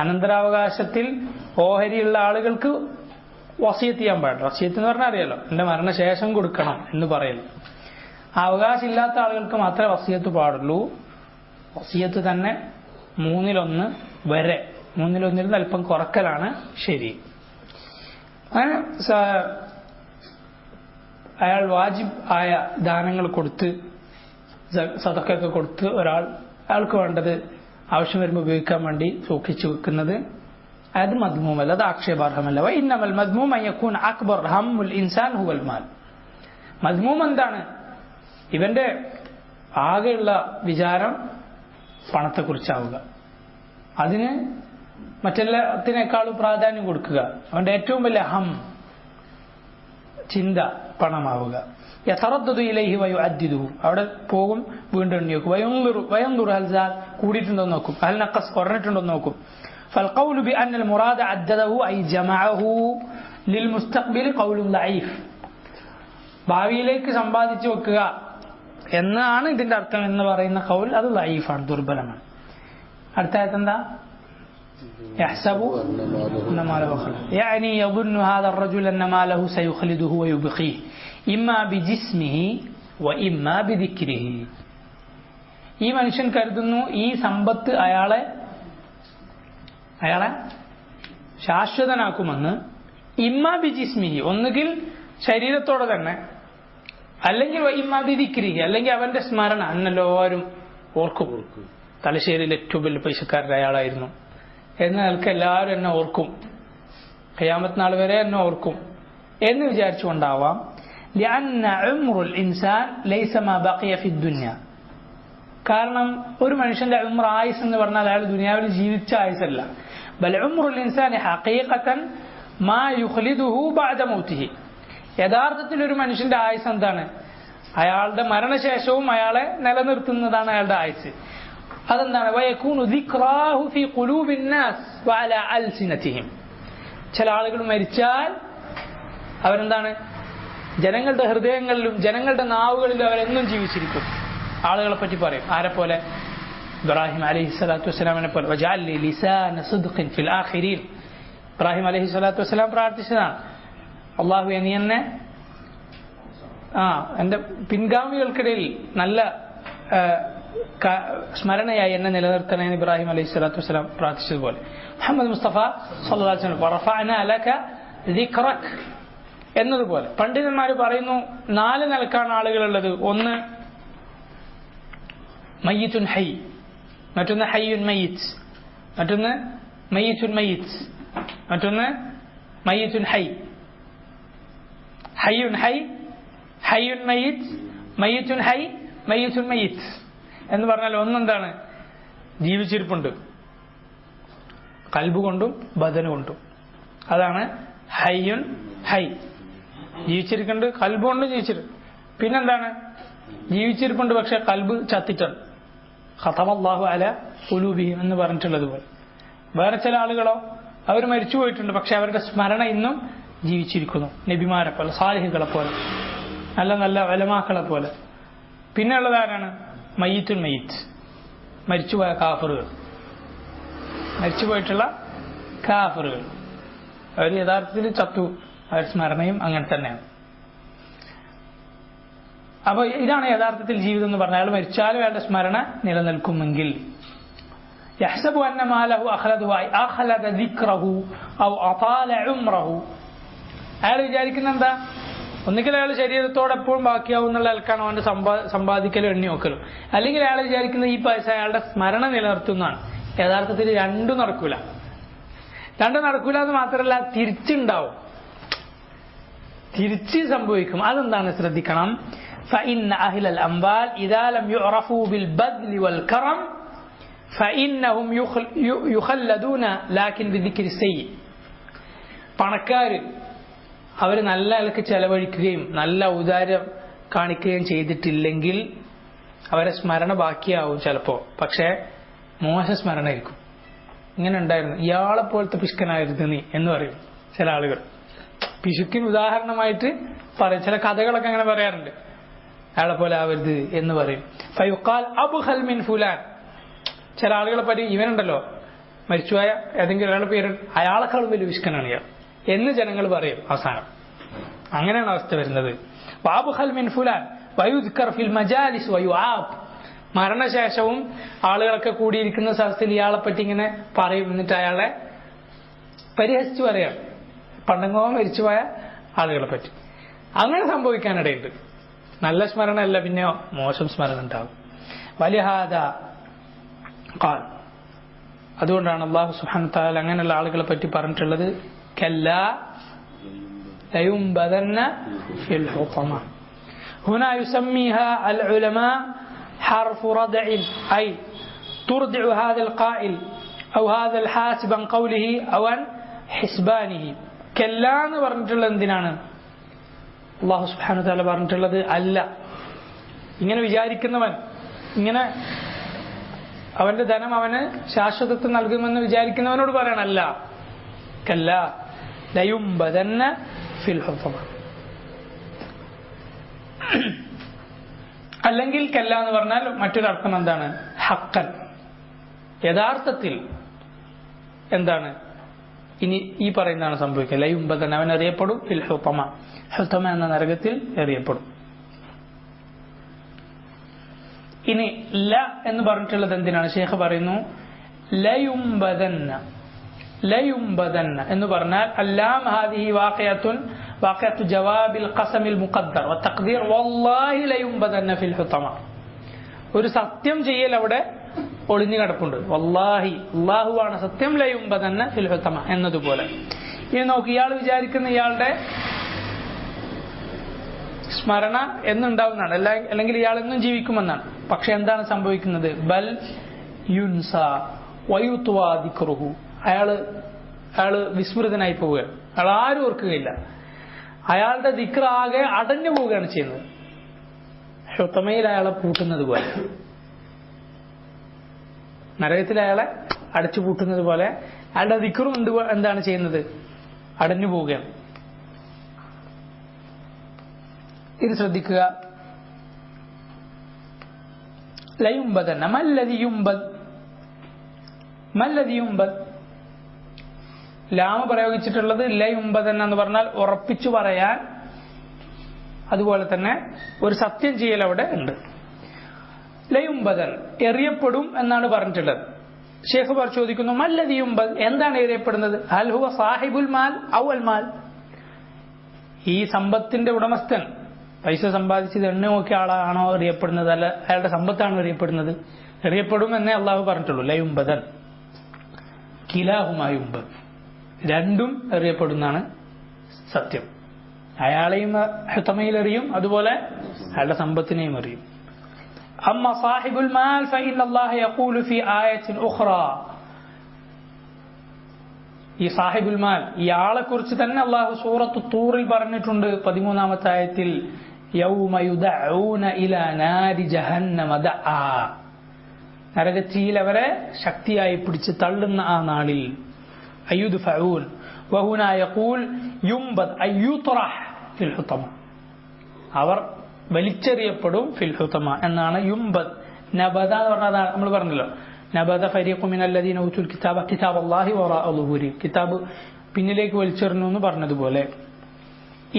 അനന്തരാവകാശത്തിൽ ഓഹരിയുള്ള ആളുകൾക്ക് വസിയത്ത് ചെയ്യാൻ പാടില്ല. വസിയത്ത് എന്ന് പറഞ്ഞാൽ അറിയാലോ, എന്റെ മരണശേഷം കൊടുക്കണം എന്ന് പറയുന്നു. അവകാശം ഇല്ലാത്ത ആളുകൾക്ക് മാത്രമേ വസിയത്ത് പാടുള്ളൂ. വസിയത്ത് തന്നെ മൂന്നിലൊന്ന് വരെ, മൂന്നിലൊന്നിൽ അല്പം കുറക്കലാണ് ശരി. അങ്ങനെ അയാൾ വാജിബ് ആയ ദാനങ്ങൾ കൊടുത്ത് സദഖയൊക്കെ കൊടുത്ത് അയാൾക്ക് വേണ്ടത് ആവശ്യം വരുമ്പോൾ ഉപയോഗിക്കാൻ വേണ്ടി സൂക്ഷിച്ചു വെക്കുന്നത് അത് മദ്മൂമല്ല, അത് ആക്ഷേപാർഹമല്ല. വഇന്നമൽ മദ്മൂം അൻ യകൂന അക്ബർ ഹമ്മുൽ ഇൻസാൻ ഹുവൽ മാൽ. മദ്മൂം എന്താണ്? ഇവന്റെ ആകെയുള്ള വിചാരം പണത്തെക്കുറിച്ചാവുക, അതിന് മറ്റെല്ലാത്തിനേക്കാളും പ്രാധാന്യം കൊടുക്കുക. അവന്റെ ഏറ്റവും വലിയ ചിന്ത പണമാവുക. യതറദ്ദദു ഇലൈഹി വയുഅദ്ദിദുഹു, അവിടെ പോകും വീണ്ടും എണ്ണി നോക്കും. വയൻദുറു ഹൽ സാദ് കൂടിയിട്ടുണ്ടോ എന്ന് നോക്കും, ഹൽ നഖസ് കുറഞ്ഞിട്ടുണ്ടോ എന്ന് നോക്കും. فالقول بأن المراد عدده أي جمعه للمستقبل قول ضعيف. ഭാവിയിലേക്ക് സമ്പാദിച്ചു വെക്കുക എന്നാണ് ഇതിന്റെ അർത്ഥം എന്ന് പറയുന്ന ഖൗൽ അത് ലഈഫാണ്, ദുർബലമാണ്. അടുത്ത ആയത്ത് എന്താ? يحسب أن ماله أخلد يعني يظن هذا الرجل أن ماله سيخلده ويبقيه إما بجسمه وإما بذكره. ഈ മനുഷ്യൻ കരുതുന്നു ഈ സമ്പത്ത് അയാളെ ശാശ്വതനാക്കുമെന്ന്. ഇമ്മാ ബി ജിസ്മിഹി, ഒന്നുകിൽ ശരീരത്തോടെ തന്നെ, അല്ലെങ്കിൽ ഇമ്മാ ബി ദിക്രിഹി, അല്ലെങ്കിൽ അവന്റെ സ്മരണ. അന്നെല്ലാവരും ഓർക്കും, തലശ്ശേരിയിൽ ഏറ്റവും വലിയ പൈസക്കാരൻ അയാളായിരുന്നു എന്ന് നിലക്ക് എല്ലാവരും എന്നെ ഓർക്കും, ഖിയാമത്ത് നാൾ വരെ എന്നെ ഓർക്കും എന്ന് വിചാരിച്ചുകൊണ്ടാവാം. لأن عمر الإنسان ليس ما بقي في الدنيا. കാരണം ഒരു മനുഷ്യന്റെ ഉംർ, ആയുസ് എന്ന് പറഞ്ഞാൽ അയാൾ ദുനിയാവിൽ ജീവിച്ച ആയുസല്ല. ബൽ ഉംറുൽ ഇൻസാനി ഹഖീഖതൻ മാ യുഖ്ലിദുഹു ബഅദ മൗതിഹി. യഥാർത്ഥത്തിൽ ഒരു മനുഷ്യന്റെ ആയുസ് എന്താണ്? അയാളുടെ മരണശേഷവും അയാളെ നിലനിർത്തുന്നതാണ് അയാളുടെ ആയുസ്. അതെന്താണ്? വയകൂനു ദിക്റാഹു ഫീ ഖുലൂബിൻ നാസ് വഅലാ അൽസിനതിഹിം. ചില ആളുകൾ മരിച്ചാൽ അവരെന്താണ്? ജനങ്ങളുടെ ഹൃദയങ്ങളിലും ജനങ്ങളുടെ നാവുകളിലും അവരെന്നും ജീവിച്ചിരിക്കും. ആളുകളെ പറ്റി പറയും. ആരെ പോലെ? ഇബ്രാഹിം അലൈഹി സ്വലാത്തു വസ്സലാമിനെ പോലെ. വജഅൽ ലി ലിസാന സിദ്ഖിൻ ഫിൽ ആഖിരീൻ. ഇബ്രാഹിം അലൈഹി സ്വലാത്തു വസ്സലാം പ്രാർത്ഥിച്ചതാണ്, അല്ലാഹുവേ നീ എന്നെ എന്റെ പിൻഗാമികൾക്കിടയിൽ നല്ല സ്മരണയായി എന്നെ നിലനിർത്തണമെന്ന് ഇബ്രാഹിം അലൈഹി സ്വലാത്തു വസ്സലാം പ്രാർത്ഥിച്ചതുപോലെ മുഹമ്മദ് മുസ്തഫ സ്വല്ലല്ലാഹു അലൈഹി വസല്ലം വറഫഅനാ ലക ദിക്റക് എന്നതുപോലെ. പണ്ഡിതന്മാർ പറയുന്നു 4 നിലക്കാണ് ആളുകളുള്ളത്. ഒന്ന് മയ്യിത്തുൻ ഹൈ, മറ്റൊന്ന് ഹയ്യുൻ മയ്യിത്ത്, മറ്റൊന്ന് മയ്യിത്തുൻ മയ്യിത്ത്, മറ്റൊന്ന് മയ്യിത്തുൻ ഹൈ. ഹയ്യുൻ ഹൈ, ഹയ്യുൻ മയ്യിത്ത്, മയ്യിത്തുൻ ഹൈ, മയ്യിത്തുൻ മയ്യിത്ത് എന്ന് പറഞ്ഞാൽ ഒന്നെന്താണ്? ജീവിച്ചിരിപ്പുണ്ട്, കൽബ് കൊണ്ടും ബദന് കൊണ്ടും. അതാണ് ഹയ്യുൻ ഹൈ. ജീവിച്ചിരിക്കുന്നുണ്ട്, കൽബ് കൊണ്ടും ജീവിച്ചിരിക്കും. പിന്നെന്താണ്? ജീവിച്ചിരിപ്പുണ്ട് പക്ഷെ കൽബ് ചത്തിട്ടാണ്. ഖതമല്ലാഹു അലാ ഖുലൂബിഹിം എന്ന് പറഞ്ഞിട്ടുള്ളതുപോലെ. വേറെ ചില ആളുകളോ അവർ മരിച്ചു പോയിട്ടുണ്ട് പക്ഷെ അവരുടെ സ്മരണ ഇന്നും ജീവിച്ചിരിക്കുന്നു. നബിമാരെ പോലെ, സാലിഹുകളെ പോലെ, നല്ല നല്ല ഉലമാക്കളെ പോലെ. പിന്നെ ഉള്ളത് ആരാണ്? മയ്യിത്തുൽ മയ്യിത്ത്, മരിച്ചുപോയ കാഫറുകൾ, മരിച്ചുപോയിട്ടുള്ള കാഫറുകൾ. അവർ യഥാർത്ഥത്തിൽ ചത്തു, അവർ സ്മരണയും അങ്ങനെ തന്നെയാണ്. അപ്പൊ ഇതാണ് യഥാർത്ഥത്തിൽ ജീവിതം എന്ന് പറഞ്ഞാൽ അയാൾ മരിച്ചാലും അയാളുടെ സ്മരണ നിലനിൽക്കുമെങ്കിൽ. യഹ്സബു അന്ന മാലഹു അഖ്ലദഹു ഐ അഖ്ലദ ദിക്റഹു ഔ അതാല ഉംറഹു. അയാൾ വിചാരിക്കുന്ന എന്താ? ഒന്നുകിൽ അയാൾ ശരീരത്തോടെ എപ്പോഴും ബാക്കിയാവും എന്നുള്ള ആൾക്കാണ് അവന്റെ സമ്പാദിക്കലും എണ്ണി നോക്കലും, അല്ലെങ്കിൽ അയാൾ വിചാരിക്കുന്ന ഈ പൈസ അയാളുടെ സ്മരണ നിലനിർത്തുന്നതാണ്. യഥാർത്ഥത്തിൽ രണ്ടും നടക്കൂല. രണ്ടും നടക്കൂല എന്ന് മാത്രമല്ല, തിരിച്ചുണ്ടാവും, തിരിച്ച് സംഭവിക്കും. അതെന്താണ്? ശ്രദ്ധിക്കണം. فإن أهل الأموال إذا لم يعرفوا بالبذل والكرم فإنهم يخلدون لكن بذكر السيء. പണക്കാർ അവർ നല്ല ആൾക്ക് ചെലവഴിക്കുകയും നല്ല ഔദാര്യം കാണിക്കുകയും ചെയ്തിട്ടില്ലെങ്കിൽ അവരെ സ്മരണ ബാക്കിയാവും ചിലപ്പോ, പക്ഷെ മോശ സ്മരണ ആയിരിക്കും. ഇങ്ങനെ ഉണ്ടായിരുന്നു, ഇയാളെ പോലത്തെ പിശുക്കനായിരുന്നു നീ എന്ന് പറയും ചില ആളുകൾ. പിശുക്കിന് ഉദാഹരണമായിട്ട് പറയും. ചില കഥകളൊക്കെ അങ്ങനെ പറയാറുണ്ട്, അയാളെ പോലെ ആവരുത് എന്ന് പറയും. ഫയുഖാൽ അബ്ഖൽ മിൻ ഫുലാൻ. ചില ആളുകളെ പറ്റി ഇവനുണ്ടല്ലോ, മരിച്ചുപോയ ഏതെങ്കിലും ഒരാളുടെ പേര്, അയാളെക്കാൾ വലിയ പിശുക്കനാണ് ഇയാൾ എന്ന് ജനങ്ങൾ പറയും അവസാനം. അങ്ങനെയാണ് അവസ്ഥ വരുന്നത്. അബ്ഖൽ മിൻ ഫുലാൻ വയുദ്കർ ഫിൽ മജാലിസ് വയുആബ്. മരണശേഷവും ആളുകളൊക്കെ കൂടിയിരിക്കുന്ന സ്ഥലത്തിൽ ഇയാളെ പറ്റി ഇങ്ങനെ പറയും, എന്നിട്ട് അയാളെ പരിഹസിച്ചു പറയാം, പണ്ടങ്ങോ മരിച്ചുപോയ ആളുകളെ പറ്റി. അങ്ങനെ സംഭവിക്കാനിടയുണ്ട്. നല്ല സ്മരണ അല്ല, പിന്നെയോ മോശം സ്മരണ ഉണ്ടാകും. വലിഹാദ ഖാൽ. അതുകൊണ്ടാണ് അല്ലാഹു സുബ്ഹാനഹു വ തആല അങ്ങനെയുള്ള ആളുകളെ പറ്റി പറഞ്ഞിട്ടുള്ളത്, കല്ലാ ലയുംബദന്ന ഫിൽ ഹുതമ. ഹുനാ യുസമ്മിഹാ അൽ ഉലമാ حرف ردع أي تردع هذا القائل أو هذا الحاسب عن قوله أو عن حسبانه. كلا എന്ന് പറഞ്ഞിട്ടുള്ള എന്തിനാണ്? അല്ലാഹു സുബ്ഹാനഹു വ തആല പറഞ്ഞിട്ടുള്ളത് അല്ല. ഇങ്ങനെ വിചാരിക്കുന്നവൻ, ഇങ്ങനെ അവന്റെ ധനം അവന് ശാശ്വതത്വം നൽകുമെന്ന് വിചാരിക്കുന്നവനോട് പറയണല്ല, കല്ല ലയുംബദന്ന ഫിൽ ഹുതമ. അല്ലെങ്കിൽ കല്ല എന്ന് പറഞ്ഞാൽ മറ്റൊരർത്ഥം എന്താണ്? ഹക്കൻ, യഥാർത്ഥത്തിൽ എന്താണ് ഇനി ഈ പറയുന്നതാണ് സംഭവിക്കുക. ലയുംബദൻ, അവൻ അറിയപ്പെടും ഫിൽ ഹുതമ, ഹുതമ എന്ന നരകത്തിൽ അറിയപ്പെടും. ഇനി ല എന്ന് പറഞ്ഞിട്ടുള്ളത് എന്തിനാണ്? ശേഖ് പറയുന്നു ലയുംബദന്ന. ലയുംബദന്ന എന്ന് പറഞ്ഞാൽ അല്ലാം ഹാദിഹി വാഖിഅത്തു ജവാബിൽ ഖസമിൽ മുഖദ്ദർ വതഖ്ദീർ വല്ലാഹി ലയുംബദന്ന ഫിൽ ഹുതമ. ഒരു സത്യം ചെയ്യൽ അവിടെ ഒളിഞ്ഞു കിടപ്പുണ്ട്. വല്ലാഹി, അല്ലാഹുവാണ് സത്യം, ലയുംബദന്ന ഫിൽ ഹുതമ എന്നതുപോലെ. ഇനി നോക്ക്, ഇയാൾ വിചാരിക്കുന്ന ഇയാളുടെ സ്മരണ എന്നുണ്ടാവുന്നതാണ്, അല്ലെങ്കിൽ ഇയാൾ എന്നും ജീവിക്കുമെന്നാണ്. പക്ഷെ എന്താണ് സംഭവിക്കുന്നത്? ബൽ യുൻസ വയുത്വാ ദിക്റുഹു. അയാള് വിസ്മൃതനായി പോവുകയാണ്. അയാൾ ആരും ഓർക്കുകയില്ല. അയാളുടെ ദിക്ർ ആകെ അടഞ്ഞു പോവുകയാണ് ചെയ്യുന്നത്. ഹുതമയിൽ അയാളെ പൂട്ടുന്നത് പോലെ, നരകത്തിൽ അയാളെ അടച്ചു പൂട്ടുന്നത് പോലെ അയാളുടെ ദിക്റും എന്താണ് ചെയ്യുന്നത്? അടഞ്ഞു പോവുകയാണ്. ഇത് ശ്രദ്ധിക്കുക. ലയുംബദന്ന മല്ലദി യുംബദ്. മല്ലദി യുംബദ്, ലാമ പ്രയോഗിച്ചിട്ടുള്ളത് ലയുംബദന്ന എന്ന് പറഞ്ഞാൽ ഉറപ്പിച്ചു പറയാൻ, അതുപോലെ തന്നെ ഒരു സത്യം ചെയ്യൽ അവിടെ ഉണ്ട്. ലയുംബദൻ, എറിയപ്പെടും എന്നാണ് പറഞ്ഞിട്ടുള്ളത്. ശേഖ് ചോദിക്കുന്നു മല്ലദി യുംബദ്, എന്താണ് എറിയപ്പെടുന്നത്? ഹൽ ഹുവ സാഹിബുൽ മാൽ ഔ അൽ മാൽ. ഈ സമ്പത്തിന്റെ ഉടമസ്ഥൻ, പൈസ സമ്പാദിച്ചത് എണ്ണ നോക്കിയ ആളാണോ അറിയപ്പെടുന്നത്, അല്ല അയാളുടെ സമ്പത്താണോ അറിയപ്പെടുന്നത്? അറിയപ്പെടും എന്നേ അള്ളാഹു പറഞ്ഞിട്ടുള്ളൂ. ലയുംബദൻ കിലാഹുമായുംബദ്, രണ്ടും അറിയപ്പെടുന്നതാണ് സത്യം. അയാളെയും ഹുതമയിൽ അറിയും, അതുപോലെ അയാളുടെ സമ്പത്തിനെയും അറിയും. അമ്മ സാഹിബുൽ മാൽ ഫഇന്നല്ലാഹ യഖൂലു ഫീ ആയത്തിൻ ഉഖ്റാ. ഈ സാഹിബുൽ മാൽ, ഇയാളെ കുറിച്ച് തന്നെ അള്ളാഹു സൂറത്തു തൂറിൽ പറഞ്ഞിട്ടുണ്ട് 13-ാമത്തെ ആയത്തിൽ, യൗമ യുദഊന ഇലാ നാരി ജഹന്നമ ദഅ. നരകത്തിയിൽ അവരെ ശക്തിയായി പിടിച്ച് തള്ളുന്ന ആ നാളിൽ. അയ്യുദ്ഫഊൻ വഹുനാ യഖൂൽ യുംബദ് അയ്യുത്രഹ് ഫിൽ ഹുതമ. അവർ വലിച്ചെറിയപ്പെടും ഫിൽ ഹുതമ എന്നാണ് യുംബദ്. നബദ എന്ന് പറഞ്ഞാൽ നമ്മൾ പറഞ്ഞല്ലോ, നബദ ഫരീഖു മിനല്ലദീന ഊതുൽ കിതാബ കിതാബല്ലാഹി വറാഅ ളുഹൂരി, കിതാബ് പിന്നിലേക്ക് വലിച്ചെറിഞ്ഞു എന്ന് പറഞ്ഞതുപോലെ.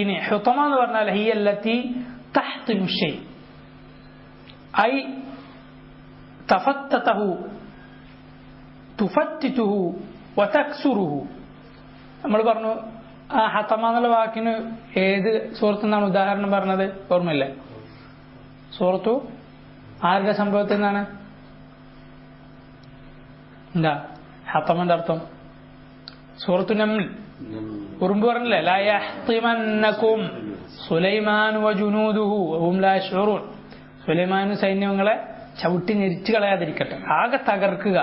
ഇനി ഹുതമ എന്ന് പറഞ്ഞാൽ ഹിയല്ലതി തഹ്തിമു ഷൈ ഐ തഫത്തതഹു തുഫത്തിതുഹു വതക്സുറുഹു. നമ്മൾ പറഞ്ഞു ആ ഹതമ എന്നുള്ള വാക്കിന് ഏത് സൂറത്തിൽ നിന്നാണ് ഉദാഹരണം പറഞ്ഞത്? ഓർമ്മയില്ലേ? സൂറത്തു ആരുടെ സംഭവത്തിൽ നിന്നാണ്? എന്താ ഹതമന്റെ അർത്ഥം? സൂറത്തു നംൽ, ഉറുമ്പ് പറഞ്ഞില്ലേ, ലാ യഹ്തിമന്നകും സുലൈമാൻ വജുനൂദുഹു വഹും ലാ യശ്ഉറൂൻ. സുലൈമാനും സൈന്യങ്ങളെ ചവിട്ടി ഞെരിച്ചു കളയാതിരിക്കട്ടെ, ആകെ തകർക്കുക,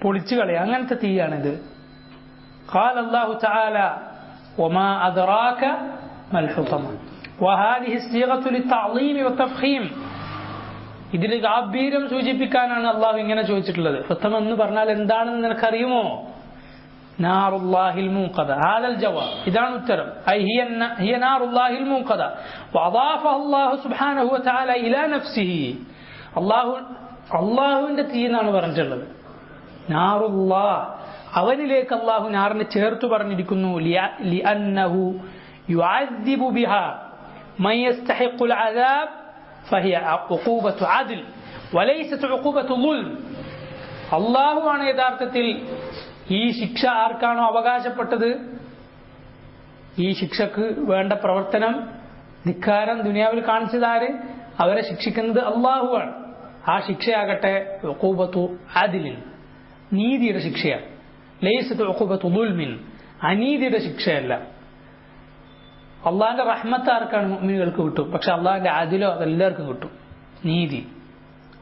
പൊളിച്ചു കളയുക, അങ്ങനത്തെ തീയാണിത്. ഖാല അല്ലാഹു തആല വമാ അദ്റാക മൽ ഹുതമ വഹാദിഹി സിഗത്തു ലിതഅളീം വതഫഖീം. ഇതിൽ ഗാംഭീര്യം സൂചിപ്പിക്കാനാണ് അള്ളാഹു ഇങ്ങനെ ചോദിച്ചിട്ടുള്ളത്. ഹുതമ എന്ന് പറഞ്ഞാൽ എന്താണെന്ന് നിനക്കറിയുമോ? നാറുല്ലാഹിൽ മൂഖദ. ഹാദൽ ജവാബ്, ഇതാണ് ഉത്തരം. ഐ ഹിയ നാറുല്ലാഹിൽ മൂഖദ വഅദാഫഹ അല്ലാഹു സുബ്ഹാനഹു വതആല ഇലാ നഫ്സിഹി. അള്ളാഹുവിന്റെ തീ എന്നാണ് പറഞ്ഞിട്ടുള്ളത്. നാറുല്ലാഹ്, അവനിലേക്ക് അള്ളാഹു നാറിനെ ചേർത്തു പറഞ്ഞിരിക്കുന്നു. ലിഅന്നഹു യുഅദ്ദിബു ബിഹാ മൻ യസ്തഹിഖുൽ അദാബ് ഫഹിയ ഉഖൂബത്തു അദ്ൽ വലൈസത് ഉഖൂബത്തു ളുൽം. അള്ളാഹുവാണ് യഥാർത്ഥത്തിൽ ഈ ശിക്ഷ ആർക്കാണോ അവകാശപ്പെട്ടത്, ഈ ശിക്ഷക്ക് വേണ്ട പ്രവർത്തനം, ധിക്കാരം ദുനിയാവിൽ കാണിച്ചതാര്? അവരെ ശിക്ഷിക്കുന്നത് അള്ളാഹുവാണ്. ആ ശിക്ഷയാകട്ടെ ഉഖൂബത്തു അദ്ലിൻ, നീതിയുടെ ശിക്ഷയാണ്. ലൈസത്ത് ഉഖൂബത്തു ളുൽമിൻ, അനീതിയുടെ ശിക്ഷയല്ല. അള്ളാഹിന്റെ റഹ്മത്ത് ആർക്കാണ്? മുഅ്മിനുകൾക്ക് കിട്ടും. പക്ഷെ അള്ളാഹിന്റെ അദ്ലോ അതെല്ലാവർക്കും കിട്ടും. നീതി,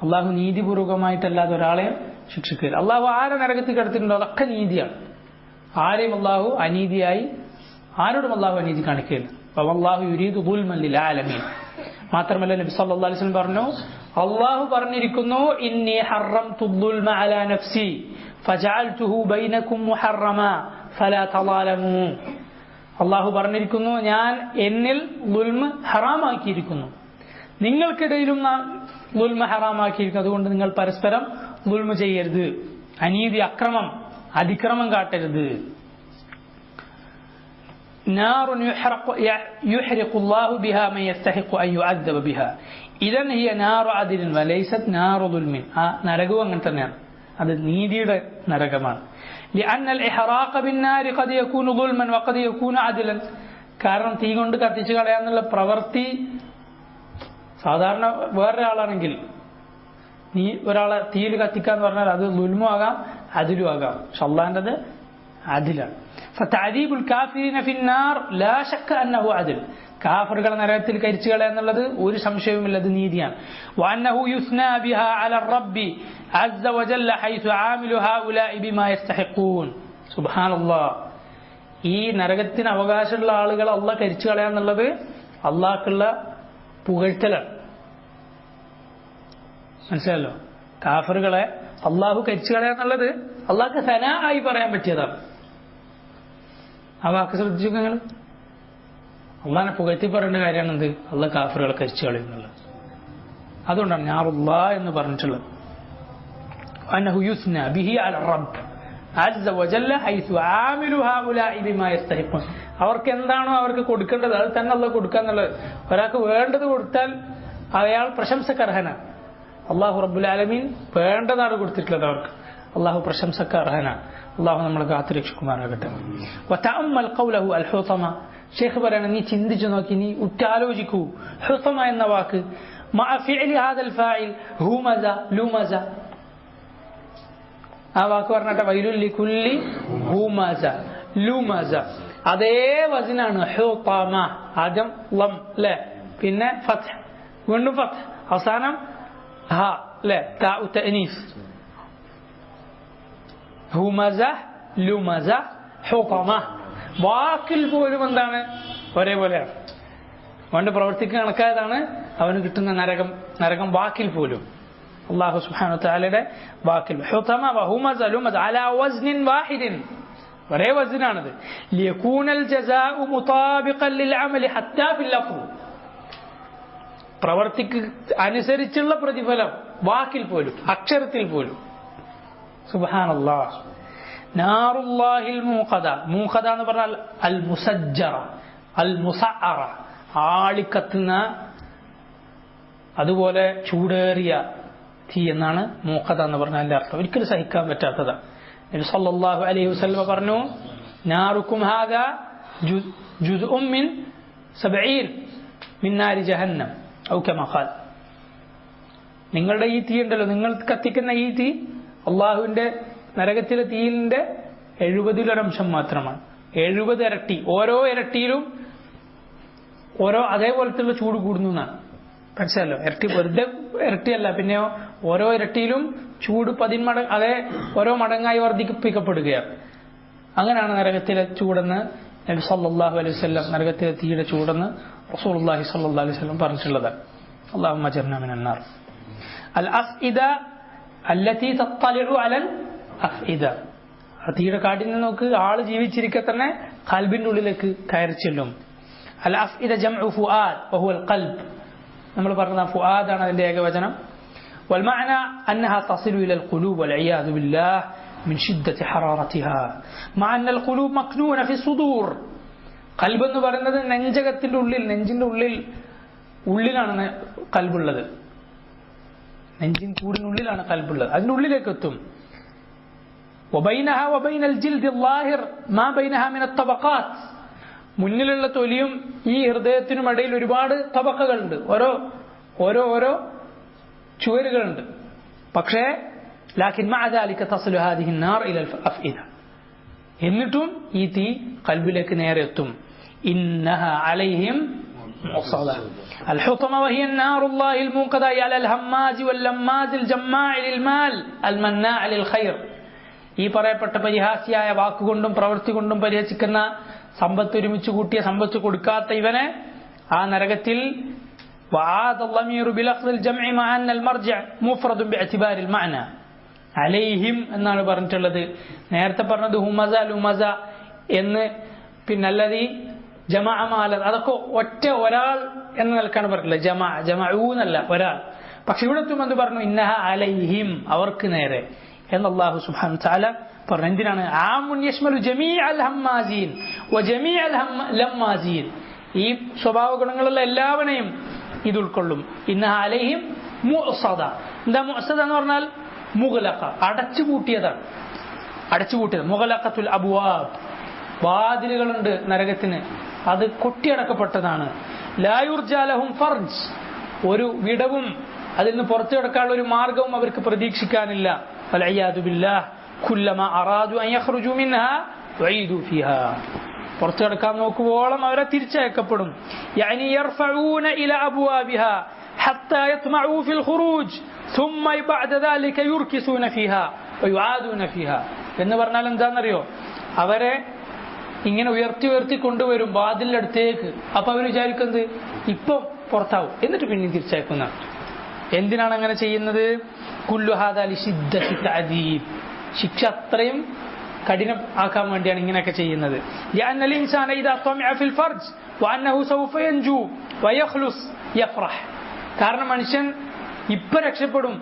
അള്ളാഹു നീതിപൂർവകമായിട്ടല്ലാതെ ഒരാളെയും ശിക്ഷിക്കില്ല. അള്ളാഹു ആരെ നരകത്തിൽ കിടത്തിയിട്ടുണ്ടോ അതൊക്കെ നീതിയാണ്. ആരെയും അള്ളാഹു അനീതിയായി ആരോടും അള്ളാഹു അനീതി കാണിക്കുകയില്ല. വല്ലാഹു യുരീദു ദുൽമൻ ലിൽ ആലമീൻ. മാത്രമല്ല നബി സല്ലല്ലാഹു അലൈഹി വസല്ലം പറഞ്ഞു, അള്ളാഹു പറഞ്ഞിരിക്കുന്നു, ഇന്നി ഹറംതു ദുൽമ അലാ നഫ്സി ഫജഅൽതുഹു ബൈനകും മുഹറമാ ഫലാ തളാലമൂ. അള്ളാഹു പറഞ്ഞിരിക്കുന്നു, ഞാൻ എന്നിൽ ദുൽമ ഹറാമാക്കിയിരിക്കുന്നു, നിങ്ങൾക്കിടയിലും ദുൽമ ഹറാമാക്കിയിരിക്കുന്നു, അതുകൊണ്ട് നിങ്ങൾ പരസ്പരം ദുൽമ ചെയ്യരുത്, അനീതി, അക്രമം, അതിക്രമം കാട്ടരുത്. نار يحرق الله بها من يستحق أن يعذب بها إذن هي نار عدل وليست نار ظلم. നരകവും അങ്ങനെ തന്നെയാണ്, അത് നീതിയുടെ നരകമാണ്. لأن الإحراق بالنار قد يكون ظلما وقد يكون عدلا. കാരണം തീ കൊണ്ട് കത്തിച്ചു കളയാന്നുള്ള പ്രവൃത്തി സാധാരണ വേറൊരാളാണെങ്കിൽ, നീ ഒരാളെ തീയിൽ കത്തിക്കാന്ന് പറഞ്ഞാൽ അത് ദുൽമും ആകാം അദിലും ആകാം. പക്ഷെ അള്ളാഹിൻ്റെത് അദിലാണ്. فتعذيب الكافرين في النار لا شك أنه عدل. കാഫറുകളെ നരകത്തിൽ കരിച്ചു കളയുക എന്നുള്ളത് ഒരു സംശയവുമില്ല, അത് നീതിയാണ്. وأنه يثنى بها على الرب عز وجل حيث عامل هؤلاء بما يستحقون. سبحان الله. ഈ നരകത്തിന് അവകാശമുള്ള ആളുകൾ അള്ളാഹ് കരിച്ചു കളയുക എന്നുള്ളത് അള്ളാഹ്ക്കുള്ള പുകഴ്ത്തലാണ്. മനസ്സിലല്ലോ, കാഫറുകളെ അള്ളാഹു കരിച്ചു കളയുക എന്നുള്ളത് അള്ളാഹ്ക്ക് സനാ ആയി പറയാൻ പറ്റിയതാണ്. ആ വാക്ക് ശ്രദ്ധിച്ചു നിങ്ങൾ. അള്ളാഹിനെ പുകഴ്ത്തി പറയേണ്ട കാര്യമാണ് എന്ത്? അള്ളാഹ് കാഫറുകളെ കരിച്ചു കളയുന്നുള്ളത്. അതുകൊണ്ടാണ് നാറുല്ലാ എന്ന് പറഞ്ഞിട്ടുള്ളത്. അന്നഹു യുസ്ന ബിഹി അല റബ്ബ് അസ്സ വജല്ല ഹൈസു ആമിലു ഹൗലാഇ ബിമാ യസ്തഹിഖൂൻ. അവർക്ക് എന്താണോ അവർക്ക് കൊടുക്കേണ്ടത് അത് തന്നെ അള്ളാഹ് കൊടുക്കാന്നുള്ളത്. ഒരാൾക്ക് വേണ്ടത് കൊടുത്താൽ അയാൾ പ്രശംസക്കർഹനാണ്. അള്ളാഹു റബ്ബുൽ ആലമീൻ വേണ്ടതാണ് കൊടുത്തിട്ടുള്ളത് അവർക്ക്. അള്ളാഹു പ്രശംസക്കർഹനാണ്. അള്ളാഹു നമ്മളെ കാത്തുരക്ഷിക്കുമാറാകട്ടെ. വതഅമ്മൽ ഖൗലഹു അൽ ഹുതമ. ഷെയ്ഖ് പറയണം, നീ ചിന്തിച്ചു നോക്കി, നീ ഉറ്റാലോചിക്കൂ. ഹുതമ എന്ന വാക്ക് മഅ ഫിഅലി ഹാദൽ ഫാഇൽ ഹുമസ ലുമസ. ആ വാക്ക് പറഞ്ഞാട്ടെ, വൈലുൽ ലികുല്ലി ഹുമസ ലുമസ. അതേ വസ്നാണ് ഹുതമ. ആദ്യം ലം ലെ, പിന്നെ ഫത്ഹ്, വീണ്ടും ഫത്ഹ്, അവസാനം ഹ ലെ, താഉ തഅനീസ്. ഹുമസ ലുമസ ഹുതമ. വാക്കിൽ പോലും എന്താണ്? ഒരേപോലെയാണ്. അവന്റെ പ്രവൃത്തിക്ക് കണക്കായതാണ് അവന് കിട്ടുന്ന നരകം വാക്കിൽ പോലും. അല്ലാഹു സുബ്ഹാനഹു വ തആലയുടെ വാക്കിൽ ഹുതമ വഹുമസ ലുമസ അലാ വസ്നിൻ വാഹിദിൻ, ഒരേ വസ്നാണത്. ലിയകൂനൽ ജസാഉ മുതാബിഖൻ ലിൽ അമലി ഹത്താ ഫിൽ ലഫ്ദ്. പ്രവൃത്തിക്ക് അനുസരിച്ചുള്ള പ്രതിഫലം വാക്കിൽ പോലും, അക്ഷരത്തിൽ പോലും. സുബ്ഹാനല്ലാഹ്. നാറുല്ലാഹിൽ മൂഖദ. മൂഖദ എന്ന് പറഞ്ഞാൽ അൽ മുസജ്ജറ, അൽ മുസഅറ, ആളിക്കത്തുന്ന, അതുപോലെ ചൂടേറിയ തീ എന്നാണ് മൂഖദ എന്ന് പറഞ്ഞാൽ അതിന്റെ അർത്ഥം. ഒരിക്കലും സഹിക്കാൻ പറ്റാത്തതാണ്. നബി സല്ലല്ലാഹു അലൈഹി വസല്ലം പറഞ്ഞു, നാറുക്കും ഹാദാ ജുസ്ഉം മിൻ 70 മിൻ നാരി ജഹന്നം ഔ കമാ ഖാൽ. നിങ്ങളുടെ ഈ തീ ഉണ്ടല്ലോ, നിങ്ങൾ കത്തിക്കുന്ന ഈ തീ അള്ളാഹുവിന്റെ നരകത്തിലെ തീയിന്റെ 70% മാത്രമാണ്. 70 ഇരട്ടി. ഓരോ ഇരട്ടിയിലും ഓരോ അതേപോലത്തുള്ള ചൂട് കൂടുന്നു എന്നാണ്. മനസ്സിലല്ലോ, ഇരട്ടി വെറുതെ ഇരട്ടിയല്ല, പിന്നെയോ ഓരോ ഇരട്ടിയിലും ചൂട് 10 മടങ്ങ്, അതേ ഓരോ മടങ്ങായി വർദ്ധിപ്പിക്കപ്പെടുകയാണ്. അങ്ങനെയാണ് നരകത്തിലെ ചൂടെന്ന് നബി സല്ലല്ലാഹു അലൈഹി വസല്ലം, നരകത്തിലെ തീയുടെ ചൂടെന്ന് റസൂലുള്ളാഹി സ്വല്ലല്ലാഹു അലൈഹി വസല്ലം പറഞ്ഞിട്ടുള്ളത്. അല്ലാഹുമ്മ അജിർനാ മിനൻ നാർ. അൽ അഫ്ഇദ അല്ലതി തത്തലിഉ അലൽ അഫ്ഇദ. തീയുടെ കാട്ടിൽ നിന്ന് നോക്ക്, ആള് ജീവിച്ചിരിക്കെ തന്നെ ഖൽബിന്റെ ഉള്ളിലേക്ക് കയറി ചെല്ലും. അൽ അഫ്ഇദ ജംഉ ഫുആദ് വഹുവൽ ഖൽബ്. നമ്മൾ പറഞ്ഞ ഫുആദാണ് അതിന്റെ ഏകവചനം. والمعنى أنها تصل إلى القلوب والعياذ بالله من شدة حرارتها مع أن القلوب مكنونة في الصدور. ഖൽബ് എന്ന് പറയുന്നത് നെഞ്ചകത്തിന്റെ ഉള്ളിൽ, നെഞ്ചിന്റെ ഉള്ളിലാണ് ഖൽബുള്ളത്. നെഞ്ചിൻ കൂടിനുള്ളിലാണ് ഖൽബുള്ളത്, അതിന്റെ ഉള്ളിലേക്ക് എത്തും. وبينها وبين الجلد الظاهر ما بينها من الطبقات. മുന്നിലുള്ള തൊലിയും ഈ ഹൃദയത്തിനും ഇടയിൽ ഒരുപാട് തബക്കകളുണ്ട്, ഓരോ ചുവരുകളുണ്ട്. പക്ഷേ ലാകിൻ മഅ ദാലിക തസ്ലു ഹാദിഹി النار الى الافئده. എന്നിട്ടും ഈ തീ ഖൽബിലേക്ക് നേരെ എത്തും. ഇന്നഹാ അലൈഹിം മുസല. الحطمة وهي النار الله الموقدة على الهماز واللماز الجماع للمال المناع للخير. ഈ പറയപ്പെട്ട പരിഹാസിയായ വാക്കുകൊണ്ടും പ്രവൃത്തി കൊണ്ടും പരിഹസിക്കുന്ന സമ്പത്ത് ഒരുമിച്ച് കൂട്ടിയ സമ്പത്ത് കൊടുക്കാത്ത ഇവനെ ആ നരകത്തിൽ وعاد الضمير بلفظ الجمع مع أن المرجع مفرد باعتبار المعنى عليهم എന്നാണ് പറഞ്ഞിട്ടുള്ളത്. നേരത്തെ പറഞ്ഞത് ഹുമസ ലുമസ എന്ന്, പിന്നല്ലതി ജമാഅ മാല, അതൊക്കെ ഒറ്റ ഒരാൾ എന്ന നിലക്കാണ് പറഞ്ഞിട്ടുള്ളത്. ജമഊ എന്നല്ല, ഒരാൾ. പക്ഷെ ഇവിടെ എന്ത് പറഞ്ഞു? ഇന്നഹ അലൈഹിം, അവർക്ക് നേരെ എന്ന് അല്ലാഹു സുബ്ഹാനഹു വ തആല പറഞ്ഞു. എന്തിനാണ്? ആമുൻ യശ്മലു ജമീഅൽ ഹമ്മാസീൻ വജമീഅൽ ലമ്മാസീൻ. ഈ സ്വഭാവ ഗുണങ്ങളുള്ള എല്ലാവരെയും ഇത് ഉൾക്കൊള്ളും. ഇന്നഹ അലൈഹിം മുഅ്സദ. എന്താ മുഅ്സദ എന്ന് പറഞ്ഞാൽ? മുഗ്ലഖ, അടച്ചുപൂട്ടിയതാണ്. അടച്ചുപൂട്ടിയത്. മുഗ്ലഖത്തുൽ അബ്വാബ്, വാതിലുകളുണ്ട് നരകത്തിന്, അത് കൊട്ടിയടക്കപ്പെട്ടതാണ്. ലാ യുർജാ ലഹും ഫർജ്, ഒരു വിടവും അതിൽ നിന്ന് പുറത്തു കിടക്കാനുള്ള ഒരു മാർഗവും അവർക്ക് പ്രതീക്ഷിക്കാനില്ല. വൽഇയാദു ബില്ലാഹ് കുല്ലമാ അറാദു അൻ യഖ്റുജു മിൻഹാ ഉഈദു ഫീഹാ. പുറത്തു കിടക്കാൻ നോക്കുവോളം അവരെ തിരിച്ചയക്കപ്പെടും. യഅനി യർഫഊന ഇല അബ്വാബിഹാ ഹത്താ യത്മഊ ഫിൽ ഖുറൂജ് ثم بعد ذلك يركسون فيها ويعادون فيها. എന്ന് പറഞ്ഞാൽ എന്താണെന്നറിയോ? അവരെ ഇങ്ങനെ ഉയർത്തി ഉയർത്തി കൊണ്ടുവരും വാതിലിന്റെ അടുത്തേക്ക്. അപ്പൊ അവർ വിചാരിക്കുന്നത് ഇപ്പം പുറത്താവും, എന്നിട്ട് പിന്നെയും തിരിച്ചയക്കുന്ന. എന്തിനാണ് അങ്ങനെ ചെയ്യുന്നത്? കുല്ലു ഹാദാ ലിശിദ്ദത്തി തഅദീബ്, ശിക്ഷ അത്രയും കഠിനം ആക്കാൻ വേണ്ടിയാണ് ഇങ്ങനെയൊക്കെ ചെയ്യുന്നത്. لأن الإنسان إذا طمع في الفرج وأنه سوف ينجو ويخلص يفرح. കാരണം മനുഷ്യൻ ഇപ്പൊ രക്ഷപ്പെടും,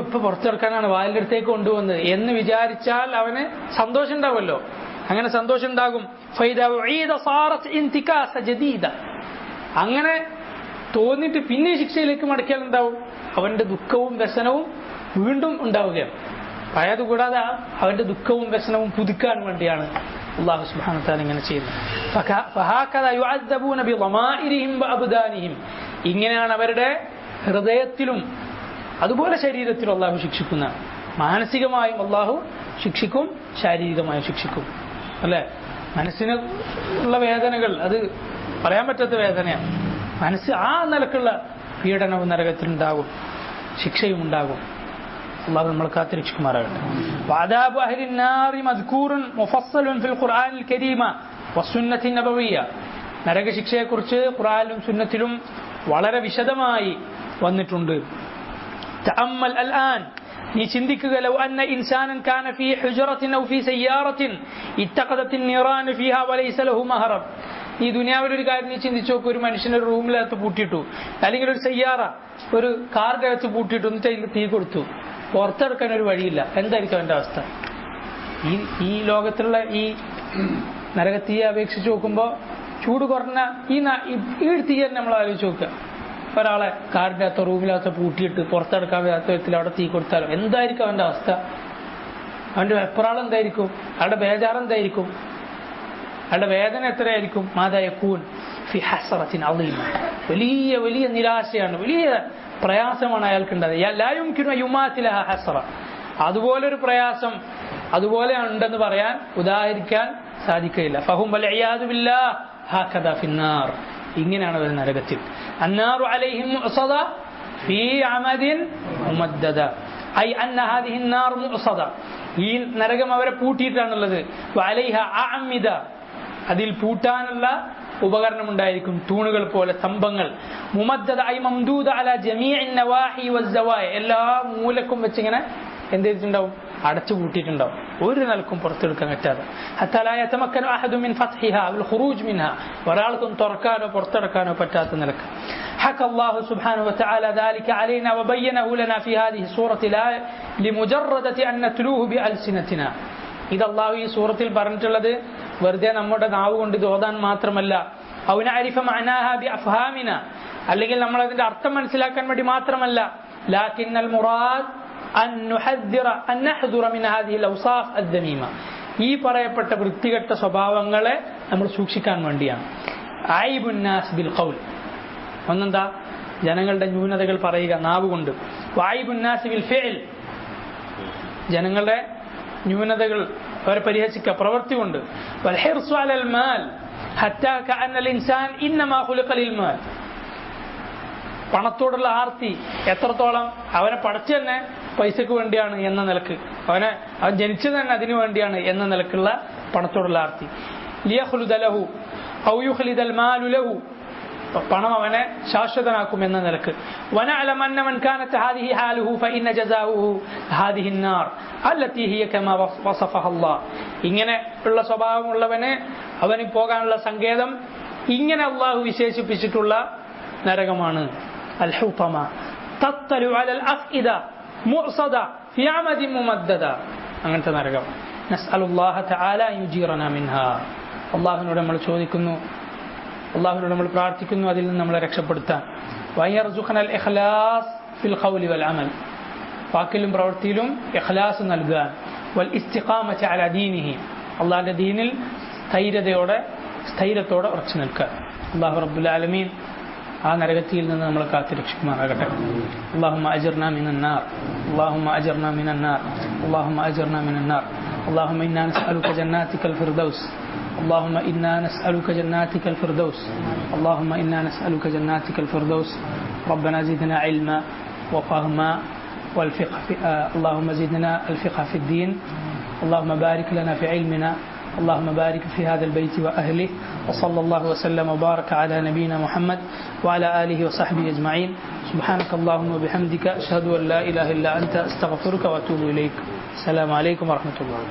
ഇപ്പൊ പുറത്തെടുക്കാനാണ് വാതിലിന്റെ അടുത്തേക്ക് കൊണ്ടുവന്നത് എന്ന് വിചാരിച്ചാൽ അവന് സന്തോഷം ഉണ്ടാവുമല്ലോ. അങ്ങനെ സന്തോഷം ഉണ്ടാകും. അങ്ങനെ തോന്നിട്ട് പിന്നെ ശിക്ഷയിലേക്ക് മടക്കിയാൽ ഉണ്ടാവും, അവന്റെ ദുഃഖവും വ്യസനവും വീണ്ടും ഉണ്ടാവുകയാണ്. പഴയത് കൂടാതെ അവന്റെ ദുഃഖവും വ്യസനവും പുതുക്കാൻ വേണ്ടിയാണ് അല്ലാഹു സുബ്ഹാനഹു വ തആല ഇങ്ങനെ ചെയ്യുന്നത്. ഇങ്ങനെയാണ് അവരുടെ ഹൃദയത്തിലും അതുപോലെ ശരീരത്തിലും അള്ളാഹു ശിക്ഷിക്കുന്ന. മാനസികമായും അള്ളാഹു ശിക്ഷിക്കും, ശാരീരികമായും ശിക്ഷിക്കും. അല്ലെ, മനസ്സിന് ഉള്ള വേദനകൾ അത് പറയാൻ പറ്റാത്ത വേദനയാണ്. മനസ്സ് ആ നിലക്കുള്ള പീഡനവും നരകത്തിലുണ്ടാകും, ശിക്ഷയും ഉണ്ടാകും. അള്ളാഹു നമ്മൾ കാത്തിരക്ഷിക്കുമാറാകട്ടെ. വഅദാബു അഹ്ലി النار مذكور مفصل في القرآن الكريم والسنة النبوية. നരകശിക്ഷയെക്കുറിച്ച് ഖുർആനിലും സുന്നത്തിലും വളരെ വിശദമായി വന്നിട്ടുണ്ട്. തഅമ്മൽ അൽആൻ, നീ ചിന്തിക്കുക. ലൗ അന്ന ഇൻസാനൻ കാന ഫീ ഹുജറത്തിൻ ഔ ഫീ സയ്യാറത്തിൻ ഇത്തഖദത്തിൻ നിറാൻ ഫീഹാ വലൈസ ലഹു മഹറം. ഈ ദുനിയാവിൽ ഒരു കാര്യം നീ ചിന്തിച്ചു നോക്ക്. ഒരു മനുഷ്യനെ ഒരു റൂമിനകത്ത് പൂട്ടിയിട്ടു, അല്ലെങ്കിൽ ഒരു സയ്യാറ ഒരു കാറിന്റെ അകത്ത് പൂട്ടിയിട്ടു, എന്നിട്ട് അതിൽ തീ കൊടുത്തു, പുറത്തെടുക്കാൻ ഒരു വഴിയില്ല. എന്തായിരിക്കും അവന്റെ അവസ്ഥ? ഈ ലോകത്തുള്ള ഈ നരകത്തീയെ അപേക്ഷിച്ച് നോക്കുമ്പോൾ ചൂട് കുറഞ്ഞ ഈ തീയെ നമ്മൾ ആലോചിച്ച് നോക്കുക. ഒരാളെ കാറിന്റെ അകത്തോ റൂമിനകത്തോ പൂട്ടിയിട്ട് പുറത്തെടുക്കാൻ വരാത്ത വിധത്തിൽ അവിടെ തീ കൊടുത്താലോ എന്തായിരിക്കും അവന്റെ അവസ്ഥ? അവന്റെ വെപ്രാളം എന്തായിരിക്കും? അവരുടെ ബേജാറ് എന്തായിരിക്കും? അവരുടെ വേദന എത്രയായിരിക്കും? മാദായകൂൻ ഫി ഹസറത്തിൻ അളീമ, വലിയ വലിയ നിരാശയാണ്, വലിയ പ്രയാസമാണ് അയാൾക്കുണ്ടായത്. ലാ യുംകിനു യുമാതിലഹ ഹസറ, അതുപോലൊരു പ്രയാസം അതുപോലെ ഉണ്ടെന്ന് പറയാൻ ഉദാഹരിക്കാൻ സാധിക്കില്ല. ഫഹും വൽഇയാദു ബില്ലാഹ് ഹാകദാ ഫിന്നാർ, ഇങ്ങനെയാണ് അവർ നരകത്തിൽ. അന്നാറു അലൈഹിം മുഅ്സദ ഫീ അമദിൻ മുമദ്ദദ, ഐ അന്ന ഹാദിഹി النار മുഅ്സദ, ഈ നരകം അവരെ പൂട്ടിയിട്ടാണുള്ളത്. വഅലൈഹ അഅമിദ, അതിൽ പൂട്ടാനുള്ള ഉപകരണം ഉണ്ടായിരിക്കും, തൂണുകൾ പോലെ, സ്തംഭങ്ങൾ. മുമദ്ദദ ഐ മംദൂദ അലാ ജമീഇൻ നവാഹി വസ്സവായ, എല്ലാ മൂലക്കും വെച്ചിങ്ങനെ എന്ത് ചെയ്തിട്ടുണ്ടാവും? അടച്ചു പൂട്ടിയിട്ടുണ്ടാവും, ഒരു നിലക്കും പുറത്തെടുക്കാൻ പറ്റാതെ. ഹത്താ ലാ യതമക്കനു അഹദു മിൻ ഫത്ഹിഹാ വൽ ഖുറൂജ് മിൻഹാ, ഒരാൾക്കും തുറക്കാനോ പുറത്തെടുക്കാനോ പറ്റാത്ത നിലക്ക്. حكى الله سبحانه وتعالى ذلك علينا وبينه لنا في هذه السورة لا لمجرد أن نتلوه بألسنتنا. ഇത് അല്ലാഹു ഈ സൂറത്തിൽ പറഞ്ഞിട്ടുള്ളത് വെറുതെ നമ്മുടെ നാവ് കൊണ്ട് ഇത് ഓതാൻ മാത്രമല്ല, ഔ നഅരിഫ മഅനാഹാ ബിഅഫ്ഹാമിന, അല്ലെങ്കിൽ നമ്മൾ അതിന്റെ അർത്ഥം മനസ്സിലാക്കാൻ വേണ്ടി മാത്രമല്ല, ലാകിന്നൽ മുറാദ് അൻ നുഹദ്ദിറ അൻ നഹ്ദുറ മിൻ ഹാദിഹി അൽഔസാഫ് അദ്ദമീമ, ഈ പറയപ്പെട്ട വൃത്തികെട്ട സ്വഭാവങ്ങളെ നമ്മൾ സൂക്ഷിക്കാൻ വേണ്ടിയാണ്. ഐബുൻ നാസ് ബിൽ ഖൗൽ, ഒന്നെന്താ? ജനങ്ങളുടെ ന്യൂനതകൾ പറയുക നാവ് കൊണ്ട്. വൈബുൻ നാസ് ബിൽ ഫിഅൽ, ജനങ്ങളുടെ ന്യൂനതകൾ അവരെ പരിഹസിക്കുക പ്രവൃത്തി കൊണ്ട്. വൽ ഹിർസു അലൽ മാൽ ഹത്താ കഅന്നൽ ഇൻസാൻ ഇന്നമാ ഖുലിഖ ലിൽ മാൽ, പണത്തോടുള്ള ആർത്തി എത്രത്തോളം അവനെ പഠിച്ചു തന്നെ പൈസക്ക് വേണ്ടിയാണ് എന്ന നിലക്ക്, അവൻ ജനിച്ചത് തന്നെ അതിനു വേണ്ടിയാണ് എന്ന നിലക്കുള്ള പണത്തോടുള്ള ആർത്തി. ലിയഖ്ലുദ ലഹു ഔ യുഖ്ലിദൽ മാലു ലഹു, പണം അവനെ ശാശ്വതനാക്കുമെന്ന നിലക്ക്. വനഅലം അന്ന മൻ കാനത് ഹാദിഹി ഹാലുഹു ഫഇന്ന ജസാഉഹു ഹാദിഹി النار അല്ലതി ഹിയ കമാ വസഫഹ അല്ലാഹ്. ഇങ്ങനെ ഉള്ള സ്വഭാവമുള്ളവന് അവന് പോകാനുള്ള സങ്കേതം ഇങ്ങനെ അല്ലാഹു വിശേഷിപ്പിച്ചിട്ടുള്ള നരകമാണ്. അൽ ഹുതമ തത്തലു അലൽ അഫ്ഇദ മുഅ്സദ ഫി അമദിൻ മുമദ്ദദ, അങ്ങനത്തെ നരകം. നസ്അലുല്ലാഹ തആല അൻ യുജീറനാ മിൻഹാ. അല്ലാഹുവിനോട് നമ്മൾ ചോദിക്കുന്നു, അല്ലാഹുവിനോട് നമ്മൾ പ്രാർത്ഥിക്കുന്നു അതിൽ നിന്ന് നമ്മളെ രക്ഷപ്പെടുത്താൻ. വയർസുഖനൽ ഇഖ്ലാസ് ഫിൽ ഖൗലി വൽ അമൽ, വാക്കിലും പ്രവൃത്തിയിലും ഇഖ്ലാസ് നൽകാൻ. വൽ ഇസ്തിഖാമത അലാ ദീനിഹി, അല്ലാഹുവിന്റെ ദീനിൽ സ്ഥൈര്യത്തോടെ ഉറച്ചു നിൽക്കാൻ. അല്ലാഹു റബ്ബുൽ ആലമീൻ ആ നരകത്തിൽ നിന്ന് നമ്മളെ കാത്തുരക്ഷിക്കുമാറാകട്ടെ. اللهم أجرنا من النار، اللهم أجرنا من النار، اللهم أجرنا من النار. اللهم إنا نسألك جناتك الفردوس، اللهم إنا نسألك جناتك الفردوس، اللهم إنا نسألك جناتك الفردوس. ربنا زدنا علما وفهما والفقه اللهم زدنا الفقه في الدين. اللهم بارك لنا في علمنا، اللهم بارك في هذا البيت وأهله. وصلى الله وسلم وبارك على نبينا محمد وعلى آله وصحبه أجمعين. سبحانك اللهم وبحمدك أشهد أن لا إله إلا أنت أستغفرك وأتوب إليك. السلام عليكم ورحمة الله.